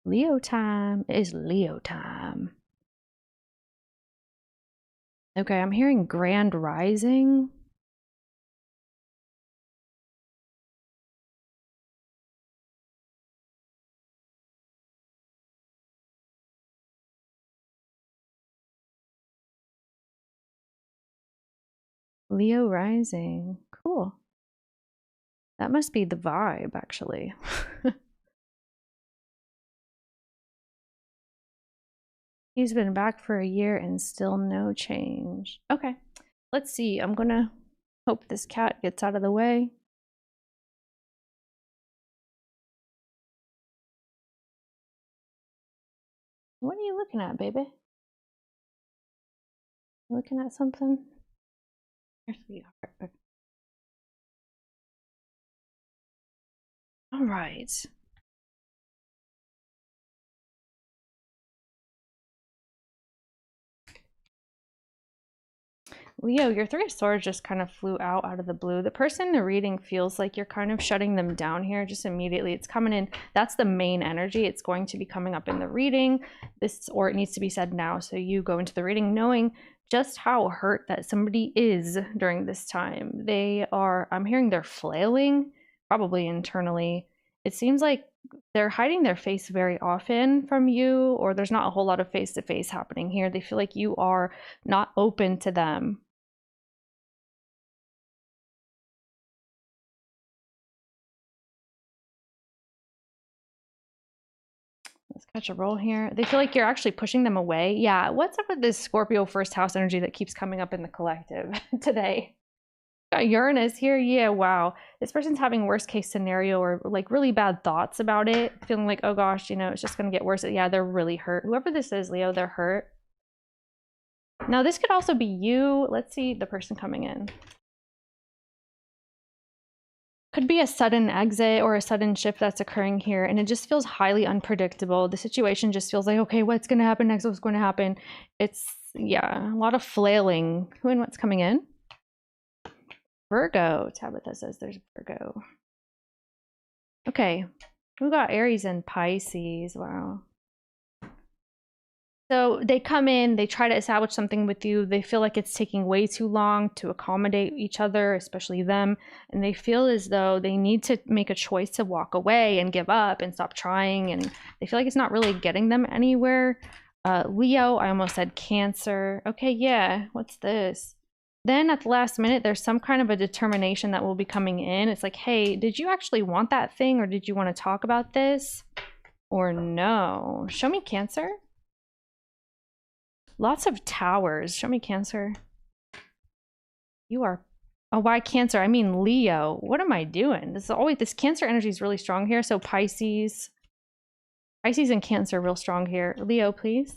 Leo time is Leo time. Okay, I'm hearing Grand Rising. Leo Rising. Cool. That must be the vibe, actually. He's been back for a year and still no change. Okay, let's see. I'm gonna hope this cat gets out of the way. What are you looking at, baby? You looking at something? Here, sweetheart. All right. Leo, your Three of Swords just kind of flew out of the blue. The person in the reading feels like you're kind of shutting them down here just immediately. It's coming in. That's the main energy. It's going to be coming up in the reading. Or it needs to be said now. So you go into the reading knowing just how hurt that somebody is during this time. I'm hearing they're flailing, probably internally. It seems like they're hiding their face very often from you, or there's not a whole lot of face-to-face happening here. They feel like you are not open to them. Let's catch a roll here. They feel like you're actually pushing them away. Yeah, what's up with this Scorpio first house energy that keeps coming up in the collective today? Got Uranus here. Yeah, wow. This person's having worst case scenario or like really bad thoughts about it, feeling like, oh gosh, it's just going to get worse. Yeah, they're really hurt. Whoever this is, Leo, they're hurt. Now, this could also be you. Let's see the person coming in. Could be a sudden exit or a sudden shift that's occurring here, and it just feels highly unpredictable. The situation just feels like, okay, what's going to happen next? What's going to happen? It's yeah, a lot of flailing. Who and what's coming in? Virgo. Tabitha says there's Virgo. Okay, we got Aries and Pisces. Wow. So they come in, they try to establish something with you. They feel like it's taking way too long to accommodate each other, especially them. And they feel as though they need to make a choice to walk away and give up and stop trying. And they feel like it's not really getting them anywhere. Leo, I almost said Cancer. Okay, yeah, what's this? Then at the last minute, there's some kind of a determination that will be coming in. It's like, hey, did you actually want that thing, or did you want to talk about this? Or no? Show me Cancer. Lots of towers. Show me Cancer. You are... Oh, why Cancer? I mean Leo. What am I doing? This is always... This Cancer energy is really strong here. So Pisces. Pisces and Cancer real strong here. Leo, please.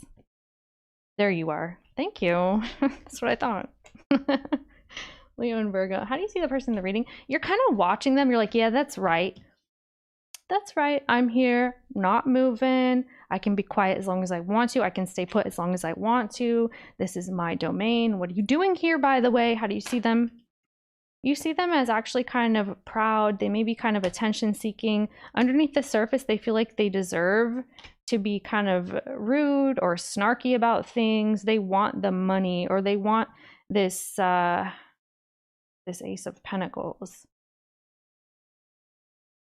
There you are. Thank you. That's what I thought. Leo and Virgo. How do you see the person in the reading? You're kind of watching them. You're like, yeah, that's right. That's right. I'm here, not moving. I can be quiet as long as I want to. I can stay put as long as I want to. This is my domain. What are you doing here, by the way? How do you see them? You see them as actually kind of proud. They may be kind of attention seeking. Underneath the surface, they feel like they deserve to be kind of rude or snarky about things. They want the money, or they want this this Ace of Pentacles.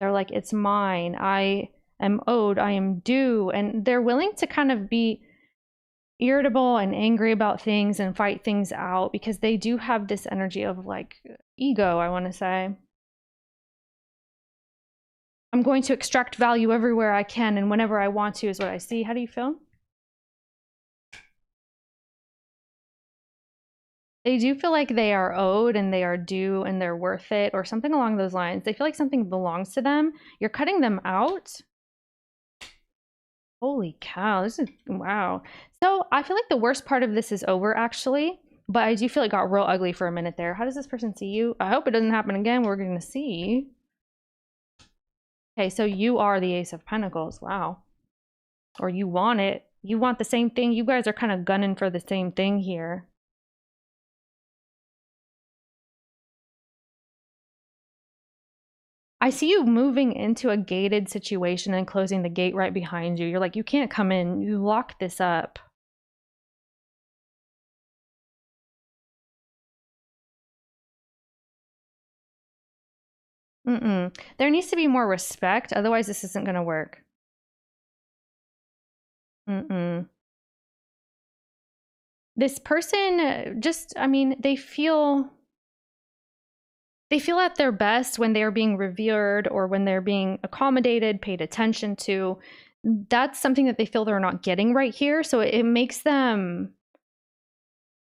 They're like, it's mine. I am owed. I am due. And they're willing to kind of be irritable and angry about things and fight things out, because they do have this energy of like ego, I want to say. I'm going to extract value everywhere I can and whenever I want to is what I see. How do you feel? They do feel like they are owed and they are due and they're worth it, or something along those lines. They feel like something belongs to them. You're cutting them out. Holy cow, this is, wow. So I feel like the worst part of this is over, actually, but I do feel it got real ugly for a minute there. How does this person see you? I hope it doesn't happen again. We're going to see. Okay, so you are the Ace of Pentacles. Wow. Or you want it. You want the same thing. You guys are kind of gunning for the same thing here. I see you moving into a gated situation and closing the gate right behind you. You're like, you can't come in. You lock this up. There needs to be more respect. Otherwise, this isn't going to work. This person just, I mean, they feel at their best when they're being revered or when they're being accommodated, paid attention to. That's something that they feel they're not getting right here. So it makes them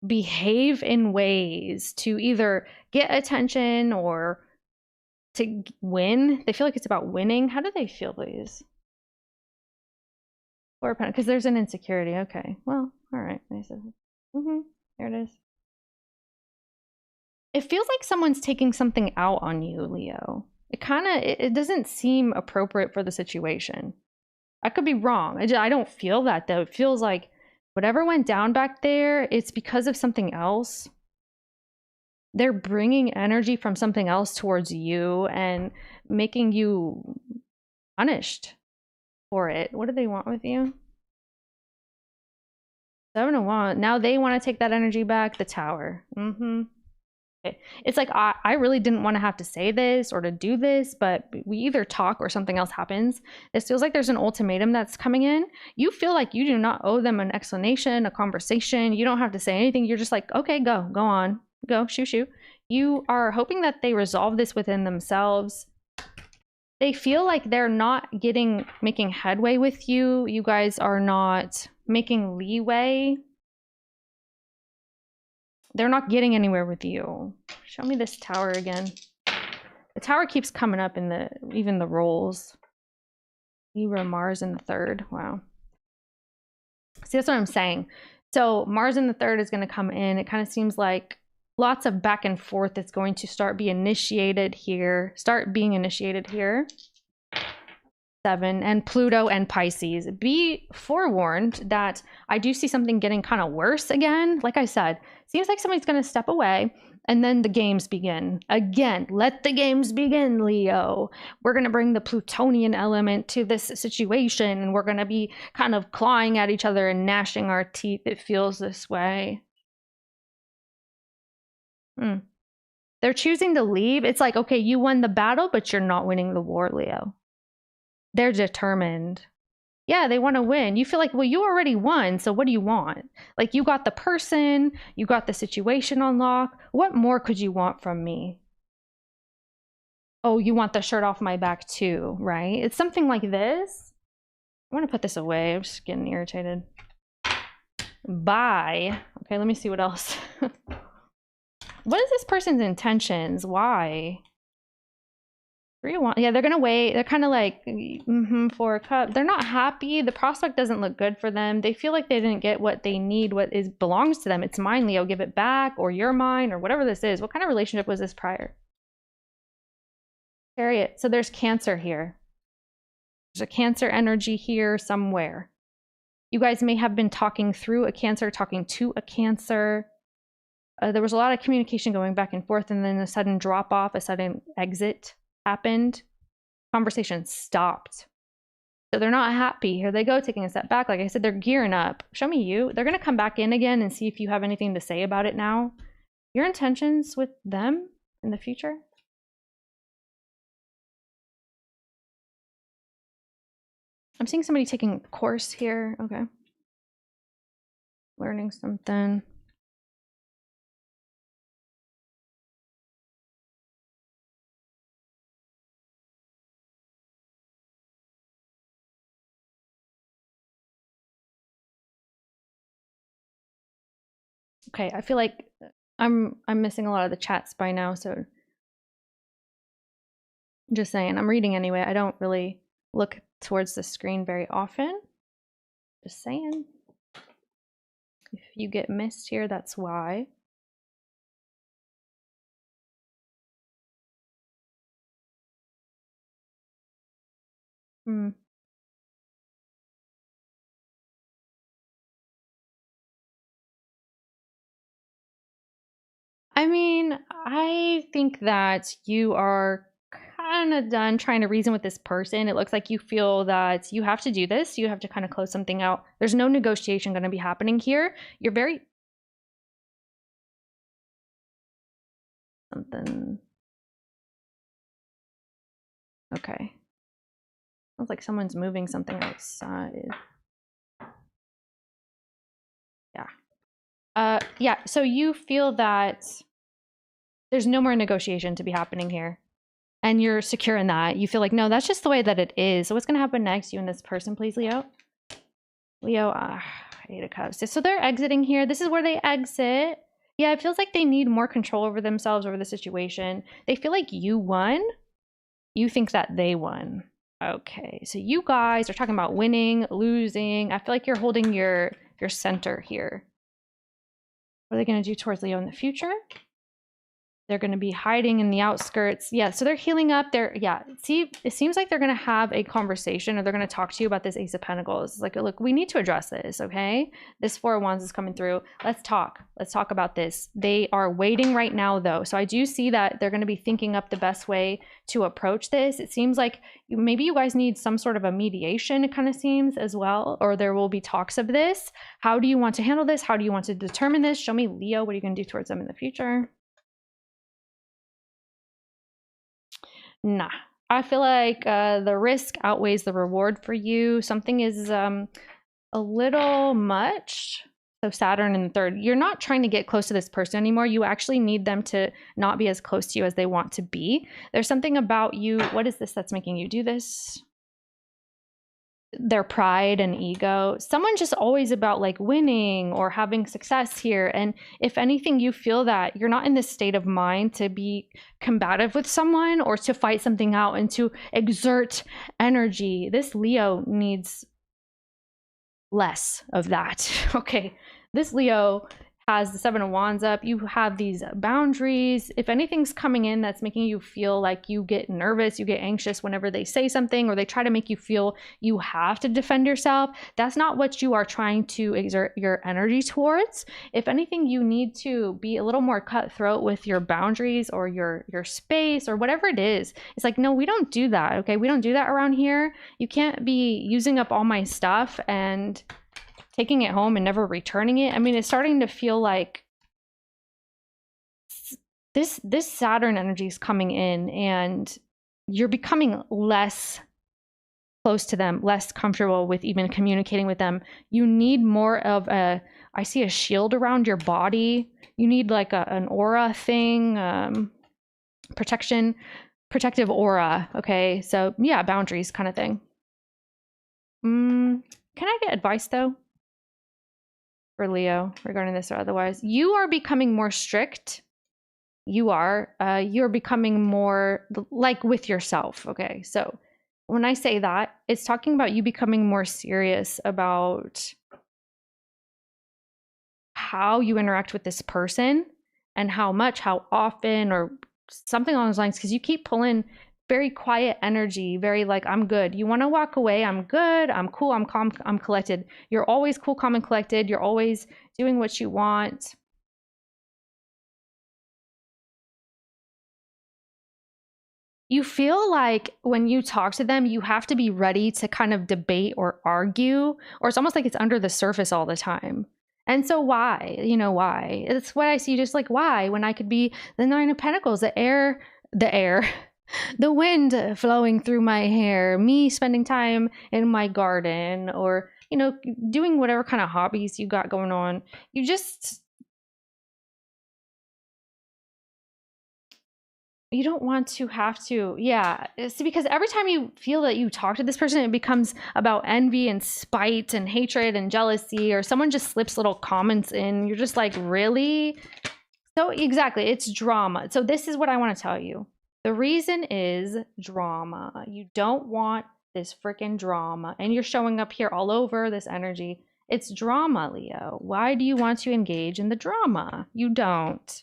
behave in ways to either get attention or to win. They feel like it's about winning. How do they feel, please? Or because there's an insecurity. Okay, well, all right. There it is. It feels like someone's taking something out on you, Leo. It kind of, it doesn't seem appropriate for the situation. I could be wrong. I don't feel that, though. It feels like whatever went down back there, it's because of something else. They're bringing energy from something else towards you and making you punished for it. What do they want with you? 7 of Wands. Now they want to take that energy back. The Tower. It's like, I really didn't want to have to say this or to do this, but we either talk or something else happens. This feels like there's an ultimatum that's coming in. You feel like you do not owe them an explanation, a conversation. You don't have to say anything. You're just like, okay, go on, go, shoot. You are hoping that they resolve this within themselves. They feel like they're not making headway with you. You guys are not making leeway. They're not getting anywhere with you. Show me this Tower again. The Tower keeps coming up in even the rolls. Libra, Mars in the 3rd. Wow. See, that's what I'm saying. So Mars in the 3rd is going to come in. It kind of seems like lots of back and forth is going to start being initiated here. 7, and Pluto and Pisces. Be forewarned that I do see something getting kind of worse again. Like I said, seems like somebody's going to step away and then the games begin. Again, let the games begin, Leo. We're going to bring the Plutonian element to this situation and we're going to be kind of clawing at each other and gnashing our teeth. It feels this way. They're choosing to leave. It's like, okay, you won the battle, but you're not winning the war, Leo. They're determined. Yeah, they want to win. You feel like, well, you already won, so what do you want? Like, you got the person, you got the situation on lock. What more could you want from me? Oh, you want the shirt off my back too, right? It's something like this. I want to put this away. I'm just getting irritated. Bye. Okay, let me see what else. What is this person's intentions? Why? 3 of Wands. Yeah, they're gonna wait. They're kind of like 4 of Cups. They're not happy. The prospect doesn't look good for them. They feel like they didn't get what they need, what is belongs to them. It's mine, Leo. Give it back, or you're mine, or whatever this is. What kind of relationship was this prior? Chariot. So there's Cancer here. There's a Cancer energy here somewhere. You guys may have been talking through a Cancer, talking to a Cancer. There was a lot of communication going back and forth, and then a sudden drop off, a sudden exit happened. Conversation stopped. So they're not happy. Here they go, taking a step back. Like I said, they're gearing up. Show me you. They're going to come back in again and see if you have anything to say about it now. Your intentions with them in the future? I'm seeing somebody taking a course here. Okay. Learning something. Okay, I feel like I'm missing a lot of the chats by now, so I'm just saying, I'm reading anyway. I don't really look towards the screen very often. Just saying. If you get missed here, that's why. I mean, I think that you are kind of done trying to reason with this person. It looks like you feel that you have to do this. You have to kind of close something out. There's no negotiation going to be happening here. You're very... Something... Okay. Sounds like someone's moving something outside. Yeah. Yeah, so you feel that there's no more negotiation to be happening here. And you're secure in that. You feel like, no, that's just the way that it is. So what's going to happen next? You and this person, please, Leo. Leo, 8 of Cups. So they're exiting here. This is where they exit. Yeah, it feels like they need more control over themselves, over the situation. They feel like you won. You think that they won. Okay, so you guys are talking about winning, losing. I feel like you're holding your center here. What are they going to do towards Leo in the future? They're going to be hiding in the outskirts. Yeah, so they're healing up. Yeah, see, it seems like they're going to have a conversation, or they're going to talk to you about this Ace of Pentacles. It's like, look, we need to address this, okay? This 4 of Wands is coming through. Let's talk. Let's talk about this. They are waiting right now, though. So I do see that they're going to be thinking up the best way to approach this. It seems like maybe you guys need some sort of a mediation, it kind of seems, as well, or there will be talks of this. How do you want to handle this? How do you want to determine this? Show me, Leo, what are you going to do towards them in the future? Nah, I feel like the risk outweighs the reward for you. Something is a little much. So Saturn in the 3rd, you're not trying to get close to this person anymore. You actually need them to not be as close to you as they want to be. There's something about you. What is this that's making you do this? Their pride and ego. Someone's just always about like winning or having success here. And if anything, you feel that you're not in this state of mind to be combative with someone or to fight something out and to exert energy. This Leo needs less of that. Okay. This Leo has the Seven of Wands up, you have these boundaries. If anything's coming in that's making you feel like you get nervous, you get anxious whenever they say something, or they try to make you feel you have to defend yourself, that's not what you are trying to exert your energy towards. If anything, you need to be a little more cutthroat with your boundaries or your space or whatever it is. It's like, no, we don't do that. Okay, we don't do that around here. You can't be using up all my stuff and taking it home and never returning it. I mean, it's starting to feel like this Saturn energy is coming in, and you're becoming less close to them, less comfortable with even communicating with them. You need more of a, I see a shield around your body. You need like an aura thing, protective aura. Okay, so yeah, boundaries kind of thing. Can I get advice though? For Leo regarding this or otherwise? You are becoming more strict. You're becoming more like with yourself. Okay, so when I say that, it's talking about you becoming more serious about how you interact with this person and how much, how often, or something along those lines, because you keep pulling very quiet energy, very like, I'm good. You want to walk away. I'm good. I'm cool. I'm calm. I'm collected. You're always cool, calm, and collected. You're always doing what you want. You feel like when you talk to them, you have to be ready to kind of debate or argue, or it's almost like it's under the surface all the time. And so why? You know, why? It's what I see, just like why, when I could be the Nine of Pentacles, the air, the wind flowing through my hair, me spending time in my garden, or, you know, doing whatever kind of hobbies you got going on. You don't want to have to, yeah. It's because every time you feel that you talk to this person, it becomes about envy and spite and hatred and jealousy, or someone just slips little comments in. You're just like, really? So exactly, it's drama. So this is what I want to tell you. The reason is drama. You don't want this freaking drama, and you're showing up here all over this energy. It's drama, Leo. Why do you want to engage in the drama? You don't.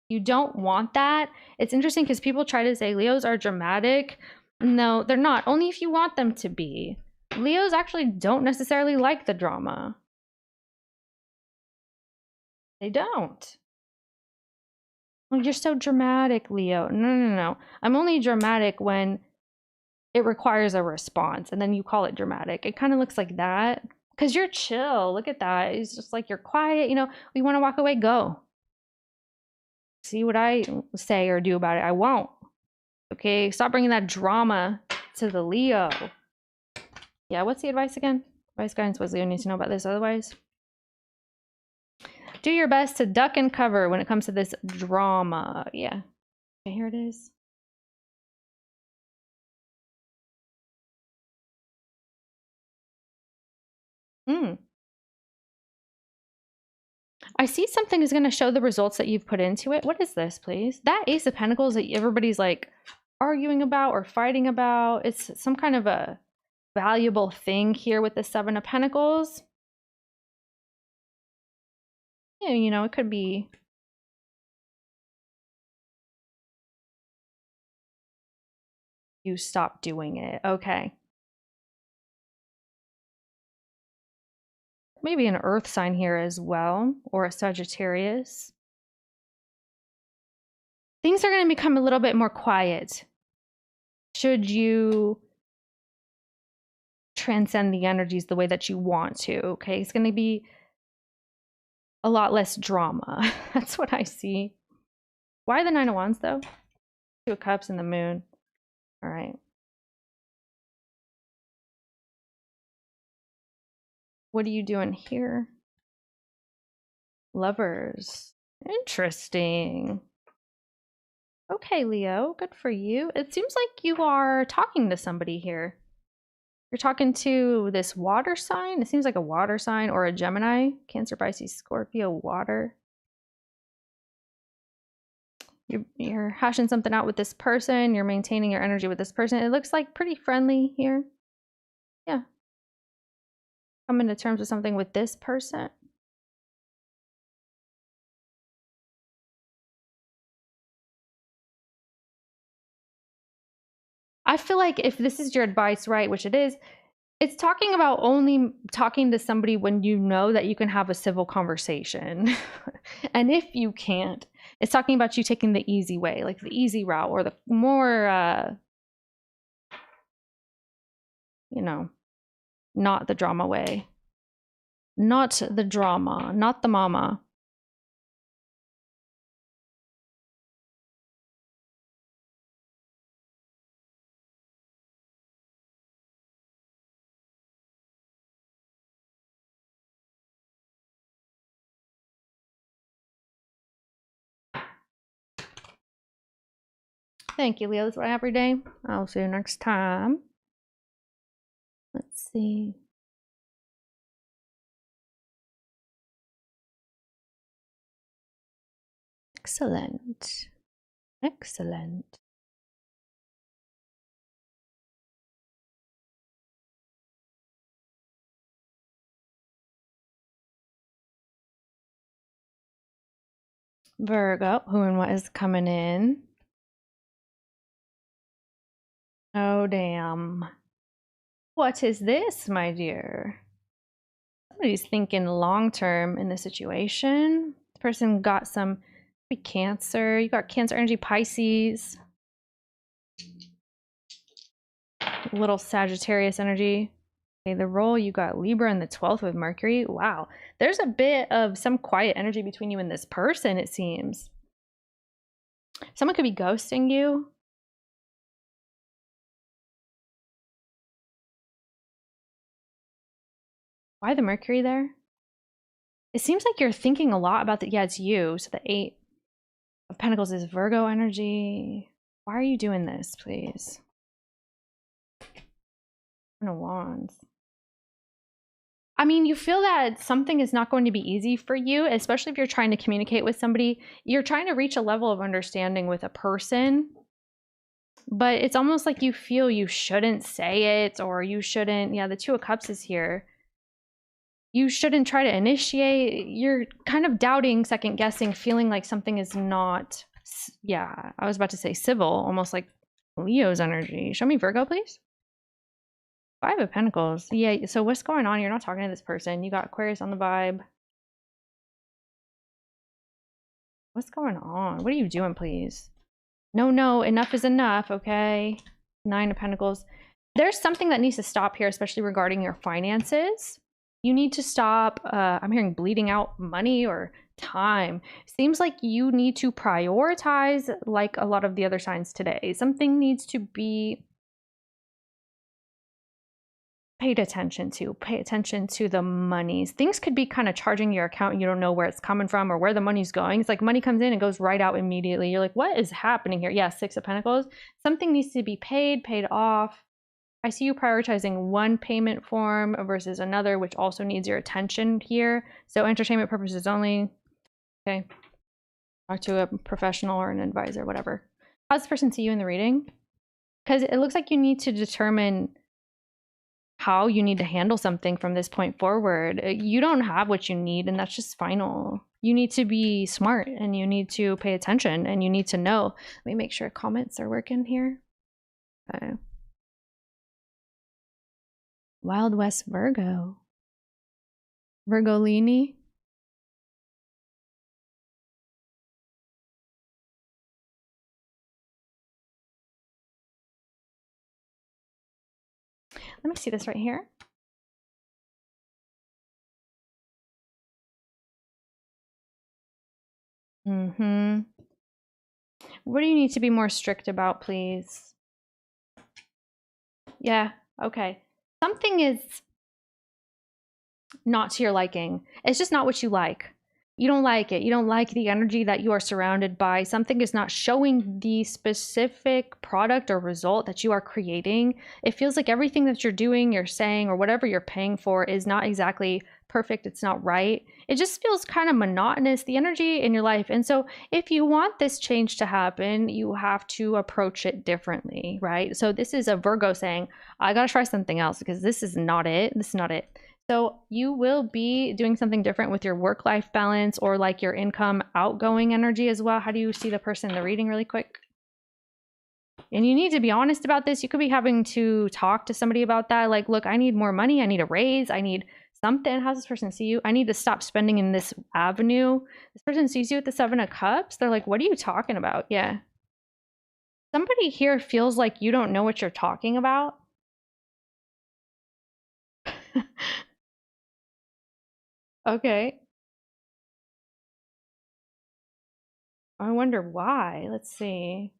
You don't want that. It's interesting because people try to say Leos are dramatic. No, they're not. Only if you want them to be. Leos actually don't necessarily like the drama. They don't. Oh, you're so dramatic, Leo. No. I'm only dramatic when it requires a response, and then you call it dramatic. It kind of looks like that because you're chill. Look at that. It's just like you're quiet. You know, you want to walk away, go. See what I say or do about it. I won't. Okay, stop bringing that drama to the Leo. Yeah, what's the advice again? Advice, guidance, what Leo needs to know about this otherwise? Do your best to duck and cover when it comes to this drama. Yeah. Okay, here it is. I see something is going to show the results that you've put into it. What is this, please? That Ace of Pentacles that everybody's like arguing about or fighting about. It's some kind of a valuable thing here with the Seven of Pentacles. Yeah, you know, it could be. You stop doing it. Okay. Maybe an earth sign here as well, or a Sagittarius. Things are going to become a little bit more quiet should you transcend the energies the way that you want to. Okay, it's going to be a lot less drama. That's what I see. Why the Nine of Wands though? Two of Cups and the Moon. All right. What are you doing here? Lovers. Interesting. Okay, Leo, good for you. It seems like you are talking to somebody here. You're talking to this water sign. It seems like a water sign or a Gemini. Cancer, Pisces, Scorpio, water. You're hashing something out with this person. You're maintaining your energy with this person. It looks like pretty friendly here. Yeah. Coming to terms with something with this person. I feel like if this is your advice, right, which it is, it's talking about only talking to somebody when you know that you can have a civil conversation. And if you can't, it's talking about you taking the easy way, like the easy route, or the more, you know, not the drama way. Not the drama, not the mama. Thank you, Leo. That's what I have every day. I'll see you next time. Let's see. Excellent. Excellent. Virgo, who and what is coming in? Oh, damn. What is this, my dear? Somebody's thinking long-term in the situation. This person got some Cancer. You got Cancer energy, Pisces. A little Sagittarius energy. Okay, the role, you got Libra in the 12th with Mercury. Wow. There's a bit of some quiet energy between you and this person, it seems. Someone could be ghosting you. Why the Mercury there? It seems like you're thinking a lot about that. Yeah, it's you. So the 8 of Pentacles is Virgo energy. Why are you doing this, please? No Wands. I mean, you feel that something is not going to be easy for you, especially if you're trying to communicate with somebody. You're trying to reach a level of understanding with a person, but it's almost like you feel you shouldn't say it, or you shouldn't. Yeah, the 2 of Cups is here. You shouldn't try to initiate. You're kind of doubting, second guessing, feeling like something is not, yeah, I was about to say civil, almost like Leo's energy. Show me Virgo, please. 5 of Pentacles. Yeah, so what's going on? You're not talking to this person. You got Aquarius on the vibe. What's going on? What are you doing, please? No, enough is enough, okay? 9 of Pentacles. There's something that needs to stop here, especially regarding your finances. You need to stop, I'm hearing bleeding out money or time. Seems like you need to prioritize, like a lot of the other signs today. Something needs to be paid attention to. Pay attention to the monies. Things could be kind of charging your account and you don't know where it's coming from or where the money's going. It's like money comes in and goes right out immediately. You're like, what is happening here? Yeah, 6 of Pentacles. Something needs to be paid off. I see you prioritizing one payment form versus another, which also needs your attention here. So entertainment purposes only. Okay. Talk to a professional or an advisor, whatever. How does this person see you in the reading? Because it looks like you need to determine how you need to handle something from this point forward. You don't have what you need, and that's just final. You need to be smart, and you need to pay attention, and you need to know. Let me make sure comments are working here. Okay. Wild West Virgo. Virgolini. Let me see this right here. What do you need to be more strict about, please? Yeah, okay. Something is not to your liking. It's just not what you like. You don't like it. You don't like the energy that you are surrounded by. Something is not showing the specific product or result that you are creating. It feels like everything that you're doing, you're saying, or whatever you're paying for is not exactly perfect. It's not right. It just feels kind of monotonous, the energy in your life. And so if you want this change to happen, you have to approach it differently, right? So this is a Virgo saying, I got to try something else because this is not it. This is not it. So you will be doing something different with your work-life balance or like your income outgoing energy as well. How do you see the person in the reading really quick? And you need to be honest about this. You could be having to talk to somebody about that. Like, look, I need more money. I need a raise. I need something. How's this person see you? I need to stop spending in this avenue. This person sees you with the 7 of Cups. They're like, what are you talking about? Yeah. Somebody here feels like you don't know what you're talking about. Okay. I wonder why. Let's see.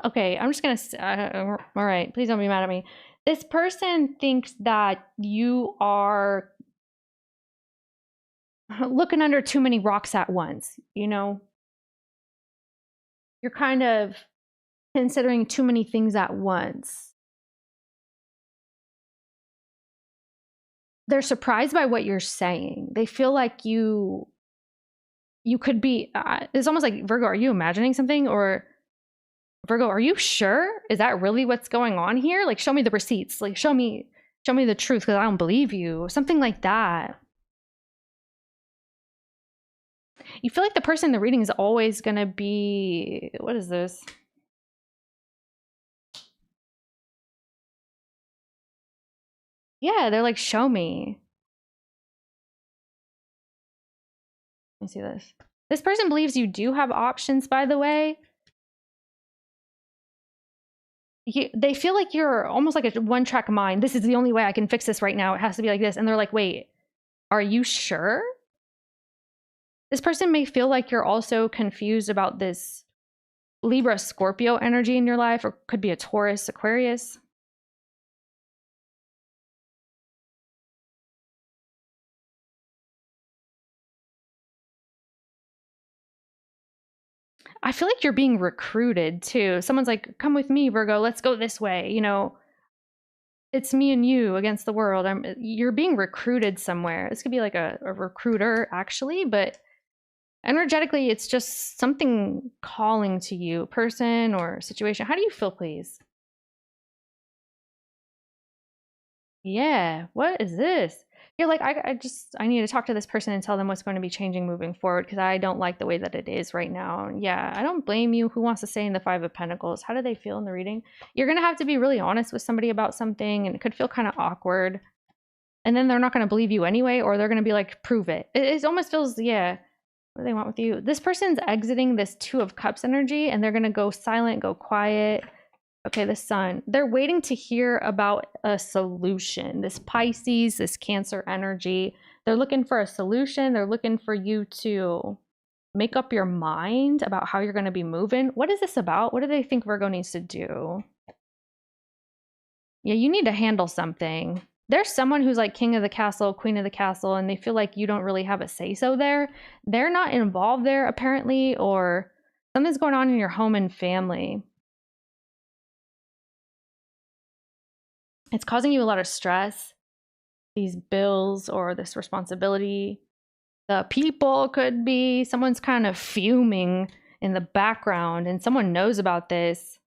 Okay, I'm just gonna, all right, please don't be mad at me. This person thinks that you are looking under too many rocks at once, you know? You're kind of considering too many things at once. They're surprised by what you're saying. They feel like you could be, it's almost like, Virgo, are you imagining something? Or Virgo, are you sure? Is that really what's going on here? Like, show me the receipts. Like, show me the truth, because I don't believe you. Something like that. You feel like the person in the reading is always going to be, what is this? Yeah, they're like, show me. Let me see this. This person believes you do have options, by the way. They feel like you're almost like a one-track mind. This is the only way I can fix this right now. It has to be like this. And they're like, wait, are you sure? This person may feel like you're also confused about this Libra Scorpio energy in your life, or could be a Taurus, Aquarius. I feel like you're being recruited too. Someone's like, come with me, Virgo, let's go this way. You know, it's me and you against the world. You're being recruited somewhere. This could be like a recruiter, actually, but energetically, it's just something calling to you, person or situation. How do you feel, please? Yeah, what is this? You're like, I need to talk to this person and tell them what's going to be changing moving forward, because I don't like the way that it is right now. And yeah, I don't blame you. Who wants to stay in the 5 of Pentacles? How do they feel in the reading? You're going to have to be really honest with somebody about something, and it could feel kind of awkward. And then they're not going to believe you anyway, or they're going to be like, prove it. It almost feels, yeah, what do they want with you? This person's exiting this 2 of Cups energy, and they're going to go silent, go quiet. Okay, the Sun. They're waiting to hear about a solution. This Pisces, this Cancer energy, they're looking for a solution. They're looking for you to make up your mind about how you're going to be moving. What is this about? What do they think Virgo needs to do? Yeah, you need to handle something. There's someone who's like king of the castle, queen of the castle, and they feel like you don't really have a say-so there. They're not involved there, apparently, or something's going on in your home and family. It's causing you a lot of stress, these bills or this responsibility. The people could be, someone's kind of fuming in the background and someone knows about this.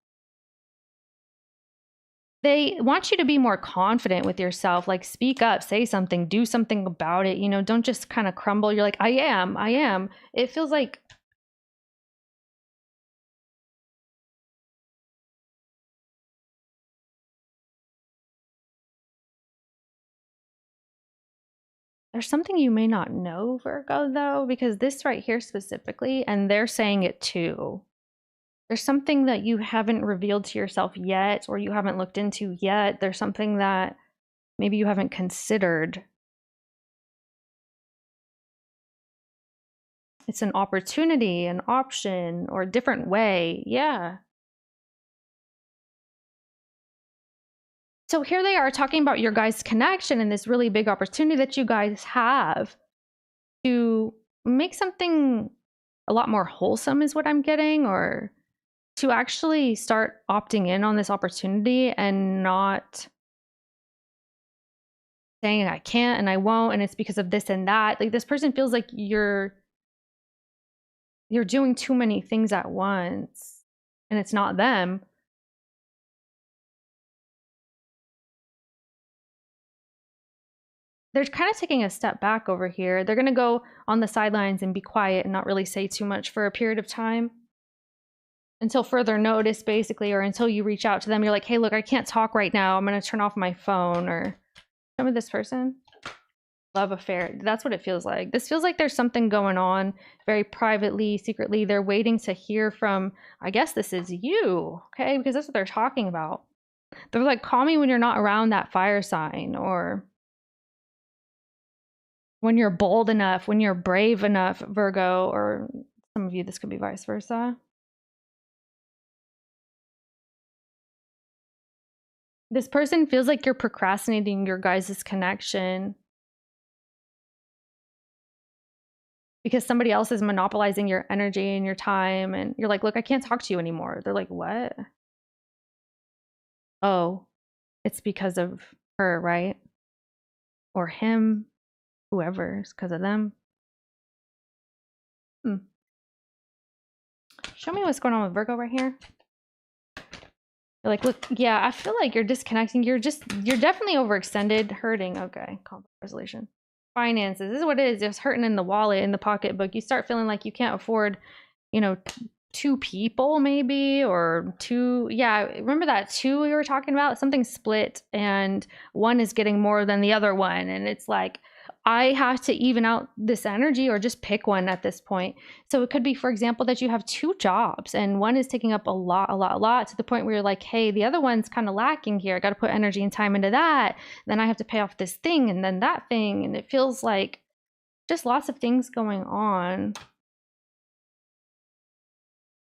They want you to be more confident with yourself, like speak up, say something, do something about it. You know, don't just kind of crumble. You're like, I am. It feels like there's something you may not know, Virgo, though, because this right here specifically, and they're saying it too. There's something that you haven't revealed to yourself yet, or you haven't looked into yet. There's something that maybe you haven't considered. It's an opportunity, an option, or a different way. Yeah. So here they are talking about your guys' connection and this really big opportunity that you guys have to make something a lot more wholesome, is what I'm getting, or to actually start opting in on this opportunity and not saying I can't and I won't and it's because of this and that. Like, this person feels like you're doing too many things at once and it's not them. They're kind of taking a step back over here. They're going to go on the sidelines and be quiet and not really say too much for a period of time. until further notice, basically, or until you reach out to them. You're like, hey, look, I can't talk right now. I'm going to turn off my phone. Or some of this person. Love affair. That's what it feels like. This feels like there's something going on very privately, secretly. They're waiting to hear from, I guess this is you, okay? Because that's what they're talking about. They're like, call me when you're not around that fire sign, or when you're bold enough, when you're brave enough, Virgo, or some of you, this could be vice versa. This person feels like you're procrastinating your guys' connection because somebody else is monopolizing your energy and your time, and you're like, look, I can't talk to you anymore. They're like, what? Oh, it's because of her, right? Or him, whoever, it's because of them. Show me what's going on with Virgo right here. You're like, look, yeah, I feel like you're disconnecting. You're definitely overextended, hurting. Okay, conflict resolution. Finances, this is what it is. Just hurting in the wallet, in the pocketbook. You start feeling like you can't afford, you know, two people maybe, or two. Yeah, remember that two we were talking about? Something split and one is getting more than the other one. And it's like, I have to even out this energy or just pick one at this point. So it could be, for example, that you have two jobs and one is taking up a lot to the point where you're like, hey, the other one's kind of lacking here. I got to put energy and time into that. Then I have to pay off this thing and then that thing. And it feels like just lots of things going on.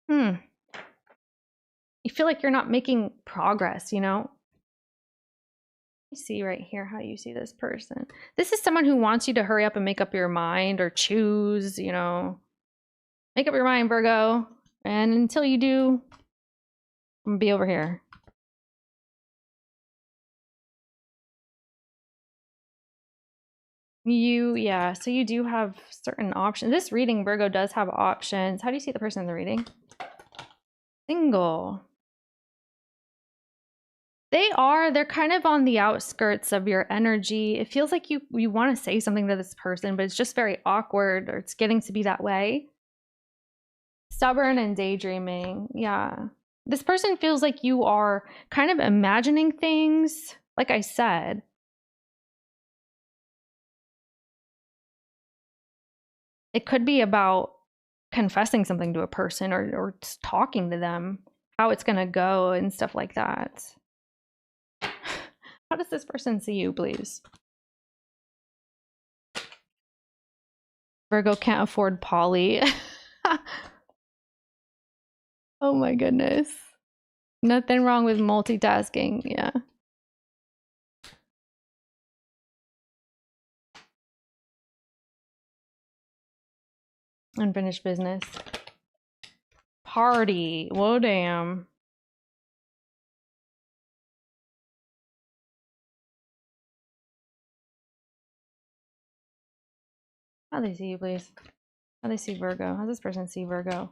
You feel like you're not making progress, you know? See right here how you see this person. This is someone who wants you to hurry up and make up your mind or choose, you know. Make up your mind, Virgo. And until you do, I'm gonna be over here. Yeah, so you do have certain options. This reading, Virgo, does have options. How do you see the person in the reading? Single. They're kind of on the outskirts of your energy. It feels like you want to say something to this person, but it's just very awkward, or it's getting to be that way. Stubborn and daydreaming. Yeah. This person feels like you are kind of imagining things, like I said. It could be about confessing something to a person, or talking to them, how it's going to go and stuff like that. How does this person see you, please? Virgo can't afford poly. Oh my goodness. Nothing wrong with multitasking. Yeah. Unfinished business. Party. Whoa, damn. How do they see you, please? How do they see Virgo? How does this person see Virgo?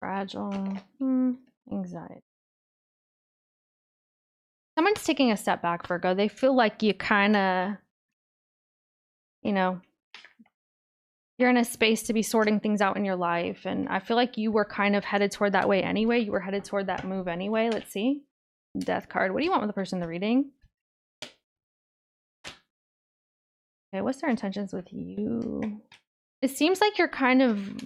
Fragile. Anxiety. Someone's taking a step back, Virgo. They feel like you kind of, you know, you're in a space to be sorting things out in your life. And I feel like you were kind of headed toward that way anyway. You were headed toward that move anyway. Let's see. Death card. What do you want with the person in the reading? Okay, what's their intentions with you? It seems like you're kind of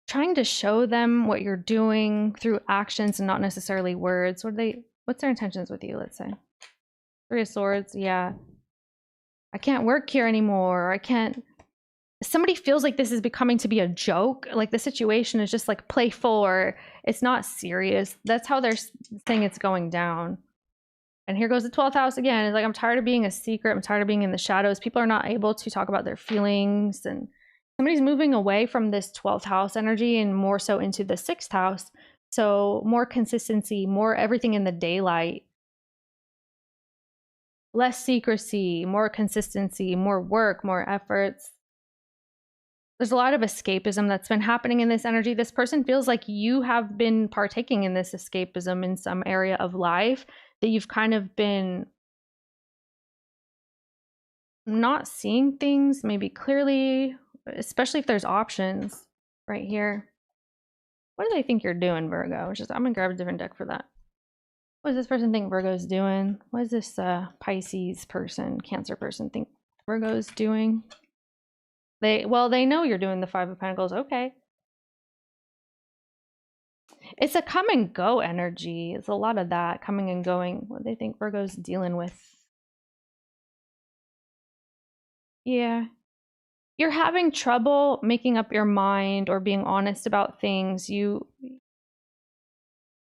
trying to show them what you're doing through actions and not necessarily words. What's their intentions with you, let's say? Three of Swords, yeah. I can't work here anymore. I can't. Somebody feels like this is becoming to be a joke. Like the situation is just like playful, or it's not serious. That's how they're saying it's going down. And here goes the 12th house again. It's like, I'm tired of being a secret. I'm tired of being in the shadows. People are not able to talk about their feelings. And somebody's moving away from this 12th house energy and more so into the 6th house. So more consistency, more everything in the daylight. Less secrecy, more consistency, more work, more efforts. There's a lot of escapism that's been happening in this energy. This person feels like you have been partaking in this escapism in some area of life, that you've kind of been not seeing things maybe clearly, especially if there's options right here. What do they think you're doing, Virgo? I'm gonna grab a different deck for that. What does this person think Virgo's doing? What does this Pisces person, Cancer person think Virgo's doing? They know you're doing the Five of Pentacles. Okay. It's a come and go energy. It's a lot of that coming and going. What do they think Virgo's dealing with? Yeah. You're having trouble making up your mind or being honest about things. Ten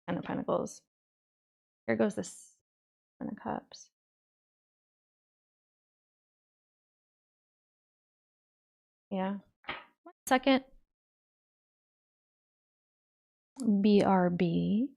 of Pentacles. Here goes this Ten of Cups. Yeah. 1 second. BRB.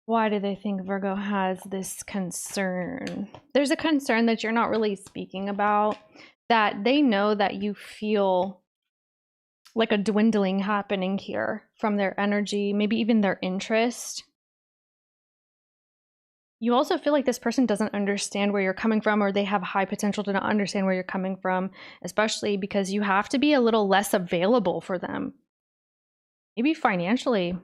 Why do they think Virgo has this concern? There's a concern that you're not really speaking about, that they know that you feel like a dwindling happening here from their energy, maybe even their interest. You also feel like this person doesn't understand where you're coming from, or they have high potential to not understand where you're coming from, especially because you have to be a little less available for them. Maybe financially.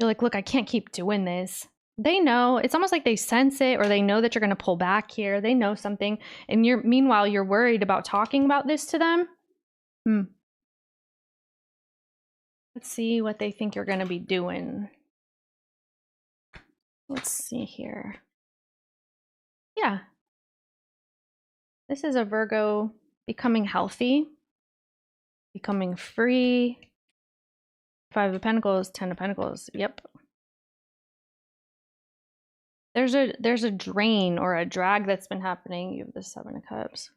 You're like, look, I can't keep doing this. They know. It's almost like they sense it, or they know that you're going to pull back here. They know something. And meanwhile, you're worried about talking about this to them. Let's see what they think you're going to be doing. Let's see here. Yeah. This is a Virgo becoming healthy, becoming free. Five of Pentacles, Ten of Pentacles. Yep. There's a drain or a drag that's been happening. You have the Seven of Cups.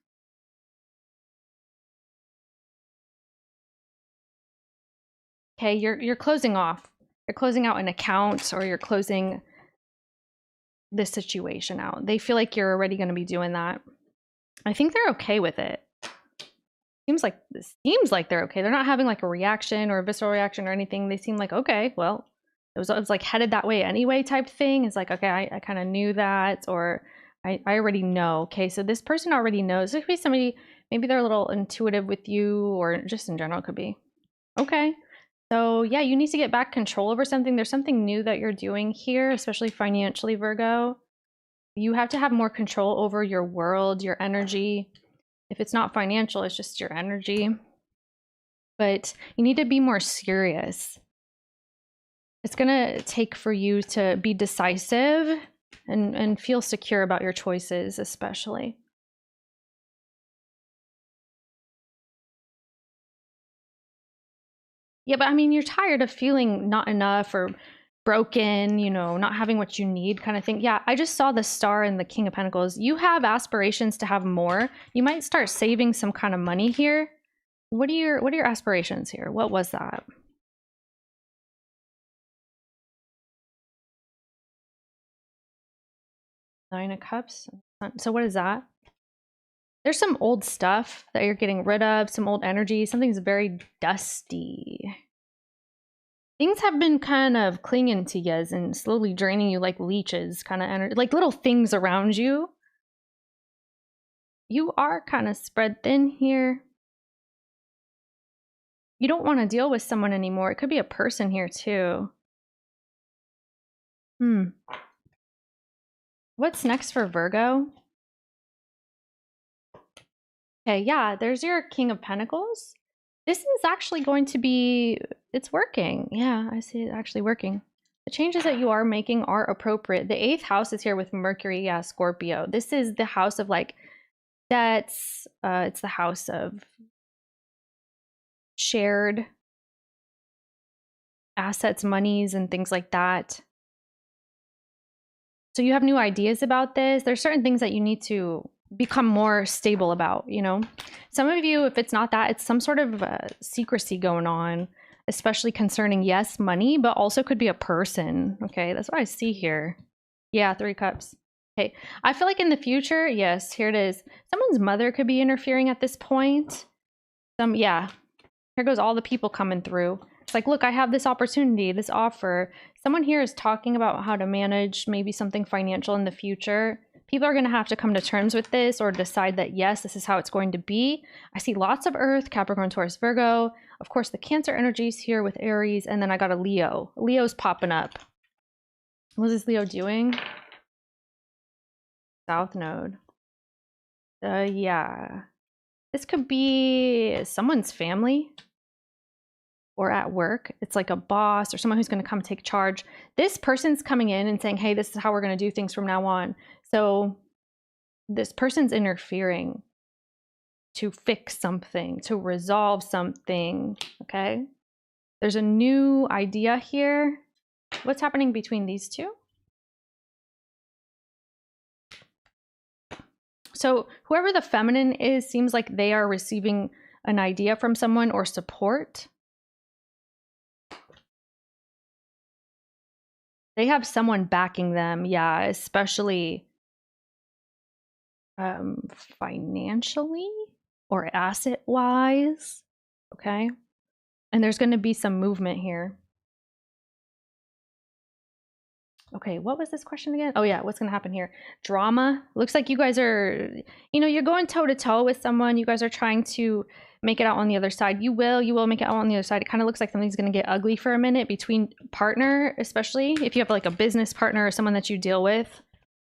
Okay, you're closing off. You're closing out an account, or you're closing this situation out. They feel like you're already going to be doing that. I think they're okay with it. Seems like they're okay. They're not having like a reaction or a visceral reaction or anything. They seem like, okay, well, it was like headed that way anyway type thing. It's like, okay, I kind of knew that, or I already know. Okay, so this person already knows. It could be somebody, maybe they're a little intuitive with you, or just in general could be. Okay. So yeah, you need to get back control over something. There's something new that you're doing here, especially financially, Virgo. You have to have more control over your world, your energy. If it's not financial, it's just your energy. But you need to be more serious. It's gonna take for you to be decisive and feel secure about your choices, especially. Yeah, but I mean, you're tired of feeling not enough or broken, you know, not having what you need kind of thing. Yeah, I just saw the Star and the King of Pentacles. You have aspirations to have more. You might start saving some kind of money here. What are your aspirations here? What was that? Nine of Cups. So what is that? There's some old stuff that you're getting rid of, some old energy. Something's very dusty. Things have been kind of clinging to you and slowly draining you like leeches, kind of energy, like little things around you. You are kind of spread thin here. You don't want to deal with someone anymore. It could be a person here too. What's next for Virgo? Okay, yeah, there's your King of Pentacles. This is actually going to be, it's working. Yeah, I see it actually working. The changes that you are making are appropriate. The 8th house is here with Mercury, yeah, Scorpio. This is the house of like debts. It's the house of shared assets, monies, and things like that. So you have new ideas about this. There's certain things that you need to become more stable about, you know? Some of you, if it's not that, it's some sort of secrecy going on, especially concerning, yes, money, but also could be a person. Okay, that's what I see here. Yeah, 3 cups. Okay, I feel like in the future, yes, here it is. Someone's mother could be interfering at this point. Yeah, here goes all the people coming through. It's like, look, I have this opportunity, this offer. Someone here is talking about how to manage maybe something financial in the future. People are going to have to come to terms with this or decide that, yes, this is how it's going to be. I see lots of Earth, Capricorn, Taurus, Virgo. Of course, the Cancer energies here with Aries. And then I got a Leo. Leo's popping up. What is Leo doing? South Node. Yeah. This could be someone's family. Or at work, it's like a boss or someone who's going to come take charge. This person's coming in and saying, hey, this is how we're going to do things from now on. So this person's interfering to fix something, to resolve something, okay? There's a new idea here. What's happening between these two? So whoever the feminine is seems like they are receiving an idea from someone or support. They have someone backing them, yeah, especially financially or asset wise. Okay. And there's going to be some movement here. Okay, what was this question again? Oh yeah, what's going to happen here? Drama. Looks like you guys are, you know, you're going toe to toe with someone. You guys are trying to make it out on the other side. You will make it out on the other side. It kind of looks like something's going to get ugly for a minute between partner, especially if you have like a business partner or someone that you deal with.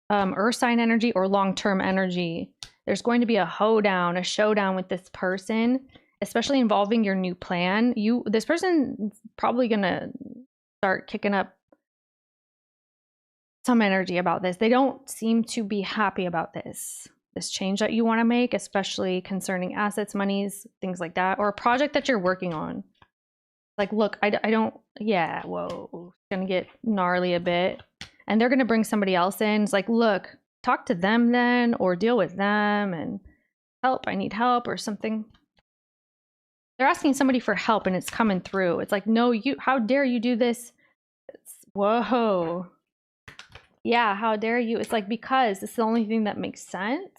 Earth sign energy or long-term energy. There's going to be a hoedown, a showdown with this person, especially involving your new plan. This person's probably gonna start kicking up some energy about this. They don't seem to be happy about this change that you want to make, especially concerning assets, monies, things like that, or a project that you're working on. Like, look, I don't, yeah, whoa, it's gonna get gnarly a bit. And they're going to bring somebody else in. It's like, look, talk to them then, or deal with them and help. I need help or something. They're asking somebody for help and it's coming through. It's like, no, how dare you do this? Whoa. Yeah, how dare you? It's like, because this is the only thing that makes sense.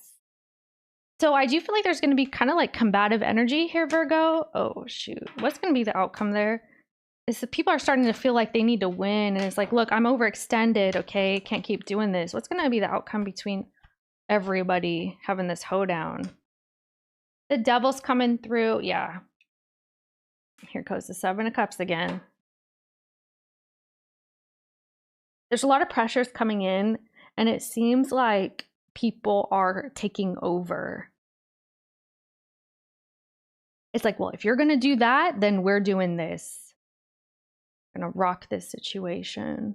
So I do feel like there's going to be kind of like combative energy here, Virgo. Oh, shoot. What's going to be the outcome there? Is that people are starting to feel like they need to win, and it's like, look, I'm overextended, okay, can't keep doing this. What's going to be the outcome between everybody having this hoedown? The devil's coming through. Yeah, here goes the 7 of Cups again. There's a lot of pressures coming in, and it seems like people are taking over. It's like, well, if you're going to do that, then we're doing this. Gonna rock this situation.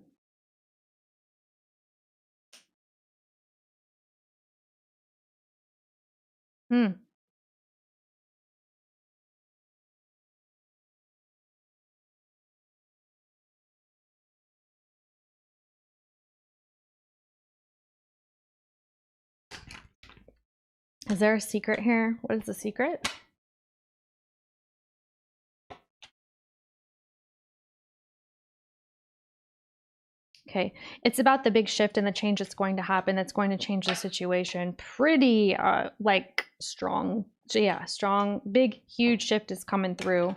Is there a secret here? What is the secret? Okay, it's about the big shift and the change that's going to happen that's going to change the situation pretty like strong. So yeah, strong, big, huge shift is coming through.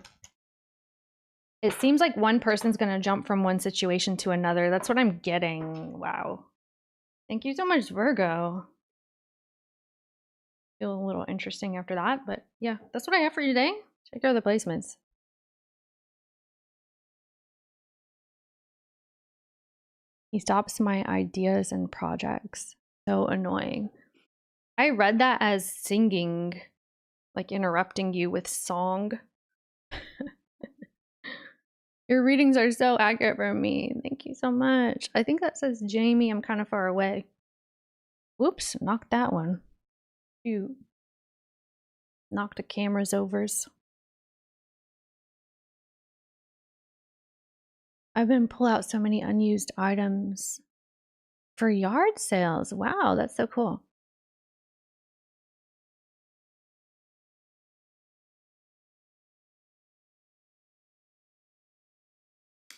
It seems like one person's going to jump from one situation to another. That's what I'm getting. Wow. Thank you so much, Virgo. Feel a little interesting after that, but yeah, that's what I have for you today. Check out the placements. He stops my ideas and projects. So annoying. I read that as singing, like interrupting you with song. Your readings are so accurate for me. Thank you so much. I think that says Jamie. I'm kind of far away. Whoops, knocked that one. Shoot. Knocked the cameras overs. I've been pull out so many unused items for yard sales. Wow, that's so cool.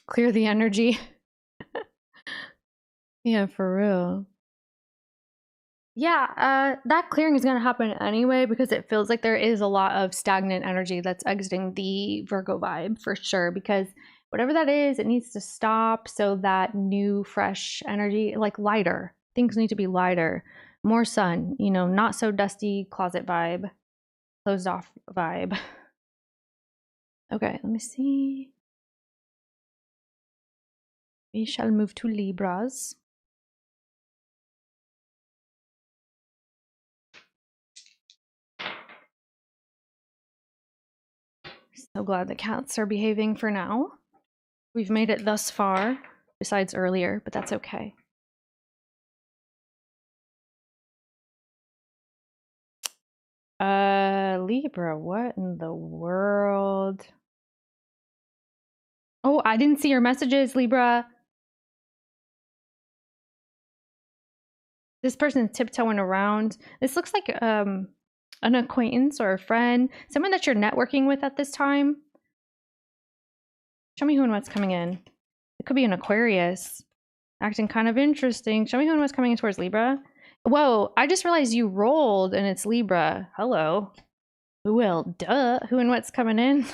Clear the energy. Yeah, for real. Yeah, that clearing is going to happen anyway because it feels like there is a lot of stagnant energy that's exiting the Virgo vibe for sure, because whatever that is, it needs to stop so that new, fresh energy, like lighter, things need to be lighter, more sun, you know, not so dusty closet vibe, closed off vibe. Okay, let me see. We shall move to Libras. So glad the cats are behaving for now. We've made it thus far, besides earlier, but that's okay. Libra, what in the world? Oh, I didn't see your messages, Libra. This person's tiptoeing around. This looks like an acquaintance or a friend, someone that you're networking with at this time. Show me who and what's coming in. It could be an Aquarius. Acting kind of interesting. Show me who and what's coming in towards Libra. Whoa, I just realized you rolled and it's Libra. Hello. Well, duh. Who and what's coming in?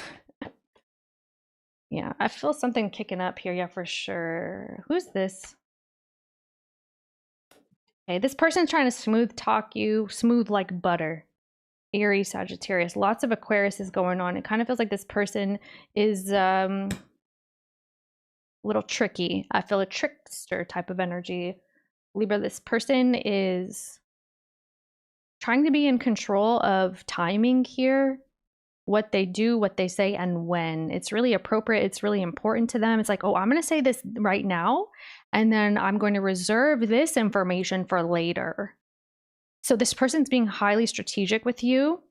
Yeah, I feel something kicking up here. Yeah, for sure. Who's this? Okay, this person's trying to smooth talk you, smooth like butter. Aries, Sagittarius, lots of Aquarius is going on. It kind of feels like this person is a little tricky. I feel a trickster type of energy. Libra, this person is trying to be in control of timing here, what they do, what they say, and when. It's really appropriate. It's really important to them. It's like, oh, I'm going to say this right now, and then I'm going to reserve this information for later. So this person's being highly strategic with you.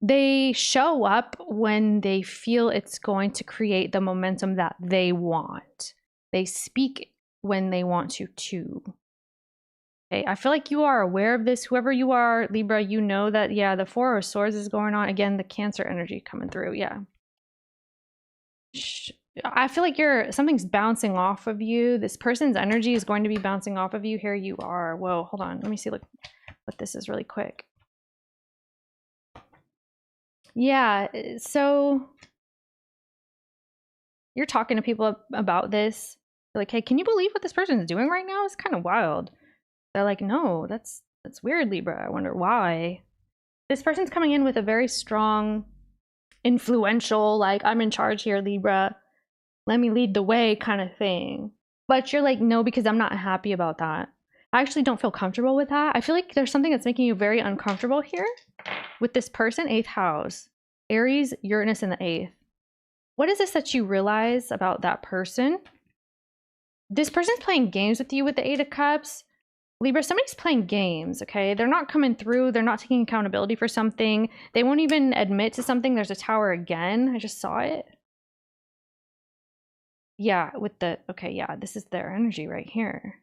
They show up when they feel it's going to create the momentum that they want. They speak when they want to too. Okay, I feel like you are aware of this. Whoever you are, Libra, you know that, yeah, the Four of Swords is going on. Again, the Cancer energy coming through, yeah. I feel like something's bouncing off of you. This person's energy is going to be bouncing off of you. Here you are. Whoa, hold on. Let me see what this is really quick. Yeah, so you're talking to people about this. They're like, hey, can you believe what this person's doing right now? It's kind of wild. They're like, no, that's weird, Libra. I wonder why. This person's coming in with a very strong, influential, like, I'm in charge here, Libra. Let me lead the way kind of thing. But you're like, no, because I'm not happy about that. I actually don't feel comfortable with that. I feel like there's something that's making you very uncomfortable here with this person. 8th house. Aries, Uranus in the 8th. What is this that you realize about that person? This person's playing games with you with the 8 of Cups. Libra, somebody's playing games, okay? They're not coming through. They're not taking accountability for something. They won't even admit to something. There's a tower again. I just saw it. Yeah, with the, okay, yeah, this is their energy right here.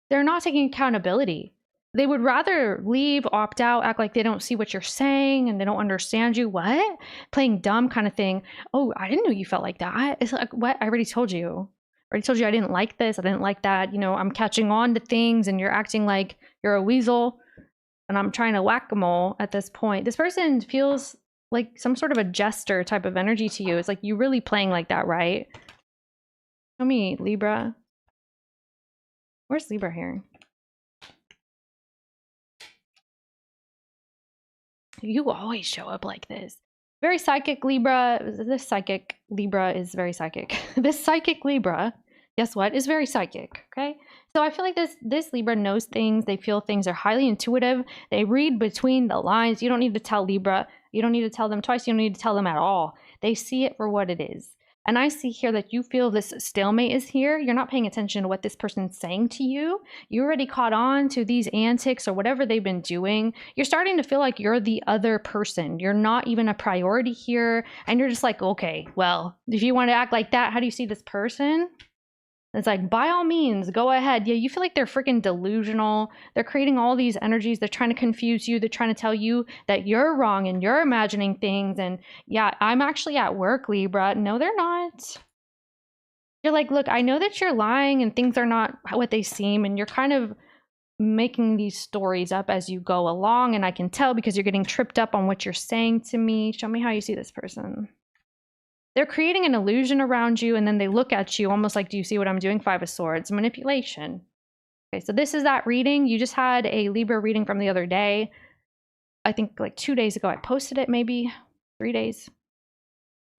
They're not taking accountability. they would rather leave, opt out, act like they don't see what you're saying and they don't understand you. What? Playing dumb kind of thing. Oh, I didn't know you felt like that. It's like, what? I already told you. I already told you I didn't like this. I didn't like that. You know, I'm catching on to things and you're acting like you're a weasel and I'm trying to whack-a-mole at this point. This person feels like some sort of a jester type of energy to you. It's like you really playing like that, right? Show me Libra. Where's Libra here? You always show up like this. Very psychic Libra. This psychic Libra is very psychic. This psychic Libra, guess what, is very psychic, okay? So I feel like this Libra knows things. They feel things. Are highly intuitive. They read between the lines. You don't need to tell Libra. You don't need to tell them twice. You don't need to tell them at all. They see it for what it is. And I see here that you feel this stalemate is here. You're not paying attention to what this person's saying to you. You already caught on to these antics or whatever they've been doing. You're starting to feel like you're the other person. You're not even a priority here. And you're just like, okay, well, if you want to act like that, how do you see this person? It's like, by all means, go ahead. Yeah, you feel like they're freaking delusional. They're creating all these energies. They're trying to confuse you. They're trying to tell you that you're wrong and you're imagining things. And yeah, I'm actually at work, Libra. No, they're not. You're like, look, I know that you're lying and things are not what they seem. And you're kind of making these stories up as you go along. And I can tell because you're getting tripped up on what you're saying to me. Show me how you see this person. They're creating an illusion around you, and then they look at you almost like, do you see what I'm doing? Five of Swords, manipulation. Okay, so this is that reading. You just had a Libra reading from the other day. I think like 2 days ago, I posted it, maybe 3 days,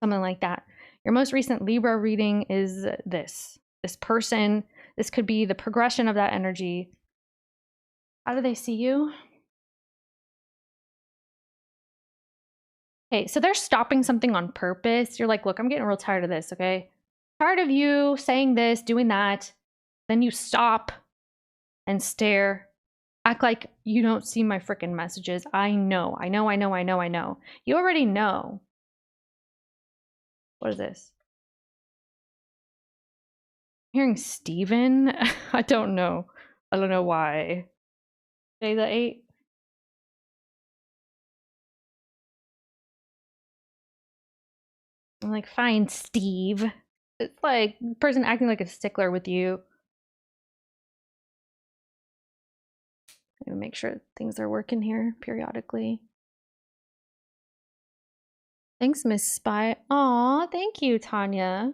something like that. Your most recent Libra reading is this person. This could be the progression of that energy. How do they see you? Okay, so they're stopping something on purpose. You're like, look, I'm getting real tired of this, okay? Tired of you saying this, doing that. Then you stop and stare. Act like you don't see my freaking messages. I know. You already know. What is this? I'm hearing Steven. I don't know. I don't know why. Day the 8. I'm like, fine, Steve. It's like person acting like a stickler with you. I'm gonna make sure things are working here periodically. Thanks, Miss Spy. Aw, thank you, Tanya.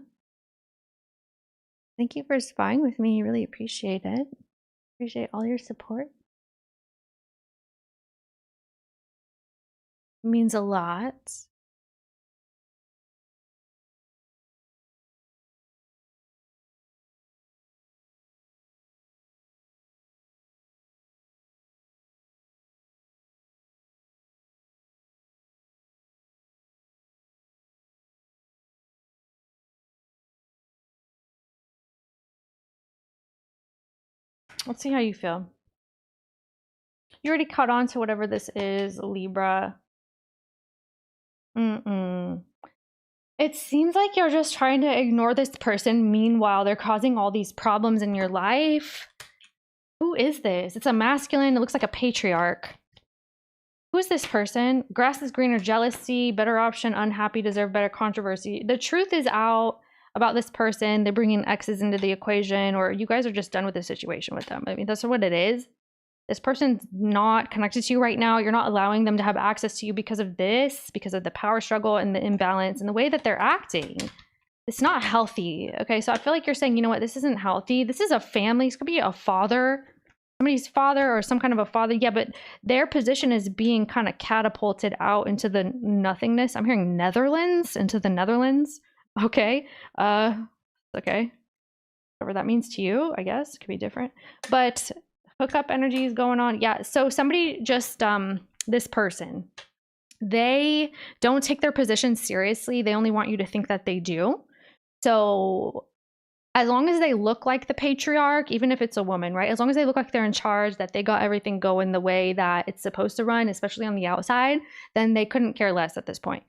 Thank you for spying with me. Really appreciate it. Appreciate all your support. It means a lot. Let's see how you feel. You already caught on to whatever this is, Libra. It seems like you're just trying to ignore this person. Meanwhile, they're causing all these problems in your life. Who is this? It's a masculine. It looks like a patriarch. Who is this person? Grass is greener, jealousy, better option, unhappy, deserve better, controversy. The truth is out about this person. They're bringing exes into the equation, or you guys are just done with the situation with them. I mean, that's what it is. This person's not connected to you right now. You're not allowing them to have access to you because of this, because of the power struggle and the imbalance and the way that they're acting. It's not healthy. Okay, so I feel like you're saying, you know what, this isn't healthy. This is a family. This could be a father, somebody's father or some kind of a father. Yeah, but their position is being kind of catapulted out into the nothingness. I'm hearing Netherlands, into the Netherlands. Okay. Okay. Whatever that means to you, I guess. It could be different. But hookup energy is going on. Yeah, so somebody just, this person, they don't take their position seriously. They only want you to think that they do. So as long as they look like the patriarch, even if it's a woman, right? As long as they look like they're in charge, that they got everything going the way that it's supposed to run, especially on the outside, then they couldn't care less at this point.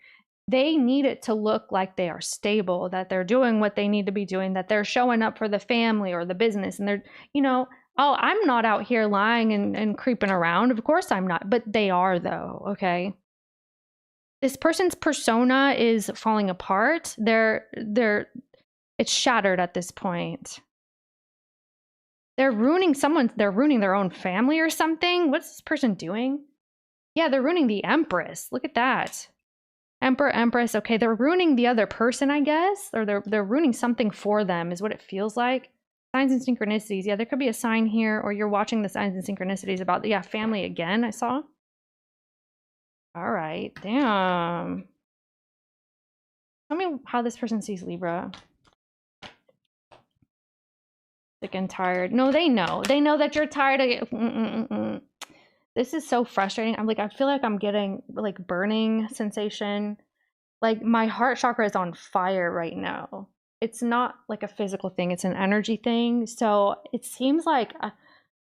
They need it to look like they are stable, that they're doing what they need to be doing, that they're showing up for the family or the business, and they're, you know, Oh, I'm not out here lying and creeping around. Of course I'm not. But they are, though, okay? This person's persona is falling apart. It's shattered at this point. They're ruining they're ruining their own family or something. What's this person doing? Yeah, they're ruining the Empress. Look at that. Emperor, Empress. Okay, they're ruining the other person, I guess. Or they're ruining something for them is what it feels like. Signs and synchronicities. Yeah, there could be a sign here, or you're watching the signs and synchronicities about, yeah, family again, I saw. All right, damn. Tell me how this person sees Libra. Sick and tired. No, they know. They know that you're tired of This is so frustrating. I'm like, I feel like I'm getting like burning sensation. Like my heart chakra is on fire right now. It's not like a physical thing, it's an energy thing. So it seems like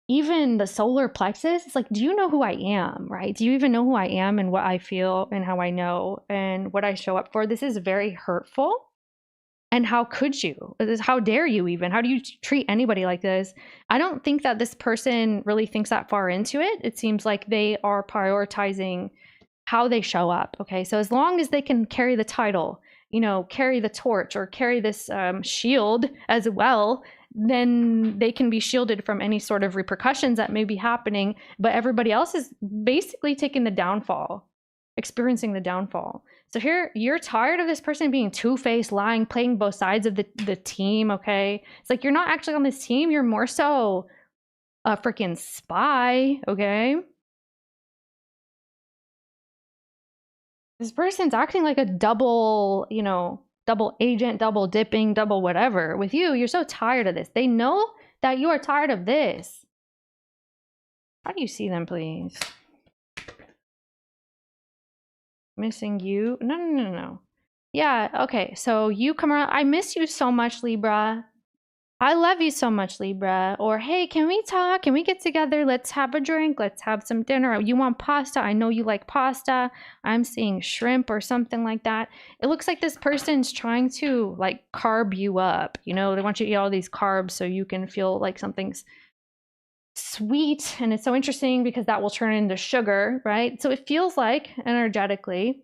even the solar plexus, it's like, do you know who I am, right? Do you even know who I am and what I feel and how I know and what I show up for? This is very hurtful. And how could you? How dare you even? How do you treat anybody like this? I don't think that this person really thinks that far into it. It seems like they are prioritizing how they show up. Okay, so as long as they can carry the title, you know, carry the torch or carry this shield as well, then they can be shielded from any sort of repercussions that may be happening. But everybody else is basically taking the downfall, experiencing the downfall. So here, you're tired of this person being two-faced, lying, playing both sides of the team, okay? It's like you're not actually on this team. You're more so a freaking spy, okay? This person's acting like a double, you know, double agent, double dipping, double whatever. With you, you're so tired of this. They know that you are tired of this. How do you see them, please? Missing you? No. Yeah, okay. So you come around. I miss you so much, Libra. I love you so much, Libra. Or, hey, can we talk? Can we get together? Let's have a drink. Let's have some dinner. You want pasta? I know you like pasta. I'm seeing shrimp or something like that. It looks like this person's trying to like carb you up. You know, they want you to eat all these carbs so you can feel like something's sweet. And it's so interesting because that will turn into sugar, right? So it feels like energetically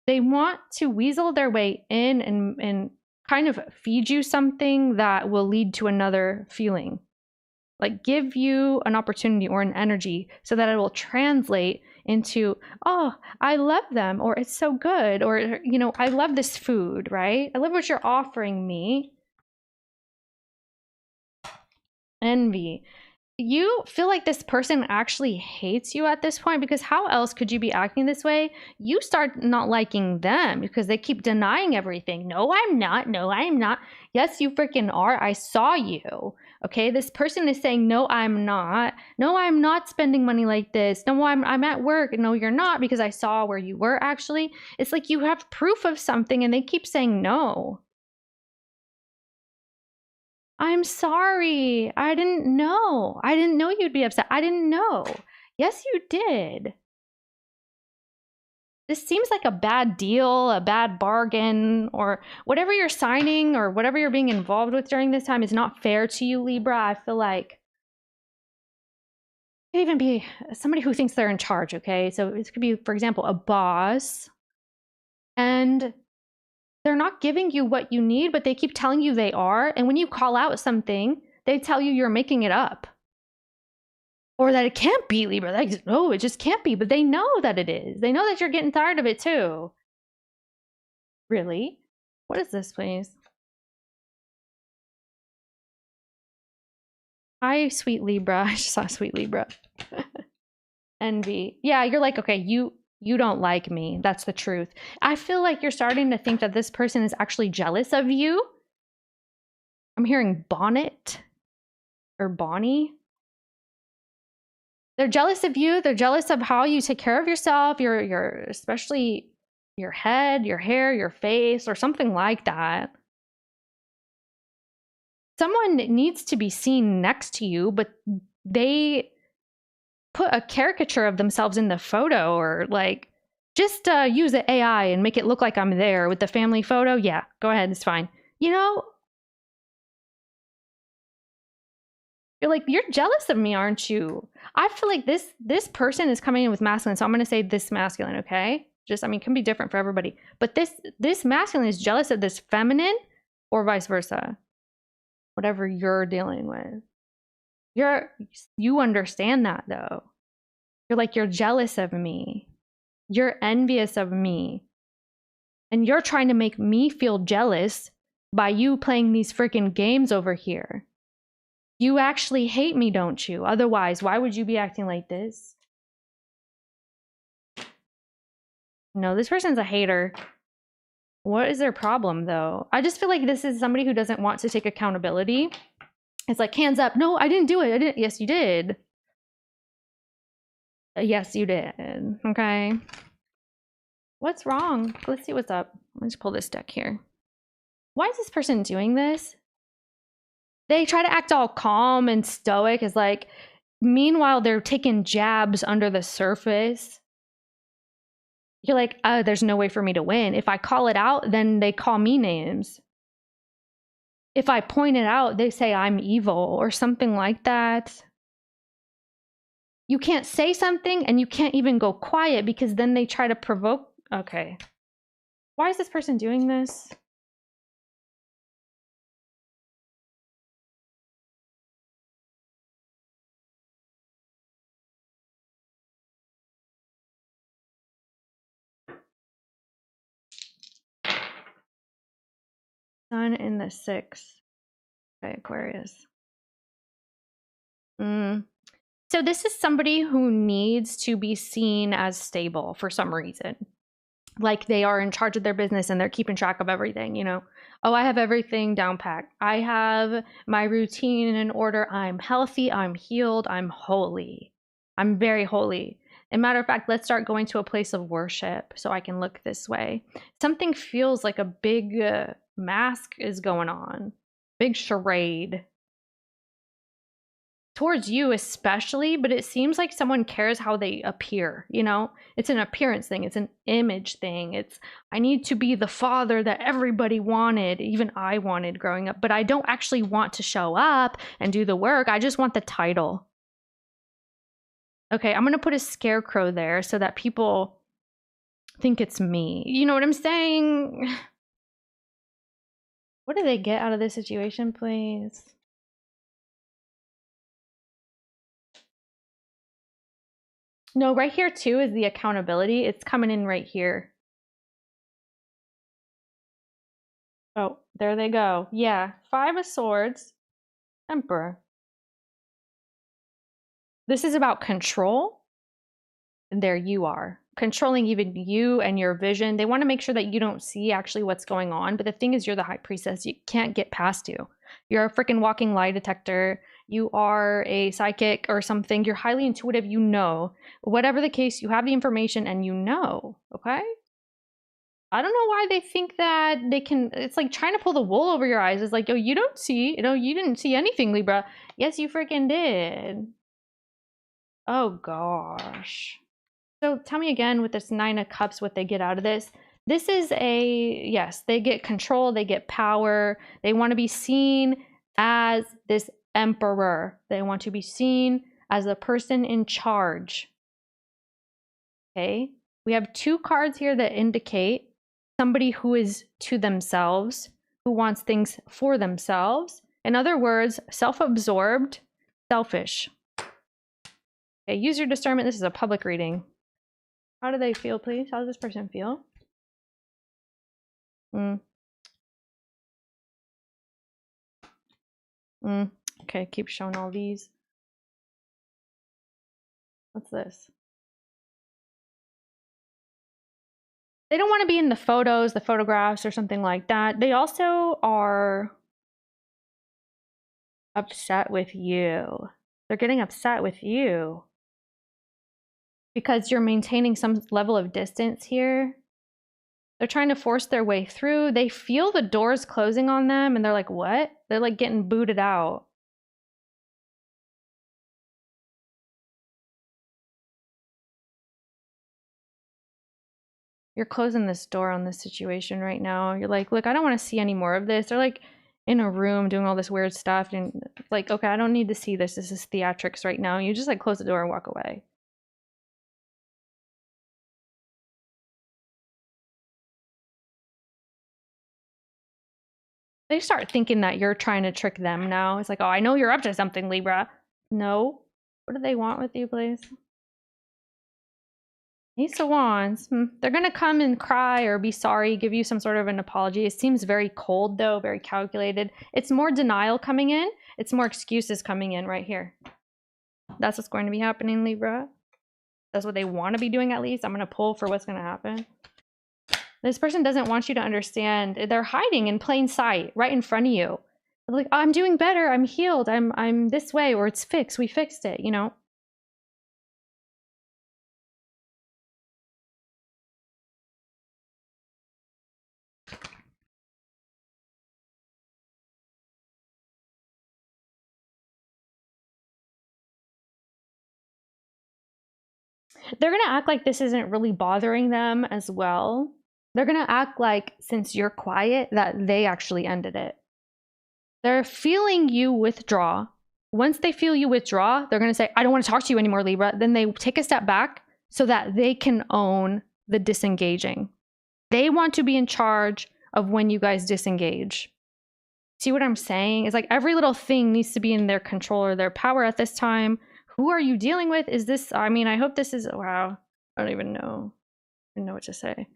they want to weasel their way in and kind of feed you something that will lead to another feeling. Like give you an opportunity or an energy so that it will translate into, oh, I love them, or it's so good, or, you know, I love this food, right? I love what you're offering me. Envy. You feel like this person actually hates you at this point, because how else could you be acting this way? You start not liking them because they keep denying everything. No, I'm not. No, I'm not. Yes, you freaking are. I saw you. Okay, this person is saying, no, I'm not. No, I'm not spending money like this. No, I'm at work. No, you're not, because I saw where you were actually. It's like you have proof of something and they keep saying no. I'm sorry. I didn't know. I didn't know you'd be upset. I didn't know. Yes, you did. This seems like a bad deal, a bad bargain, or whatever you're signing or whatever you're being involved with during this time is not fair to you, Libra. I feel like it could even be somebody who thinks they're in charge, okay? So it could be, for example, a boss, and they're not giving you what you need, but they keep telling you they are. And when you call out something, they tell you you're making it up. Or that it can't be, Libra. Like, no, it just can't be. But they know that it is. They know that you're getting tired of it too. Really? What is this, please? Hi, sweet Libra. I just saw sweet Libra. Envy. Yeah, you're like, okay, you don't like me. That's the truth. I feel like you're starting to think that this person is actually jealous of you. I'm hearing bonnet or Bonnie. They're jealous of you. They're jealous of how you take care of yourself. Your especially your head, your hair, your face, or something like that. Someone needs to be seen next to you, but they put a caricature of themselves in the photo, or like just use the AI and make it look like I'm there with the family photo. Yeah, go ahead. It's fine. You know, You're like, you're jealous of me, aren't you? I feel like this person is coming in with masculine, so I'm gonna say this masculine, okay? Just, I mean, it can be different for everybody, but this masculine is jealous of this feminine, or vice versa. Whatever you're dealing with, you understand that though. You're like, you're jealous of me, you're envious of me, and you're trying to make me feel jealous by you playing these freaking games over here. You actually hate me, don't you? Otherwise, why would you be acting like this? No, this person's a hater. What is their problem, though? I just feel like this is somebody who doesn't want to take accountability. It's like, hands up. No, I didn't do it. I didn't. Yes, you did. Yes, you did. Okay. What's wrong? Let's see what's up. Let's pull this deck here. Why is this person doing this? They try to act all calm and stoic, as like, meanwhile, they're taking jabs under the surface. You're like, there's no way for me to win. If I call it out, then they call me names. If I point it out, they say I'm evil or something like that. You can't say something and you can't even go quiet because then they try to provoke. Okay. Why is this person doing this? Sun in the 6th. Okay, Aquarius. So this is somebody who needs to be seen as stable for some reason. Like they are in charge of their business and they're keeping track of everything, you know? Oh, I have everything down packed. I have my routine in order. I'm healthy. I'm healed. I'm holy. I'm very holy. As a matter of fact, let's start going to a place of worship so I can look this way. Something feels like a big mask is going on. Big charade. Towards you especially, but it seems like someone cares how they appear, you know? It's an appearance thing. It's an image thing. It's, I need to be the father that everybody wanted, even I wanted growing up, but I don't actually want to show up and do the work. I just want the title. Okay, I'm going to put a scarecrow there so that people think it's me. You know what I'm saying? What do they get out of this situation, please? No, right here too is the accountability. It's coming in right here. Oh, there they go. Yeah, 5 of Swords, Emperor. This is about control. And there you are, controlling even you and your vision. They want to make sure that you don't see actually what's going on. But the thing is, you're the high priestess. You can't get past you. You're a freaking walking lie detector. You are a psychic or something. You're highly intuitive. You know, whatever the case, you have the information and you know, okay? I don't know why they think that they can. It's like trying to pull the wool over your eyes. It's like, oh, you don't see, you know, you didn't see anything, Libra. Yes, you freaking did. Oh gosh. So tell me again with this 9 of Cups, what they get out of this. This is a, yes, they get control, they get power. They want to be seen as this emperor. They want to be seen as the person in charge. Okay. We have 2 cards here that indicate somebody who is to themselves, who wants things for themselves. In other words, self-absorbed, selfish. Okay, use your discernment. This is a public reading. How do they feel, please? How does this person feel? Okay, keep showing all these. What's this? They don't want to be in the photos, the photographs, or something like that. They also are upset with you. They're getting upset with you because you're maintaining some level of distance here. They're trying to force their way through. They feel the doors closing on them and they're like, what? They're like getting booted out. You're closing this door on this situation right now. You're like, look, I don't want to see any more of this. They're like, in a room doing all this weird stuff, and like, okay, I don't need to see this. This is theatrics right now. You just like close the door and walk away. They start thinking that you're trying to trick them now. It's like, oh, I know you're up to something, Libra. No. What do they want with you, please? Ace of Wands. They're going to come and cry or be sorry, give you some sort of an apology. It seems very cold, though, very calculated. It's more denial coming in. It's more excuses coming in right here. That's what's going to be happening, Libra. That's what they want to be doing, at least. I'm going to pull for what's going to happen. This person doesn't want you to understand. They're hiding in plain sight, right in front of you. They're like, oh, I'm doing better. I'm healed. I'm this way, or it's fixed. We fixed it, you know? They're going to act like this isn't really bothering them as well. They're going to act like, since you're quiet, that they actually ended it. They're feeling you withdraw. Once they feel you withdraw, they're going to say, I don't want to talk to you anymore, Libra. Then they take a step back so that they can own the disengaging. They want to be in charge of when you guys disengage. See what I'm saying? It's like every little thing needs to be in their control or their power at this time. Who are you dealing with? Is this, I mean, I hope this is, wow, I don't even know. I don't know what to say.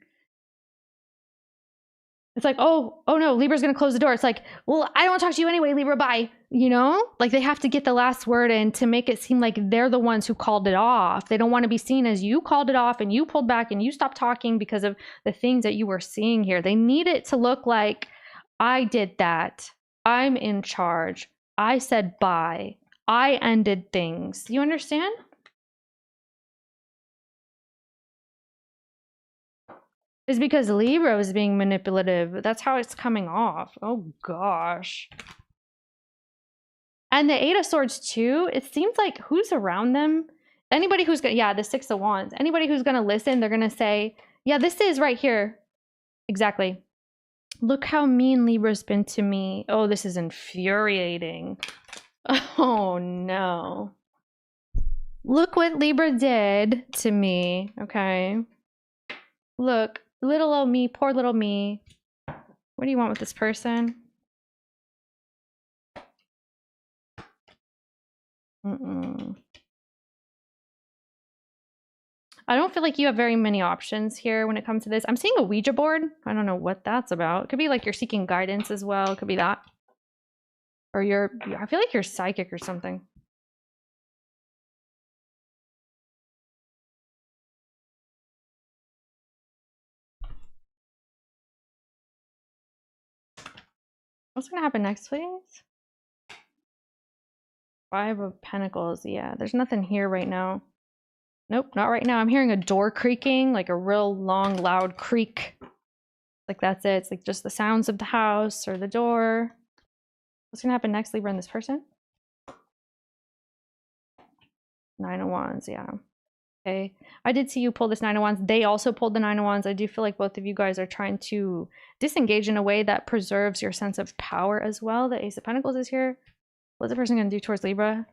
It's like, oh no, Libra's gonna close the door. It's like, well, I don't want to talk to you anyway, Libra, bye. You know? Like they have to get the last word in to make it seem like they're the ones who called it off. They don't want to be seen as you called it off and you pulled back and you stopped talking because of the things that you were seeing here. They need it to look like, I did that. I'm in charge. I said bye. I ended things. You understand? Is because Libra is being manipulative. That's how it's coming off. Oh gosh. And the Eight of Swords too, it seems like who's around them? Anybody who's gonna, yeah, the Six of Wands. Anybody who's gonna listen, they're gonna say, yeah, this is right here. Exactly. Look how mean Libra's been to me. Oh, this is infuriating. Oh no. Look what Libra did to me, okay? Look, little old me, poor little me. What do you want with this person? I don't feel like you have very many options here when it comes to this. I'm seeing a Ouija board. I don't know what that's about. It could be like you're seeking guidance as well. It could be that. Or I feel like you're psychic or something. What's gonna happen next, please? Five of Pentacles. Yeah, there's nothing here right now. Nope, not right now. I'm hearing a door creaking, like a real long, loud creak. Like that's it. It's like just the sounds of the house or the door. What's gonna happen next, Libra, and this person? Nine of Wands, yeah. Okay. I did see you pull this Nine of Wands. They also pulled the Nine of Wands. I do feel like both of you guys are trying to disengage in a way that preserves your sense of power as well. The Ace of Pentacles is here. What's the person gonna do towards Libra?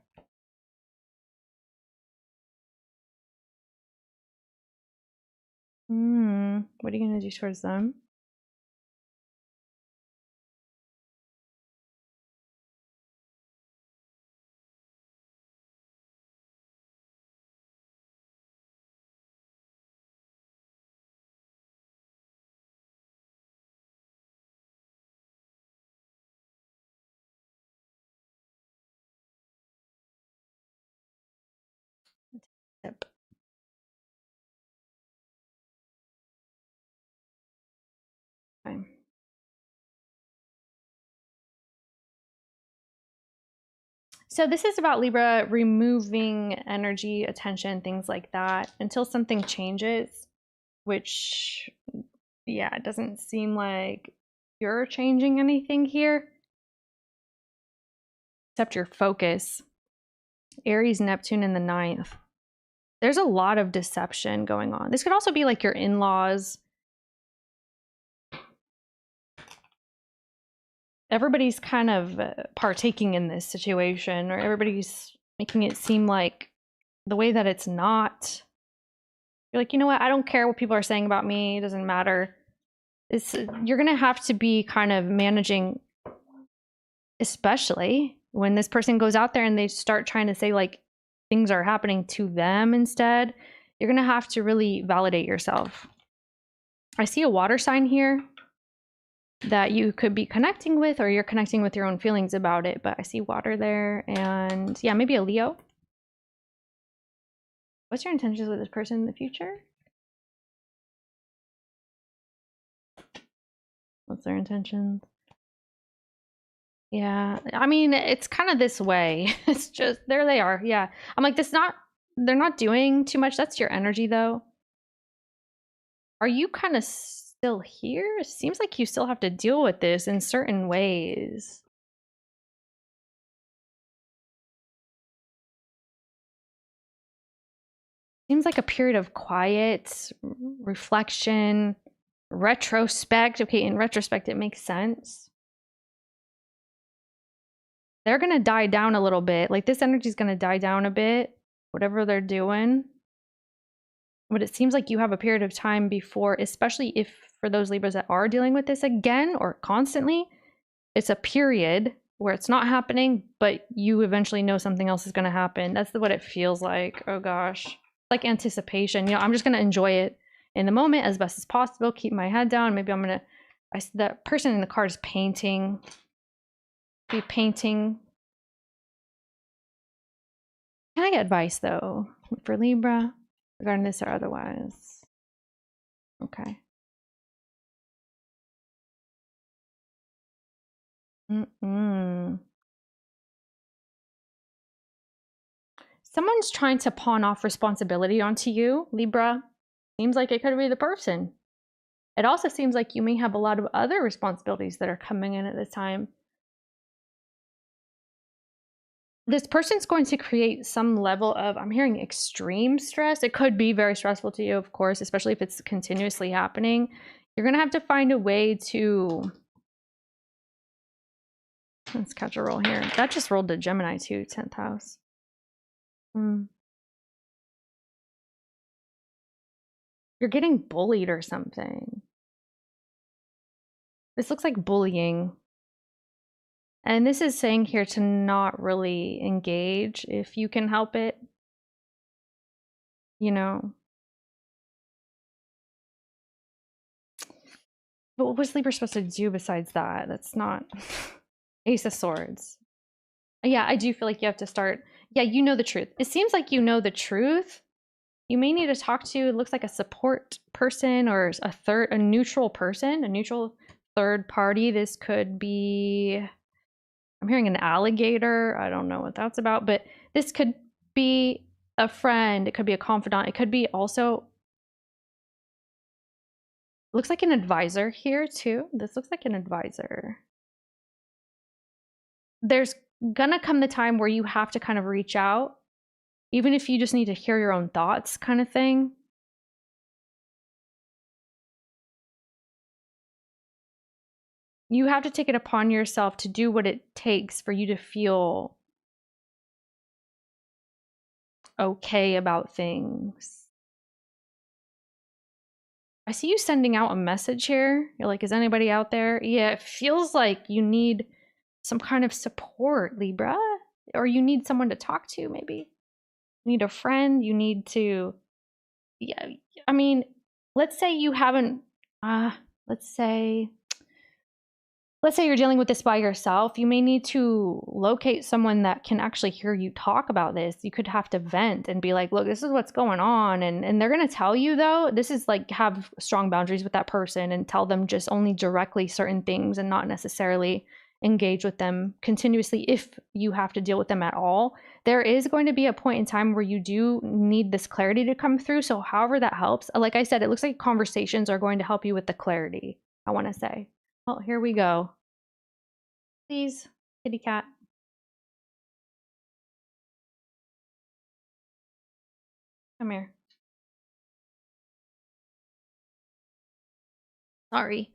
What are you gonna do towards them? Yep. Okay. So this is about Libra removing energy, attention, things like that until something changes, which, yeah, it doesn't seem like you're changing anything here, except your focus. Aries, Neptune in the 9th. There's a lot of deception going on. This could also be like your in-laws. everybody's kind of partaking in this situation, or everybody's making it seem like the way that it's not. You're like, you know what? I don't care what people are saying about me. It doesn't matter. You're going to have to be kind of managing, especially when this person goes out there and they start trying to say like things are happening to them instead. You're going to have to really validate yourself. I see a water sign here that you could be connecting with, or you're connecting with your own feelings about it, but I see water there. And yeah, maybe a Leo. What's your intentions with this person in the future? What's their intentions? Yeah, I mean, it's kind of this way. It's just, there they are. Yeah. I'm like, they're not doing too much. That's your energy though. Are you kind of still here? It seems like you still have to deal with this in certain ways. Seems like a period of quiet reflection, retrospect. Okay, in retrospect, it makes sense. They're going to die down a little bit. Like this energy is going to die down a bit, whatever they're doing. But it seems like you have a period of time before, especially if for those Libras that are dealing with this again or constantly, it's a period where it's not happening, but you eventually know something else is going to happen. That's what it feels like. Oh gosh. It's like anticipation. You know, I'm just going to enjoy it in the moment as best as possible, keep my head down. Maybe I'm going to, that person in the card is painting. Be painting. Can I get advice though for Libra regarding this or otherwise? Okay. Someone's trying to pawn off responsibility onto you, Libra. Seems like it could be the person. It also seems like you may have a lot of other responsibilities that are coming in at this time. This person's going to create some level of, I'm hearing extreme stress. It could be very stressful to you, of course, especially if it's continuously happening. You're going to have to find a way to... Let's catch a roll here. That just rolled to Gemini too, 10th house. You're getting bullied or something. This looks like bullying. And this is saying here to not really engage if you can help it. You know. But what was Libra supposed to do besides that? That's not... Ace of Swords. Yeah, I do feel like you have to start... Yeah, you know the truth. It seems like you know the truth. You may need to talk to, it looks like a support person or a neutral person, a neutral third party. This could be... I'm hearing an alligator. I don't know what that's about, but this could be a friend. It could be a confidant. It could be also... Looks like an advisor here too. This looks like an advisor. There's gonna come the time where you have to kind of reach out, even if you just need to hear your own thoughts kind of thing. You have to take it upon yourself to do what it takes for you to feel okay about things. I see you sending out a message here. You're like, is anybody out there? Yeah, it feels like you need some kind of support, Libra. Or you need someone to talk to, maybe. You need a friend. You need to... Yeah, I mean, let's say you haven't... let's say you're dealing with this by yourself. You may need to locate someone that can actually hear you talk about this. You could have to vent and be like, look, this is what's going on. And they're going to tell you, though, this is like, have strong boundaries with that person and tell them just only directly certain things and not necessarily engage with them continuously if you have to deal with them at all. There is going to be a point in time where you do need this clarity to come through. So however that helps, like I said, it looks like conversations are going to help you with the clarity, I want to say. Oh, here we go. Please, kitty cat. Come here. Sorry.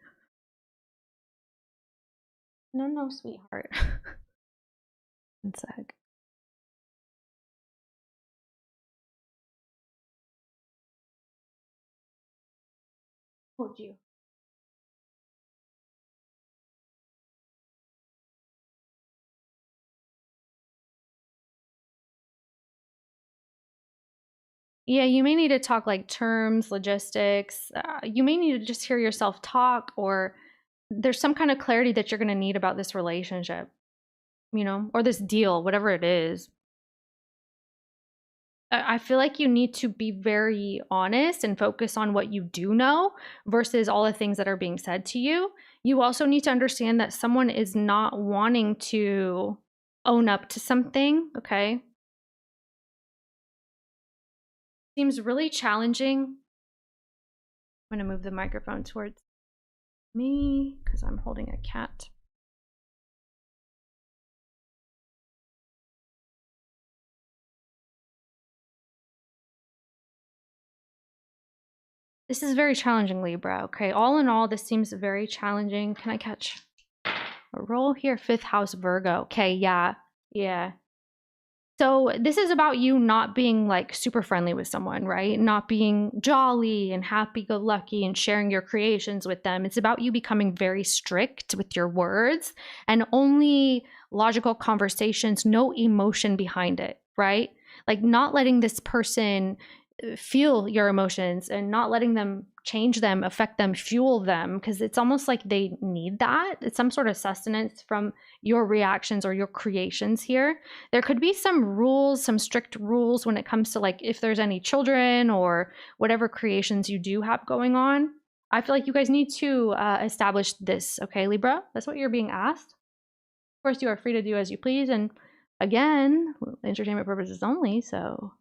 No, sweetheart. One sec. Told you. Yeah, you may need to talk like terms, logistics. You may need to just hear yourself talk, or there's some kind of clarity that you're going to need about this relationship, you know, or this deal, whatever it is. I feel like you need to be very honest and focus on what you do know versus all the things that are being said to you. You also need to understand that someone is not wanting to own up to something, okay? Seems really challenging. I'm going to move the microphone towards me because I'm holding a cat. This is very challenging, Libra, okay? All in all, this seems very challenging. Can I catch a roll here? 5th house Virgo. Okay, yeah. So this is about you not being like super friendly with someone, right? Not being jolly and happy-go-lucky and sharing your creations with them. It's about you becoming very strict with your words and only logical conversations, no emotion behind it, right? Like not letting this person feel your emotions and not letting them change them, affect them, fuel them, because it's almost like they need that. It's some sort of sustenance from your reactions or your creations here. There could be some rules, some strict rules when it comes to like if there's any children or whatever creations you do have going on. I feel like you guys need to establish this, okay, Libra? That's what you're being asked. Of course, you are free to do as you please. And again, entertainment purposes only, so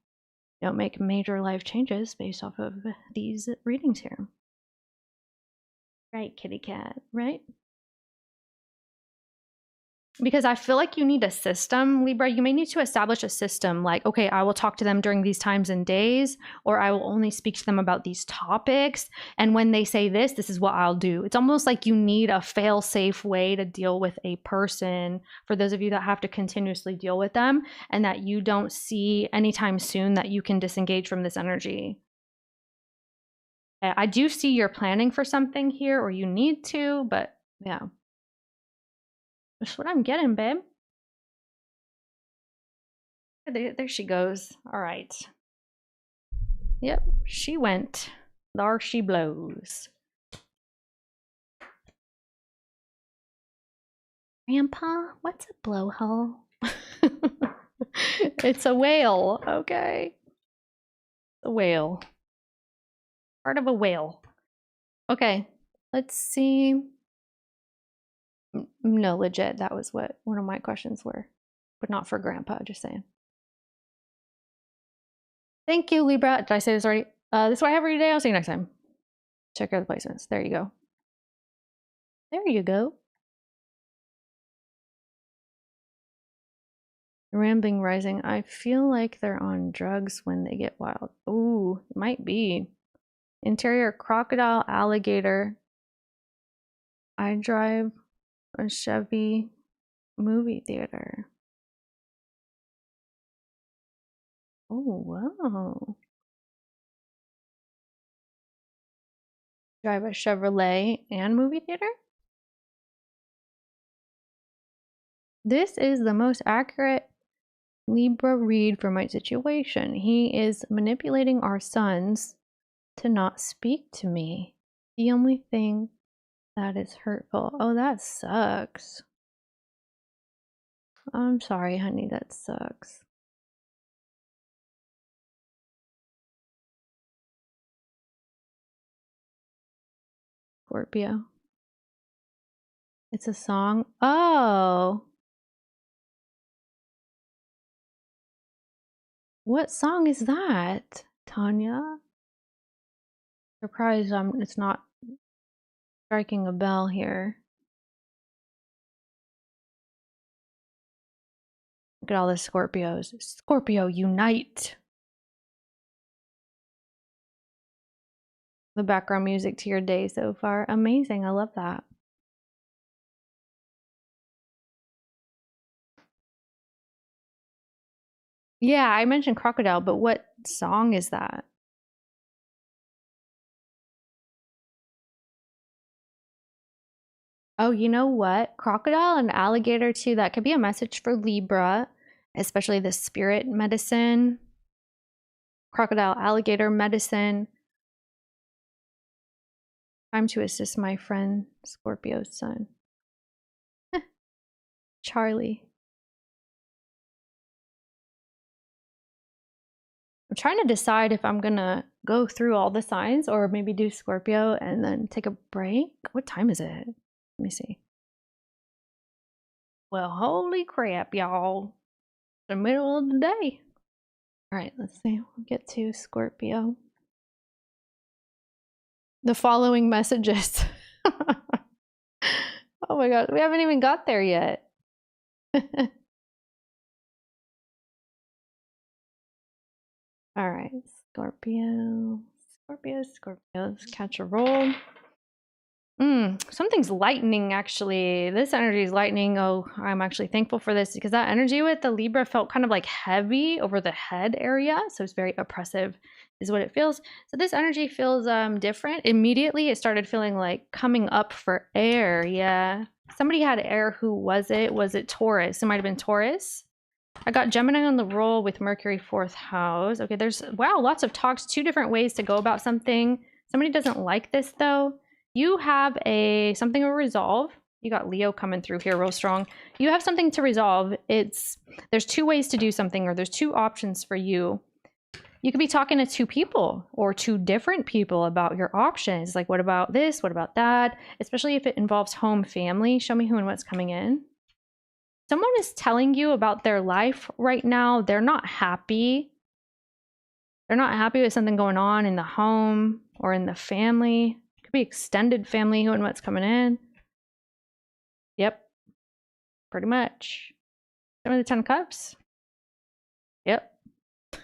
don't make major life changes based off of these readings here. Right, kitty cat, right? Because I feel like you need a system, Libra. You may need to establish a system like, okay, I will talk to them during these times and days, or I will only speak to them about these topics. And when they say this, this is what I'll do. It's almost like you need a fail-safe way to deal with a person for those of you that have to continuously deal with them and that you don't see anytime soon that you can disengage from this energy. I do see you're planning for something here, or you need to, but yeah. That's what I'm getting, babe. There she goes. All right. Yep, she went. There she blows. Grandpa, what's a blowhole? It's a whale, okay? A whale. Part of a whale. Okay, let's see. No, legit, that was what one of my questions were, but not for Grandpa, just saying. Thank you, Libra. Did I say this already? This is what I have for you today. I'll see you next time. Check out the placements. There you go. There you go. Rambling rising. I feel like they're on drugs when they get wild. Ooh, might be. Interior crocodile, alligator. I drive a Chevy movie theater. Oh, wow. Drive a Chevrolet and movie theater? This is the most accurate Libra read for my situation. He is manipulating our sons to not speak to me. The only thing that is hurtful. Oh, that sucks. I'm sorry, honey, that sucks. Scorpio. It's a song. Oh. What song is that, Tanya? Surprised it's not striking a bell here. Look at all the Scorpios. Scorpio, unite! The background music to your day so far. Amazing. I love that. Yeah, I mentioned crocodile, but what song is that? Oh, you know what? Crocodile and alligator too. That could be a message for Libra, especially the spirit medicine. Crocodile, alligator medicine. Time to assist my friend Scorpio's son. Charlie. I'm trying to decide if I'm gonna go through all the signs or maybe do Scorpio and then take a break. What time is it? Let me see. Well, holy crap, y'all. The middle of the day. All right, let's see. We'll get to Scorpio. The following messages. Oh my god, we haven't even got there yet. All right, Scorpio. Scorpio. Let's catch a roll. Something's lightning, actually. This energy is lightning. Oh, I'm actually thankful for this because that energy with the Libra felt kind of like heavy over the head area. So it's very oppressive, is what it feels. So this energy feels different. Immediately, it started feeling like coming up for air. Yeah. Somebody had air. Who was it? Was it Taurus? It might have been Taurus. I got Gemini on the roll with Mercury 4th house. Okay, there's, wow, lots of talks, 2 different ways to go about something. Somebody doesn't like this though. You have something to resolve. You got Leo coming through here real strong. You have something to resolve. There's 2 ways to do something, or there's 2 options for you. You could be talking to 2 people or 2 different people about your options. Like, what about this? What about that? Especially if it involves home, family. Show me who and what's coming in. Someone is telling you about their life right now. They're not happy. They're not happy with something going on in the home or in the family. It could be extended family, who and what's coming in. Yep, pretty much. Show me the 10 of Cups. Yep.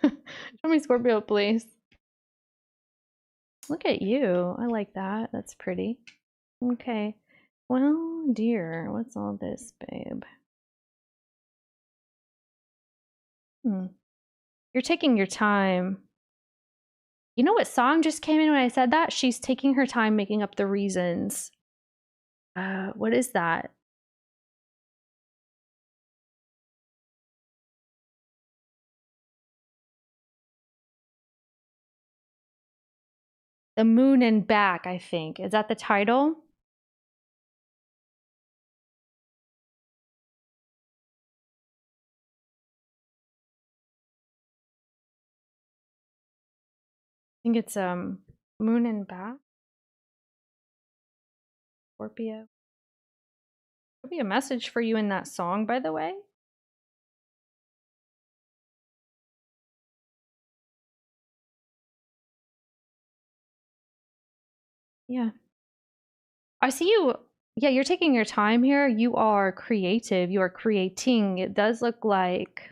Show me Scorpio, please. Look at you. I like that. That's pretty. Okay. Well, dear, what's all this, babe? You're taking your time. You know what song just came in when I said that? She's taking her time making up the reasons. What is that? The Moon and Back, I think. Is that the title? I think it's Moon and Back. Scorpio. There'll be a message for you in that song, by the way. Yeah. I see you. Yeah, you're taking your time here. You are creative. You are creating. It does look like,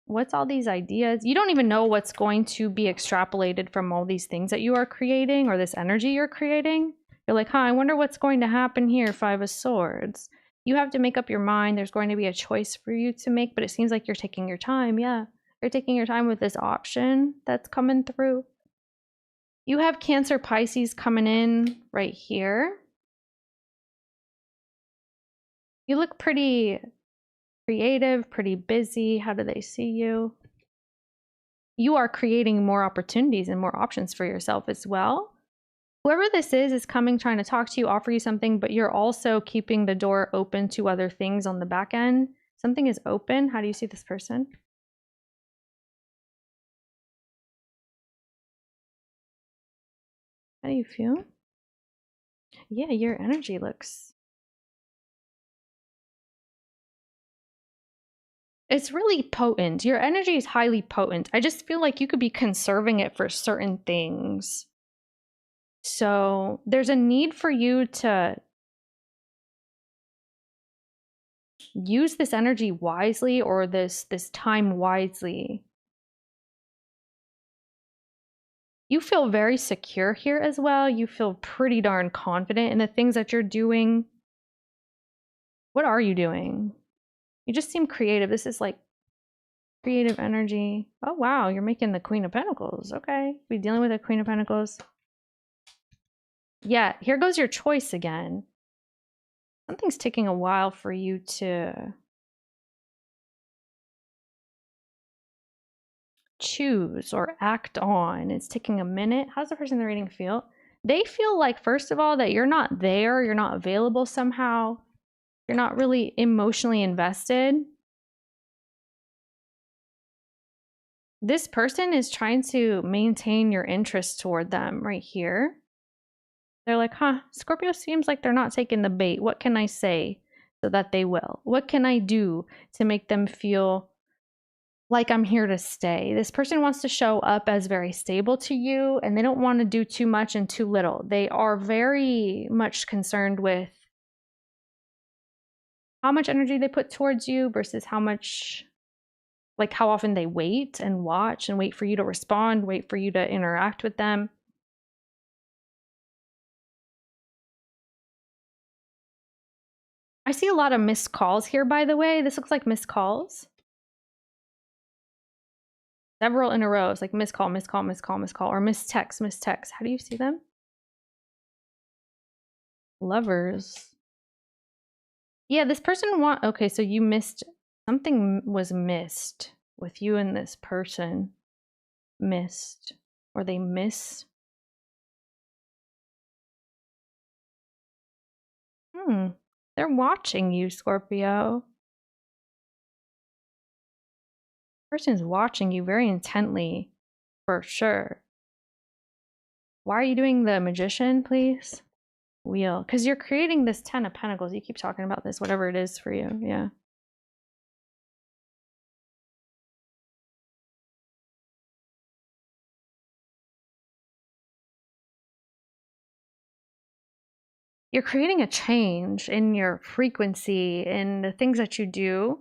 what's all these ideas? You don't even know what's going to be extrapolated from all these things that you are creating or this energy you're creating. You're like, I wonder what's going to happen here, 5 of Swords. You have to make up your mind. There's going to be a choice for you to make, but it seems like you're taking your time. Yeah, you're taking your time with this option that's coming through. You have Cancer, Pisces coming in right here. You look pretty creative, pretty busy. How do they see you? You are creating more opportunities and more options for yourself as well. Whoever this is coming, trying to talk to you, offer you something, but you're also keeping the door open to other things on the back end. Something is open. How do you see this person? How do you feel? Yeah, your energy looks... It's really potent. Your energy is highly potent. I just feel like you could be conserving it for certain things. So there's a need for you to use this energy wisely, or this time wisely. You feel very secure here as well. You feel pretty darn confident in the things that you're doing. What are you doing? You just seem creative. This is like Creative energy. Oh, wow. You're making the Queen of Pentacles. Okay. Be dealing with the Queen of Pentacles. Yeah, here goes your choice again. Something's taking a while for you to choose or act on. It's taking a minute. How's the person in the reading feel? They feel like, first of all, that you're not there, you're not available somehow, you're not really emotionally invested. This person is trying to maintain your interest toward them right here. They're like, huh, Scorpio seems like they're not taking the bait. What can I say so that they will? What can I do to make them feel like I'm here to stay? This person wants to show up as very stable to you, and they don't want to do too much and too little. They are very much concerned with how much energy they put towards you versus how much, like how often they wait and watch and wait for you to respond, wait for you to interact with them. I see a lot of missed calls here, by the way. This looks like missed calls. Several in a row. It's like missed call, missed call, missed call, missed call, or missed text, missed text. How do you see them? Lovers. Yeah, this person okay, so you missed, something was missed with you and this person. Missed. Or they miss. They're watching you, Scorpio. Person's watching you very intently, for sure. Why are you doing the Magician, please? Wheel. Because you're creating this 10 of Pentacles. You keep talking about this, whatever it is for you. Yeah. You're creating a change in your frequency, in the things that you do.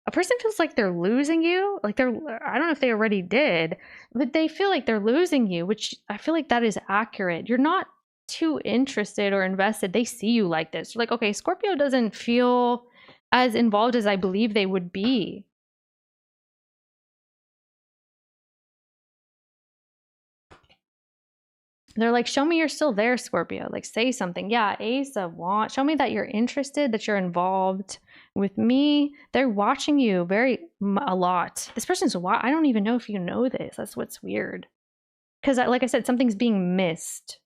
A person feels like they're losing you. Like I don't know if they already did, but they feel like they're losing you, which I feel like that is accurate. You're not too interested or invested. They see you like this. You're like, okay, Scorpio doesn't feel as involved as I believe they would be. They're like, show me you're still there, Scorpio. Like, say something. Yeah, Ace of Wands. Show me that you're interested, that you're involved with me. They're watching you a lot. This person's I don't even know if you know this. That's what's weird. Because, like I said, something's being missed.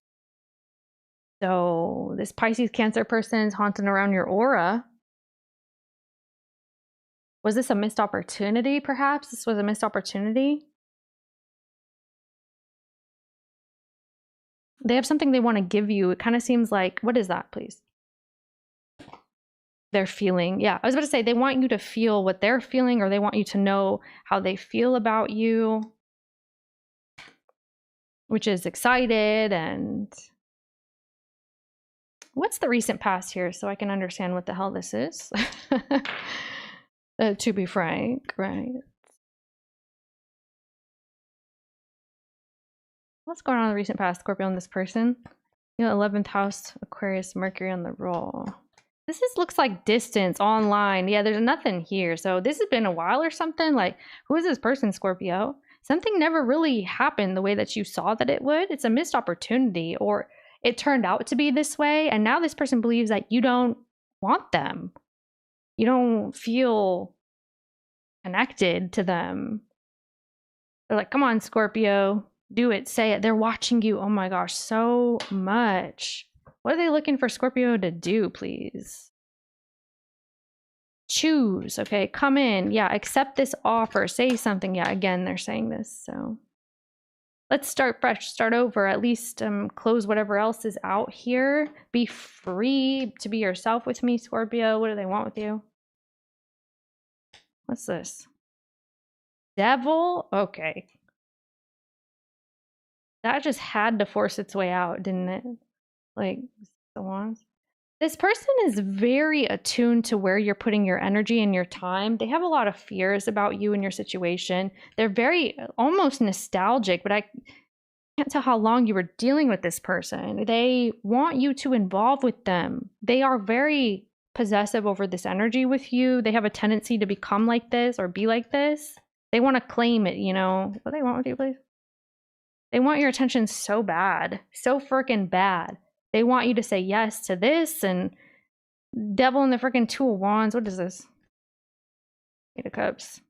So this Pisces Cancer person's haunting around your aura. Was this a missed opportunity, perhaps? This was a missed opportunity. They have something they want to give you. It kind of seems like, what is that, please? They're feeling. Yeah, I was about to say they want you to feel what they're feeling, or they want you to know how they feel about you, which is excited. And what's the recent past here so I can understand what the hell this is? To be frank, right? What's going on in the recent past, Scorpio, and this person? You know, 11th house, Aquarius, Mercury on the roll. This looks like distance online. Yeah, there's nothing here. So this has been a while or something. Like, who is this person, Scorpio? Something never really happened the way that you saw that it would. It's a missed opportunity, or it turned out to be this way. And now this person believes that you don't want them. You don't feel connected to them. They're like, come on, Scorpio. Do it, say it. They're watching you. Oh my gosh, so much. What are they looking for Scorpio to do, please? Choose. Okay, come in. Yeah, accept this offer. Say something. Yeah, again, they're saying this. So let's start fresh, start over. At least close whatever else is out here. Be free to be yourself with me, Scorpio. What do they want with you? What's this? Devil? Okay. That just had to force its way out, didn't it? Like, the wands. This person is very attuned to where you're putting your energy and your time. They have a lot of fears about you and your situation. They're very almost nostalgic, but Can't tell how long you were dealing with this person. They want you to involve with them. They are very possessive over this energy with you. They have a tendency to become like this or be like this. They want to claim it, you know. What do they want with you, please? They want your attention so bad, so freaking bad. They want you to say yes to this and devil in the freaking two of wands. What is this? Eight of cups.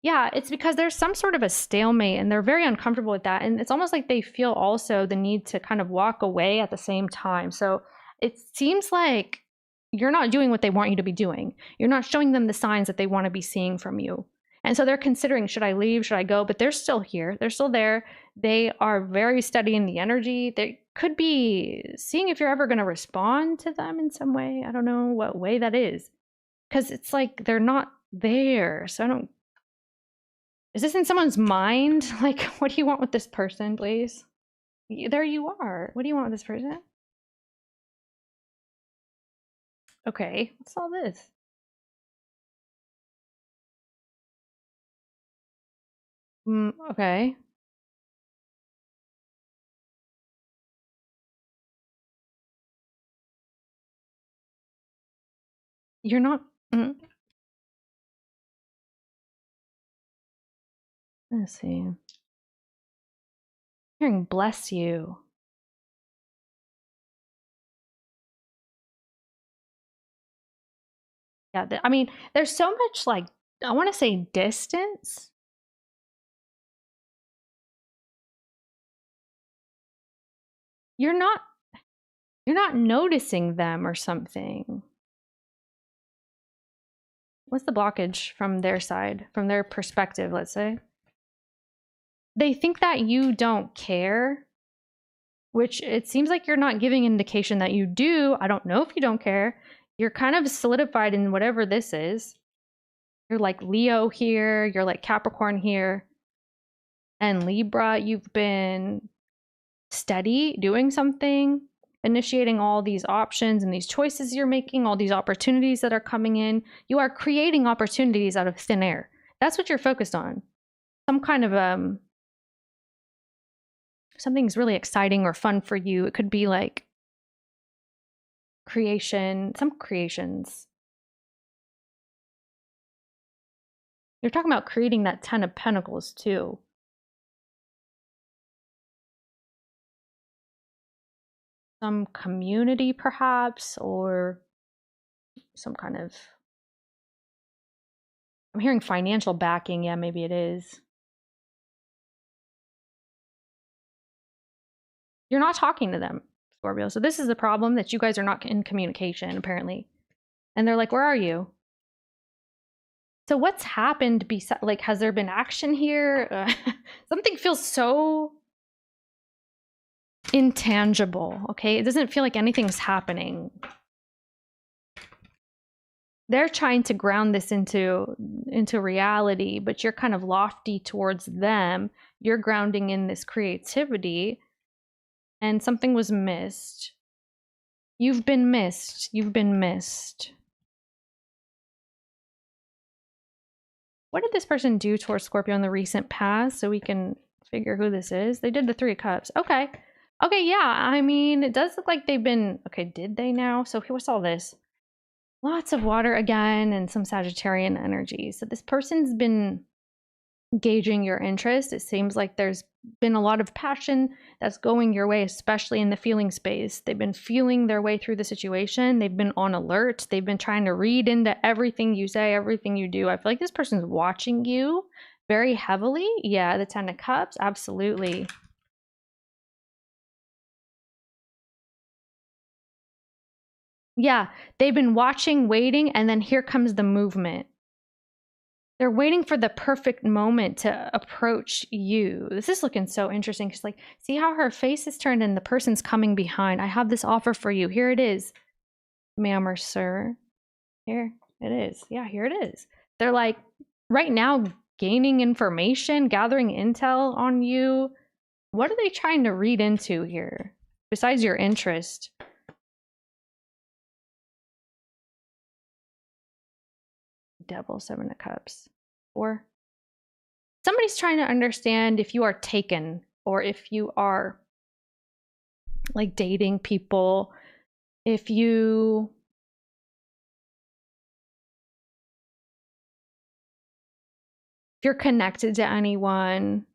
Yeah, it's because there's some sort of a stalemate and they're very uncomfortable with that. And it's almost like they feel also the need to kind of walk away at the same time. So it seems like you're not doing what they want you to be doing. You're not showing them the signs that they want to be seeing from you. And so they're considering, should I leave? Should I go? But they're still here. They're still there. They are very steady in the energy. They could be seeing if you're ever going to respond to them in some way. I don't know what way that is. Because it's like they're not there. So I don't. Is this in someone's mind? Like, what do you want with this person, please? There you are. What do you want with this person? Okay, what's all this? Okay. You're not. Let's see. I'm hearing bless you. Yeah, I mean, there's so much like, I want to say distance. You're not noticing them or something. What's the blockage from their side, from their perspective, let's say? They think that you don't care, which it seems like you're not giving indication that you do. I don't know if you don't care. You're kind of solidified in whatever this is. You're like Leo here, you're like Capricorn here. And Libra, you've been steady doing something, initiating all these options and these choices you're making, all these opportunities that are coming in. You are creating opportunities out of thin air. That's what you're focused on. Some kind of something's really exciting or fun for you. It could be like creation, some creations. You're talking about creating that 10 of Pentacles too. Some community perhaps, or some kind of, I'm hearing financial backing. Yeah, maybe it is. You're not talking to them, Scorpio. So this is the problem, that you guys are not in communication, apparently. And they're like, where are you? So what's happened besides, like, has there been action here? Something feels so intangible, okay? It doesn't feel like anything's happening. They're trying to ground this into reality, but you're kind of lofty towards them. You're grounding in this creativity, and something was missed. You've been missed. You've been missed. What did this person do towards Scorpio in the recent past, so we can figure who this is? They did the Three of Cups. Okay. Okay, yeah. I mean, it does look like they've been... Okay, did they now? So what's all this? Lots of water again and some Sagittarian energy. So this person's been gauging your interest. It seems like there's been a lot of passion that's going your way, especially in the feeling space. They've been feeling their way through the situation. They've been on alert. They've been trying to read into everything you say, everything you do. I feel like this person's watching you very heavily. Yeah, the 10 of Cups, absolutely. Yeah, they've been watching, waiting, and then here comes the movement. They're waiting for the perfect moment to approach you. This is looking so interesting, because, like, see how her face is turned and the person's coming behind. I have this offer for you. Here it is, ma'am or sir. Here it is. Yeah, here it is. They're like right now gaining information, gathering intel on you. What are they trying to read into here besides your interest? Devil, 7 of Cups. Or somebody's trying to understand if you are taken or if you are like dating people, if you're connected to anyone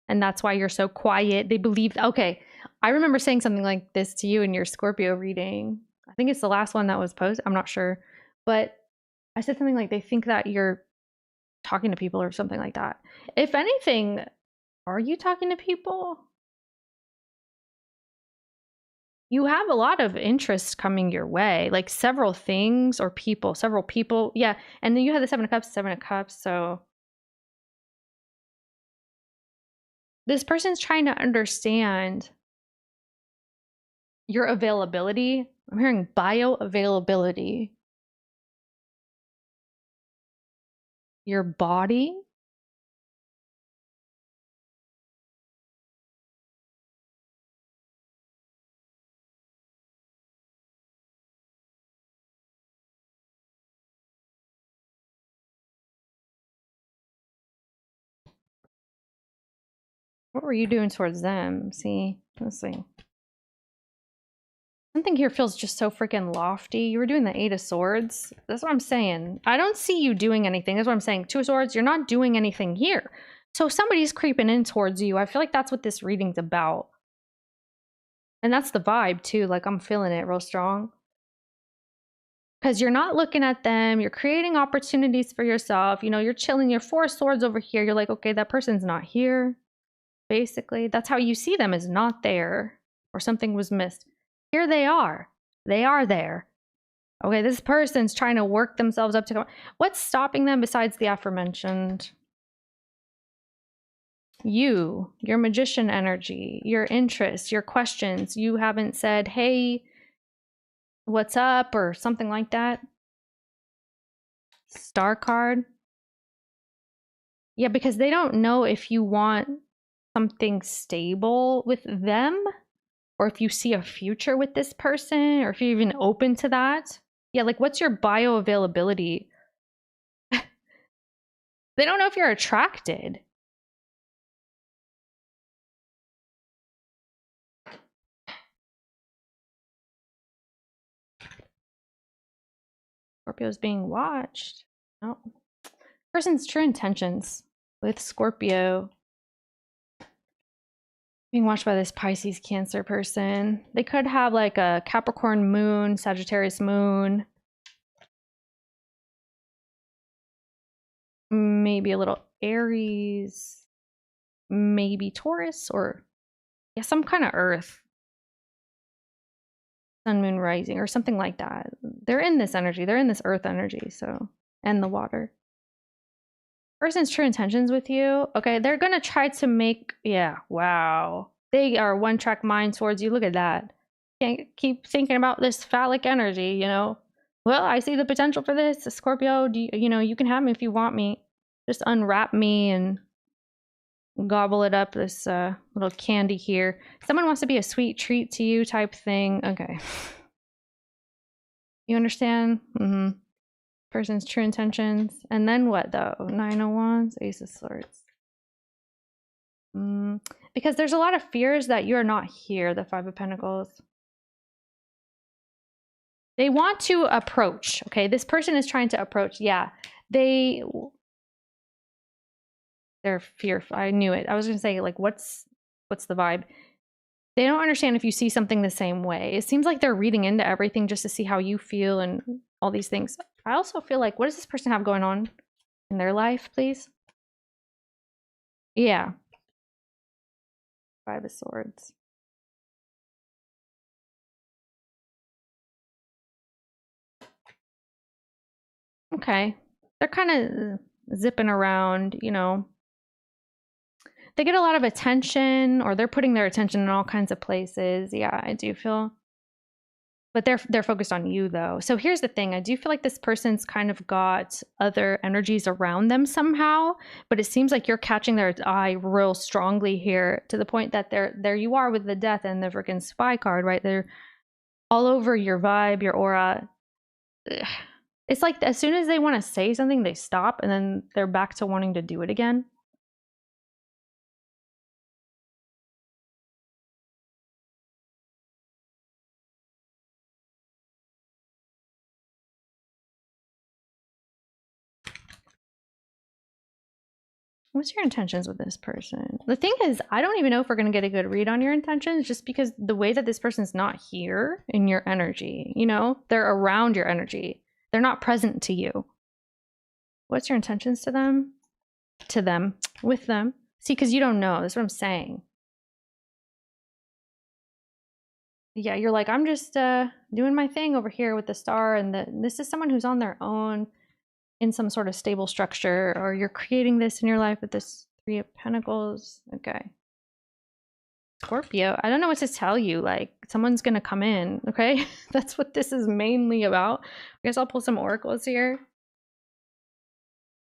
and that's why you're so quiet. They believe, okay, I remember saying something like this to you in your Scorpio reading. I think it's the last one that was posted. I'm not sure. But I said something like they think that you're talking to people or something like that. If anything, are you talking to people? You have a lot of interest coming your way, like several things or people, several people. Yeah. And then you have the Seven of Cups, Seven of Cups. So this person's trying to understand your availability. I'm hearing bioavailability, your body. What were you doing towards them? See, let's see. Something here feels just so freaking lofty. You were doing the Eight of Swords. That's what I'm saying. I don't see you doing anything. That's what I'm saying. Two of Swords, you're not doing anything here. So somebody's creeping in towards you. I feel like that's what this reading's about. And that's the vibe too. Like I'm feeling it real strong. Because you're not looking at them. You're creating opportunities for yourself. You know, you're chilling. Your Four of Swords over here. You're like, okay, that person's not here. Basically, that's how you see them, is not there or something was missed. Here they are. They are there. Okay, this person's trying to work themselves up to come. What's stopping them besides the aforementioned? You, your magician energy, your interests, your questions. You haven't said, hey, what's up, or something like that. Star card. Yeah, because they don't know if you want something stable with them, or if you see a future with this person, or if you're even open to that. Yeah, like what's your bioavailability? They don't know if you're attracted. Scorpio's being watched. No. Person's true intentions with Scorpio being watched by this Pisces Cancer person. They could have like a Capricorn moon, Sagittarius moon, maybe a little Aries, maybe Taurus, or yeah, some kind of Earth, Sun, Moon, Rising, or something like that. They're in this energy. They're in this Earth energy. So, and the water. Person's true intentions with you. Okay, they're gonna try to make, yeah, wow. They are one track mind towards you. Look at that. Can't keep thinking about this phallic energy, you know. Well, I see the potential for this. Scorpio, you know, you can have me if you want me. Just unwrap me and gobble it up, this little candy here. Someone wants to be a sweet treat to you type thing. Okay. You understand? Mm-hmm. Person's true intentions. And then what though? Nine of Wands, Ace of Swords. Because there's a lot of fears that you're not here, the Five of Pentacles. They want to approach, okay? This person is trying to approach. Yeah, they're fearful. I knew it. I was gonna say, like, what's the vibe? They don't understand if you see something the same way. It seems like they're reading into everything just to see how you feel and all these things. I also feel like, what does this person have going on in their life, please? Yeah. Five of Swords. Okay. They're kind of zipping around, you know. They get a lot of attention, or they're putting their attention in all kinds of places. Yeah, I do feel. But they're focused on you though. So here's the thing. I do feel like this person's kind of got other energies around them somehow, but it seems like you're catching their eye real strongly here, to the point that there you are with the Death and the freaking Spy card, right? They're all over your vibe, your aura. It's like as soon as they want to say something, they stop, and then they're back to wanting to do it again. What's your intentions with this person? The thing is, I don't even know if we're going to get a good read on your intentions just because the way that this person's not here in your energy, you know, they're around your energy. They're not present to you. What's your intentions to them? To them, with them. See, because you don't know. That's what I'm saying. Yeah, you're like, I'm just doing my thing over here with the star, and this is someone who's on their own in some sort of stable structure, or you're creating this in your life with this Three of Pentacles. Okay. Scorpio, I don't know what to tell you. Like, someone's gonna come in, okay? That's what this is mainly about. I guess I'll pull some oracles here.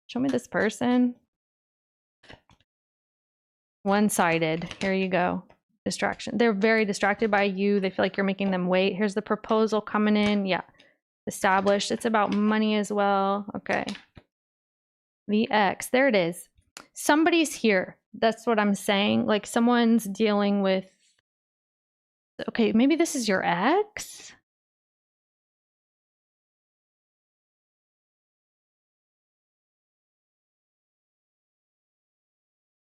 Show me this person. One-sided. Here you go. Distraction. They're very distracted by you. They feel like you're making them wait. Here's the proposal coming in. Yeah. Established. It's about money as well. Okay. The X. There it is. Somebody's here. That's what I'm saying. Like, someone's dealing with... Okay, maybe this is your ex?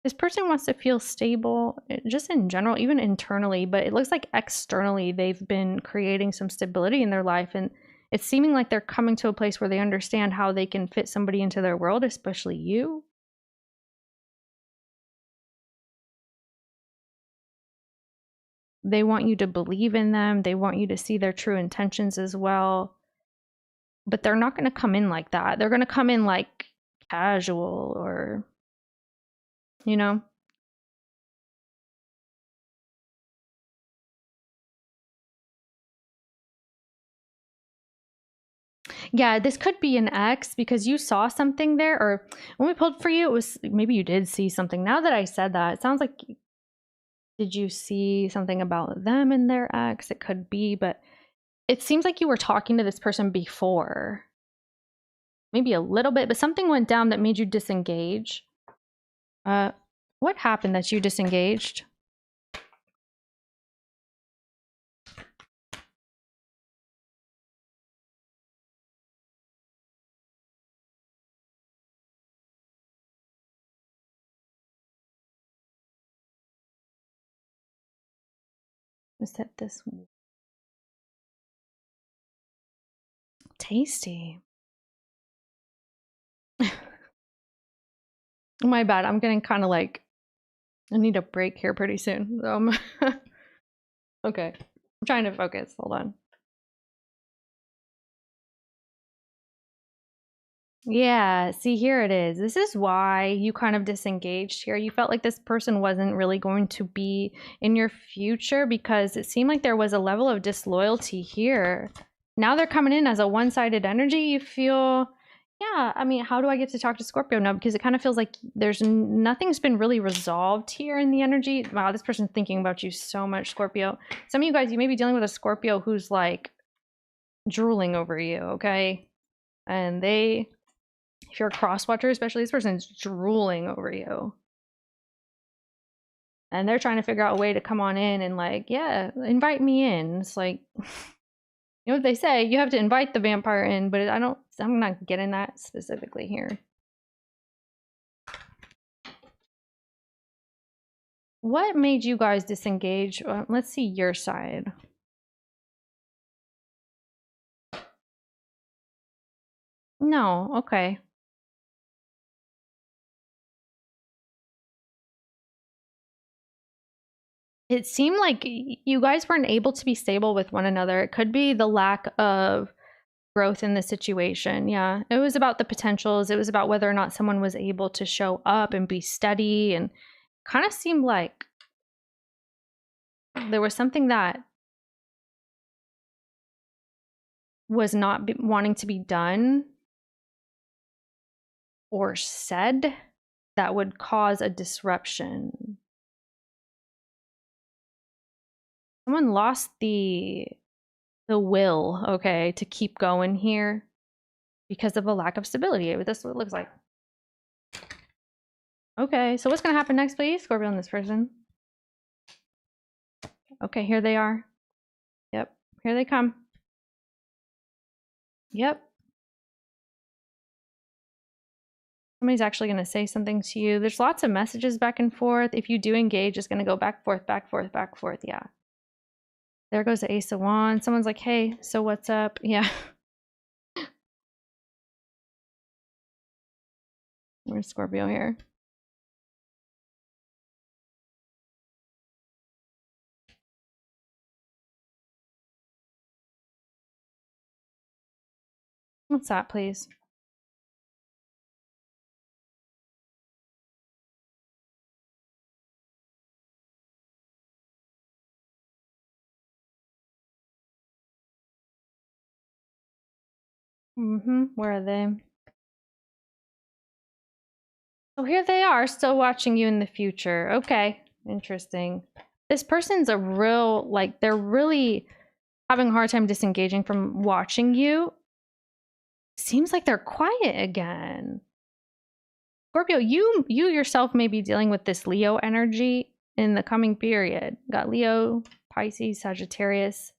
This person wants to feel stable, just in general, even internally, but it looks like externally they've been creating some stability in their life, and it's seeming like they're coming to a place where they understand how they can fit somebody into their world, especially you. They want you to believe in them. They want you to see their true intentions as well. But they're not going to come in like that. They're going to come in like casual or, you know? Yeah, this could be an ex because you saw something there, or when we pulled for you, it was maybe you did see something. Now that I said that, it sounds like, did you see something about them and their ex? It could be, but it seems like you were talking to this person before. Maybe a little bit, but something went down that made you disengage. What happened that you disengaged? Was that this one? Tasty. My bad. I'm getting kind of like, I need a break here pretty soon. Okay. I'm trying to focus. Hold on. Yeah, see, here it is. This is why you kind of disengaged here. You felt like this person wasn't really going to be in your future because it seemed like there was a level of disloyalty here. Now they're coming in as a one-sided energy. You feel, yeah, I mean, how do I get to talk to Scorpio now? Because it kind of feels like there's nothing's been really resolved here in the energy. Wow, this person's thinking about you so much, Scorpio. Some of you guys, you may be dealing with a Scorpio who's like drooling over you, okay? And if you're a cross-watcher, especially, this person's drooling over you. And they're trying to figure out a way to come on in and like, yeah, invite me in. It's like, you know what they say, you have to invite the vampire in, but I'm not getting that specifically here. What made you guys disengage? Let's see your side. No, okay. It seemed like you guys weren't able to be stable with one another. It could be the lack of growth in the situation. Yeah, it was about the potentials. It was about whether or not someone was able to show up and be steady, and kind of seemed like there was something that was not wanting to be done or said that would cause a disruption. Someone lost the will, okay, to keep going here because of a lack of stability. That's what it looks like. Okay, so what's going to happen next, please? Scorpio and this person. Okay, here they are. Yep, here they come. Yep. Somebody's actually going to say something to you. There's lots of messages back and forth. If you do engage, it's going to go back, forth, back, forth, back, forth. Yeah. There goes the Ace of Wands. Someone's like, hey, so what's up? Yeah. Where's Scorpio here? What's that, please? Where are they? Oh, here they are, still watching you in the future. Okay, interesting. This person's a real, like, they're really having a hard time disengaging from watching you. Seems like they're quiet again. Scorpio, you yourself may be dealing with this Leo energy in the coming period. Got Leo, Pisces, Sagittarius.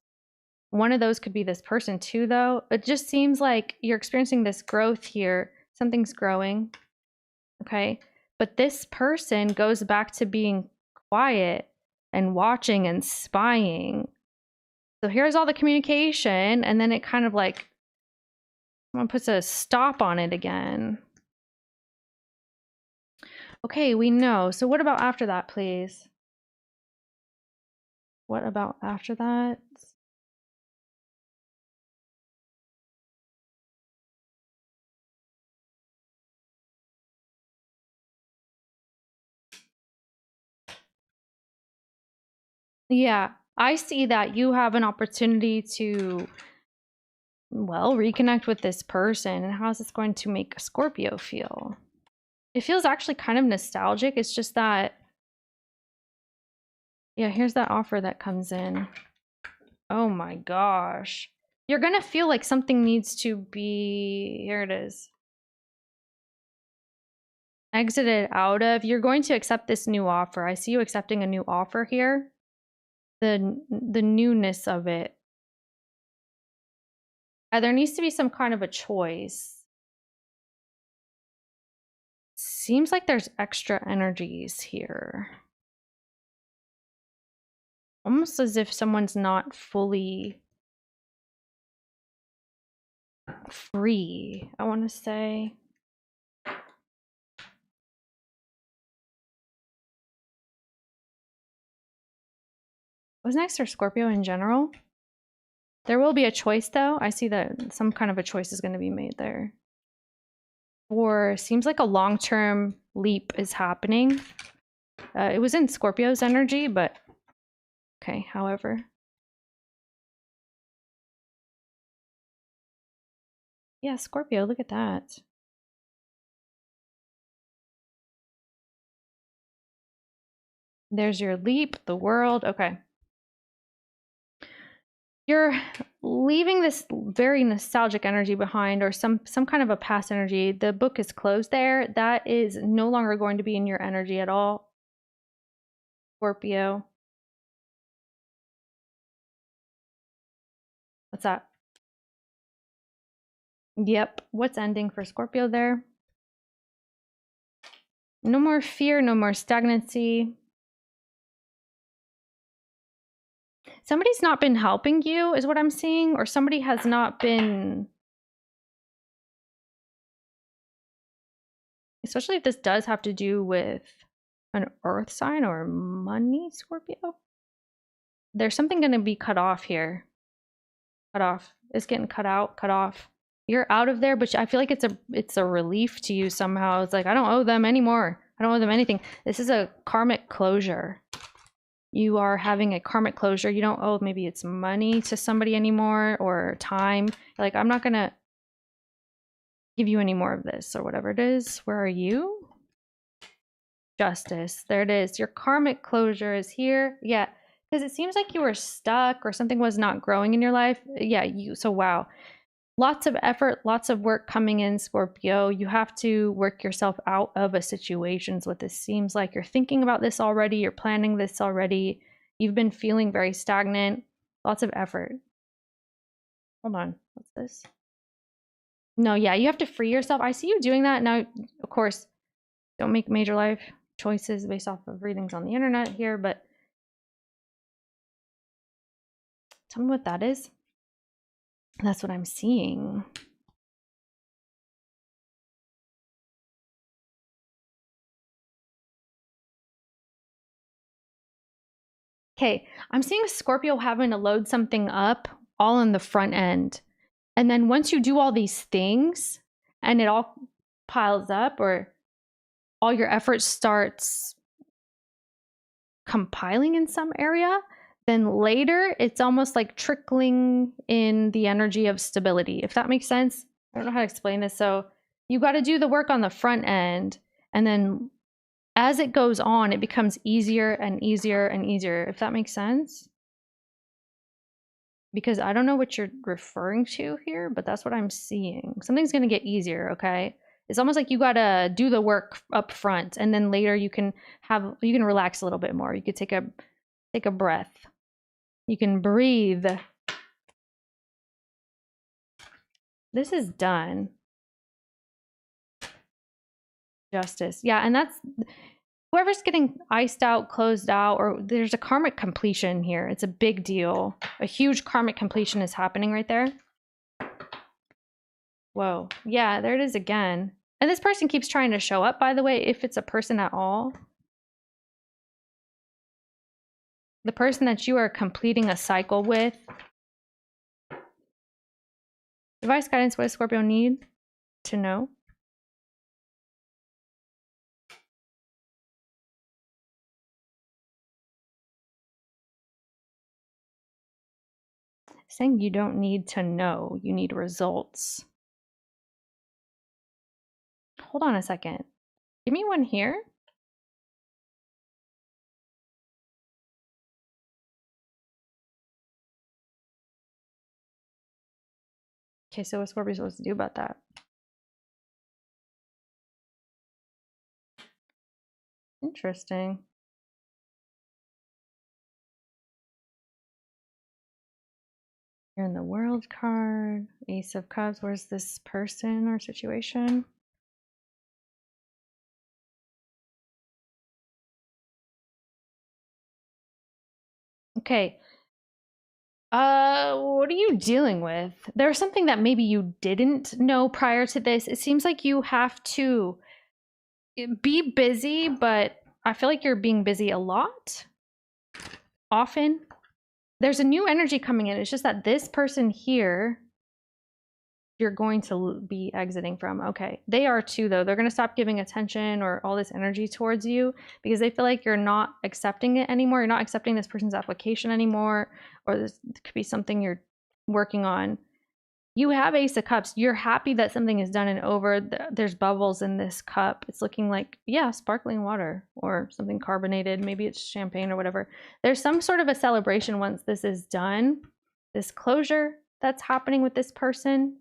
One of those could be this person too, though. It just seems like you're experiencing this growth here. Something's growing. Okay. But this person goes back to being quiet and watching and spying. So here's all the communication, and then it kind of like someone puts a stop on it again. Okay, we know. So what about after that, please? What about after that? Yeah, I see that you have an opportunity to, well, reconnect with this person. And how is this going to make a Scorpio feel? It feels actually kind of nostalgic. It's just that, yeah, here's that offer that comes in. Oh my gosh. You're going to feel like something needs to be, here it is, exited out of. You're going to accept this new offer. I see you accepting a new offer here. The newness of it. There needs to be some kind of a choice. Seems like there's extra energies here. Almost as if someone's not fully free, I want to say. What's next for Scorpio in general? There will be a choice, though. I see that some kind of a choice is going to be made there. Or seems like a long-term leap is happening. It was in Scorpio's energy, but okay, however. Yeah, Scorpio, look at that. There's your leap, the world. Okay. You're leaving this very nostalgic energy behind, or some kind of a past energy. The book is closed there. That is no longer going to be in your energy at all, Scorpio. What's that? Yep. What's ending for Scorpio there? No more fear, no more stagnancy. Somebody's not been helping you, is what I'm seeing, or somebody has not been, especially if this does have to do with an earth sign or money, Scorpio. There's something going to be cut off here. Cut off. It's getting cut out, cut off. You're out of there, but I feel like it's a relief to you somehow. It's like, I don't owe them anymore. I don't owe them anything. This is a karmic closure. You are having a karmic closure. You don't owe, maybe it's money to somebody anymore, or time. Like, I'm not gonna give you any more of this, or whatever it is. Where are you? Justice. There it is. Your karmic closure is here. Yeah, because it seems like you were stuck or something was not growing in your life. Yeah, so wow. Lots of effort, lots of work coming in, Scorpio. You have to work yourself out of a situation. What this seems like. You're thinking about this already. You're planning this already. You've been feeling very stagnant. Lots of effort. Hold on. What's this? No, yeah, you have to free yourself. I see you doing that now. Of course, don't make major life choices based off of readings on the internet here, but tell me what that is. That's what I'm seeing. Okay, I'm seeing a Scorpio having to load something up all in the front end. And then once you do all these things and it all piles up, or all your effort starts compiling in some area, then later it's almost like trickling in the energy of stability, if that makes sense. I don't know how to explain this. So you got to do the work on the front end, and then as it goes on, it becomes easier and easier and easier, if that makes sense. Because I don't know what you're referring to here, but that's what I'm seeing. Something's going to get easier, okay? It's almost like you got to do the work up front, and then later you can relax a little bit more. You could take a breath. You can breathe. This is done. Justice. Yeah, and that's whoever's getting iced out, closed out, or there's a karmic completion here. It's a big deal. A huge karmic completion is happening right there. Whoa. Yeah, there it is again. And this person keeps trying to show up, by the way, if it's a person at all. The person that you are completing a cycle with. Advice, guidance, what does Scorpio need to know? Saying you don't need to know, you need results. Hold on a second. Give me one here. Okay, so what's Scorpio supposed to do about that? Interesting. You're in the World card, Ace of Cups. Where's this person or situation? Okay. What are you dealing with? There's something that maybe you didn't know prior to this. It seems like you have to be busy, but I feel like you're being busy a lot, often. There's a new energy coming in. It's just that this person here, you're going to be exiting from. Okay. They are too, though. They're going to stop giving attention or all this energy towards you because they feel like you're not accepting it anymore. You're not accepting this person's application anymore, or this could be something you're working on. You have Ace of Cups. You're happy that something is done and over. There's bubbles in this cup. It's looking like, yeah, sparkling water or something carbonated. Maybe it's champagne or whatever. There's some sort of a celebration once this is done. This closure that's happening with this person.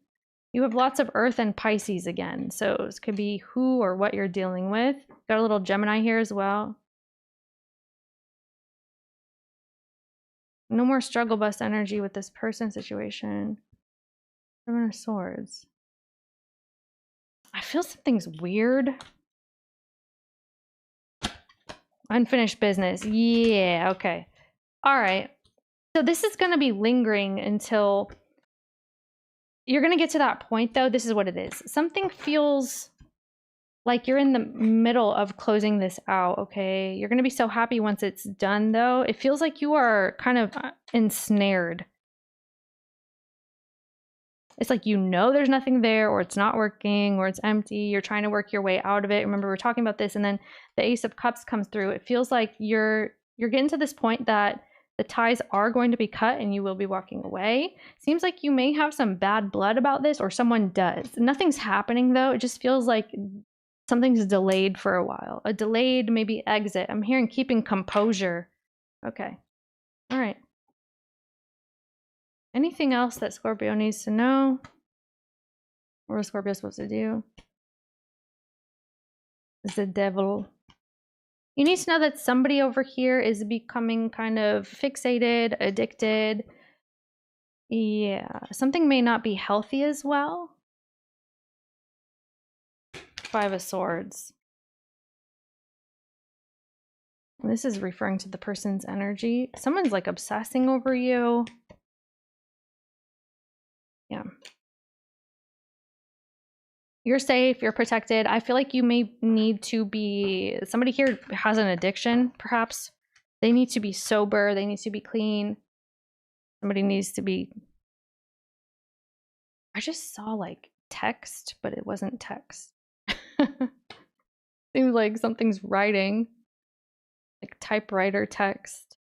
You have lots of Earth and Pisces again. So this could be who or what you're dealing with. Got a little Gemini here as well. No more struggle bus energy with this person situation. Seven of Swords. I feel something's weird. Unfinished business. Yeah, okay. All right. So this is going to be lingering until you're going to get to that point, though. This is what it is. Something feels like you're in the middle of closing this out, okay? You're going to be so happy once it's done, though. It feels like you are kind of ensnared. It's like, you know, there's nothing there, or it's not working, or it's empty. You're trying to work your way out of it. Remember, we're talking about this, and then the Ace of Cups comes through. It feels like you're getting to this point that the ties are going to be cut and you will be walking away. Seems like you may have some bad blood about this, or someone does. Nothing's happening, though. It just feels like something's delayed for a while. A delayed maybe exit. I'm hearing keeping composure. Okay. All right. Anything else that Scorpio needs to know? What is Scorpio supposed to do? The devil. You need to know that somebody over here is becoming kind of fixated, addicted. Yeah, something may not be healthy as well. Five of Swords. And this is referring to the person's energy. Someone's like obsessing over you. Yeah. You're safe, you're protected. I feel like you may need to be, somebody here has an addiction, perhaps. They need to be sober, they need to be clean. Somebody needs to be, I just saw like text, but it wasn't text. Seems like something's writing, like typewriter text.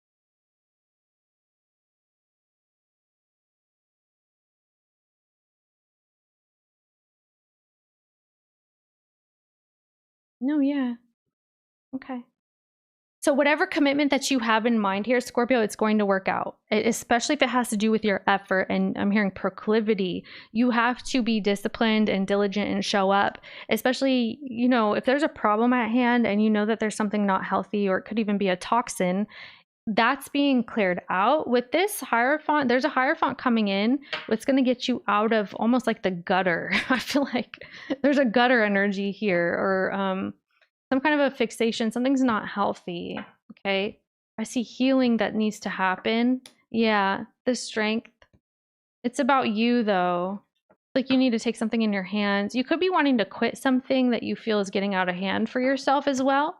No, yeah. Okay. So whatever commitment that you have in mind here, Scorpio, it's going to work out, especially if it has to do with your effort. And I'm hearing proclivity. You have to be disciplined and diligent and show up, especially, you know, if there's a problem at hand and you know that there's something not healthy, or it could even be a toxin, that's being cleared out. With this Hierophant, there's a Hierophant coming in. It's going to get you out of almost like the gutter. I feel like there's a gutter energy here, or some kind of a fixation. Something's not healthy. Okay. I see healing that needs to happen. Yeah. The strength. It's about you though. Like you need to take something in your hands. You could be wanting to quit something that you feel is getting out of hand for yourself as well.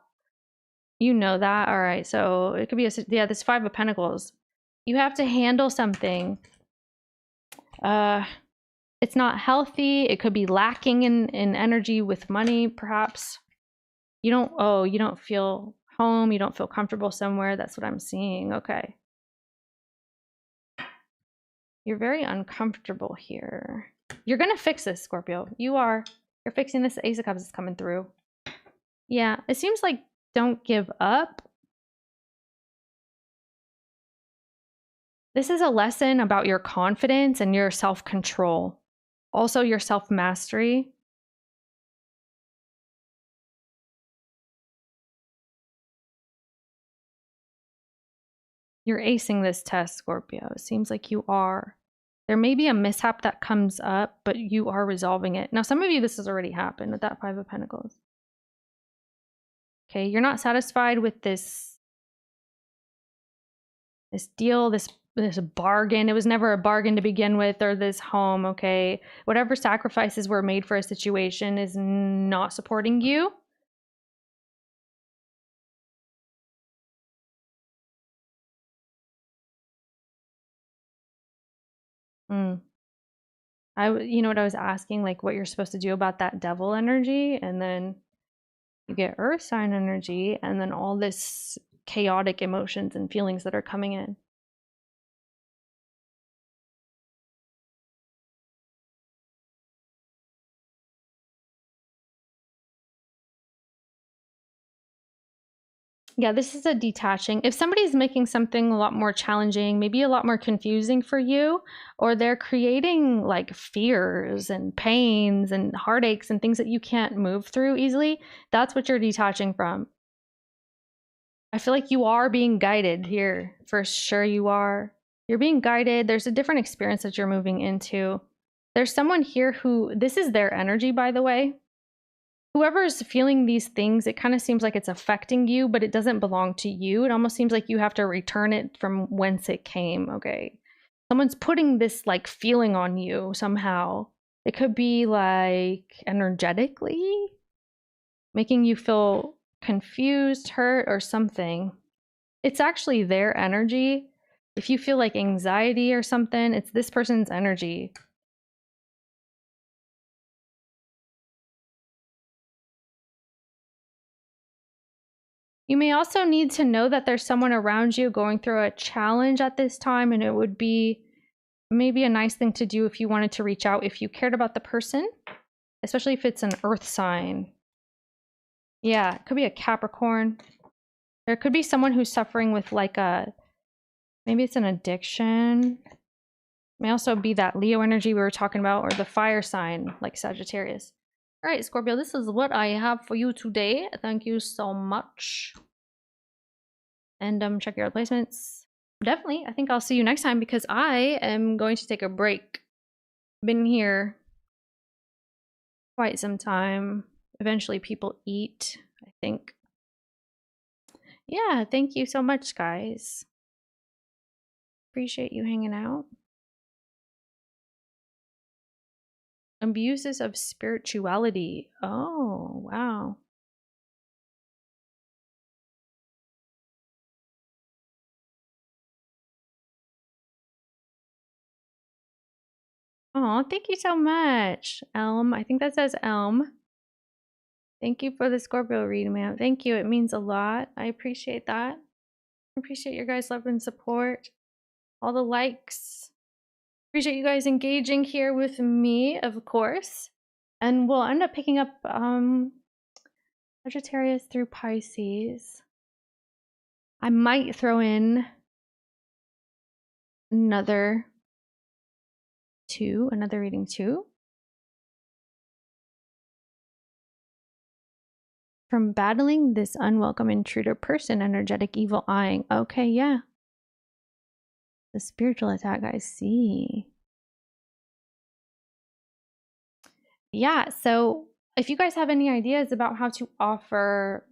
You know that. All right. So it could be yeah, this Five of Pentacles. You have to handle something. It's not healthy. It could be lacking in energy with money, perhaps. You don't feel home, you don't feel comfortable somewhere. That's what I'm seeing. Okay. You're very uncomfortable here. You're gonna fix this, Scorpio. You are. You're fixing this. Ace of Cups is coming through. Yeah, it seems like don't give up. This is a lesson about your confidence and your self-control. Also your self-mastery. You're acing this test, Scorpio. It seems like you are. There may be a mishap that comes up, but you are resolving it. Now, some of you, this has already happened with that Five of Pentacles. Okay, you're not satisfied with this deal, this bargain. It was never a bargain to begin with, or this home, okay? Whatever sacrifices were made for a situation is not supporting you. You know what I was asking, like what you're supposed to do about that devil energy, and then you get earth sign energy, and then all this chaotic emotions and feelings that are coming in. Yeah, this is a detaching. If somebody's making something a lot more challenging, maybe a lot more confusing for you, or they're creating like fears and pains and heartaches and things that you can't move through easily, that's what you're detaching from. I feel like you are being guided here. For sure you are. You're being guided. There's a different experience that you're moving into. There's someone here who, this is their energy, by the way. Whoever's feeling these things, it kind of seems like it's affecting you, but it doesn't belong to you. It almost seems like you have to return it from whence it came, okay? Someone's putting this like feeling on you somehow. It could be like energetically making you feel confused, hurt, or something. It's actually their energy. If you feel like anxiety or something, it's this person's energy. You may also need to know that there's someone around you going through a challenge at this time, and it would be maybe a nice thing to do if you wanted to reach out if you cared about the person, especially if it's an earth sign. Yeah, it could be a Capricorn. There could be someone who's suffering with like maybe it's an addiction. It may also be that Leo energy we were talking about, or the fire sign like Sagittarius. All right, Scorpio, this is what I have for you today. Thank you so much. And check your placements. Definitely. I think I'll see you next time because I am going to take a break. Been here quite some time. eventually people eat, I think. Yeah, thank you so much, guys. Appreciate you hanging out. Abuses of spirituality. Oh, wow. Oh, thank you so much, Elm. I think that says Elm. Thank you for the Scorpio reading, man. Thank you. It means a lot. I appreciate that. I appreciate your guys' love and support. All the likes. Appreciate you guys engaging here with me, of course. And we'll end up picking up Sagittarius through Pisces. I might throw in another reading too. From battling this unwelcome intruder person, energetic evil eyeing. Okay, yeah. The spiritual attack, I see. Yeah, so if you guys have any ideas about how to offer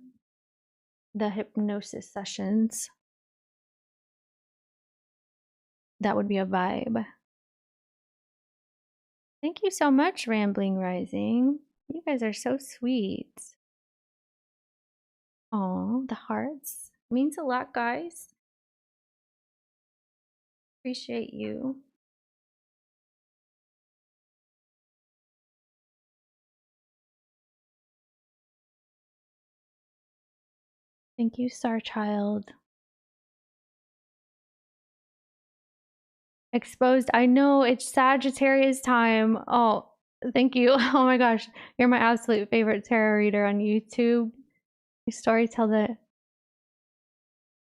the hypnosis sessions, that would be a vibe. Thank you so much, Rambling Rising. You guys are so sweet. Oh, the hearts. Means a lot, guys. Appreciate you. Thank you, Star Child. Exposed. I know it's Sagittarius time. Oh, thank you. Oh my gosh. You're my absolute favorite tarot reader on YouTube. You story tell the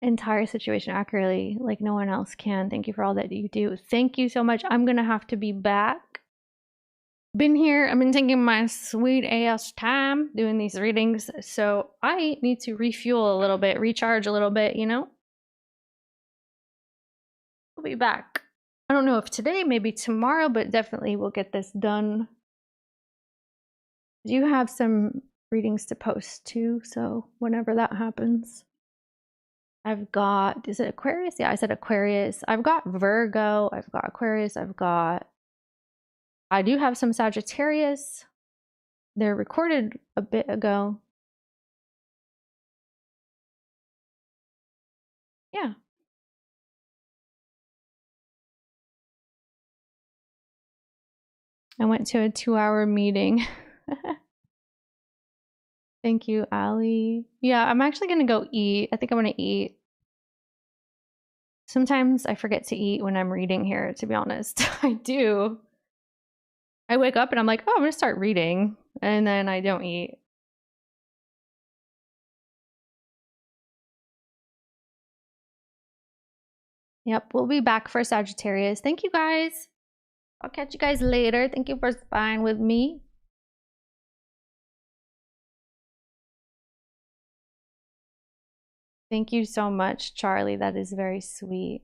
entire situation accurately like no one else can. Thank you for all that you do. Thank you so much. I'm gonna have to be back. Been here. I've been taking my sweet ass time doing these readings, so I need to refuel a little bit, recharge a little bit, you know? We'll be back. I don't know if today, maybe tomorrow, but definitely we'll get this done. Do have some readings to post too, so whenever that happens. I've got, is it Aquarius? Yeah, I said Aquarius. I've got Virgo, I've got Aquarius, I do have some Sagittarius. They're recorded a bit ago. Yeah. I went to a 2-hour meeting. Thank you, Ali. Yeah, I'm actually gonna go eat. I think I'm gonna eat. Sometimes I forget to eat when I'm reading here, to be honest. I do. I wake up and I'm like, oh, I'm gonna start reading. And then I don't eat. Yep, we'll be back for Sagittarius. Thank you guys. I'll catch you guys later. Thank you for spying with me. Thank you so much, Charlie. That is very sweet.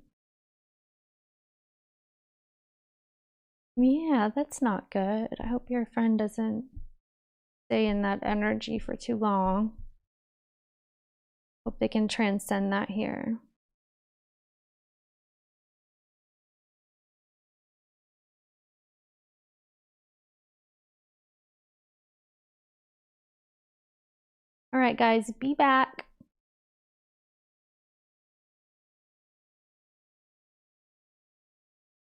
Yeah, that's not good. I hope your friend doesn't stay in that energy for too long. Hope they can transcend that here. All right, guys, be back.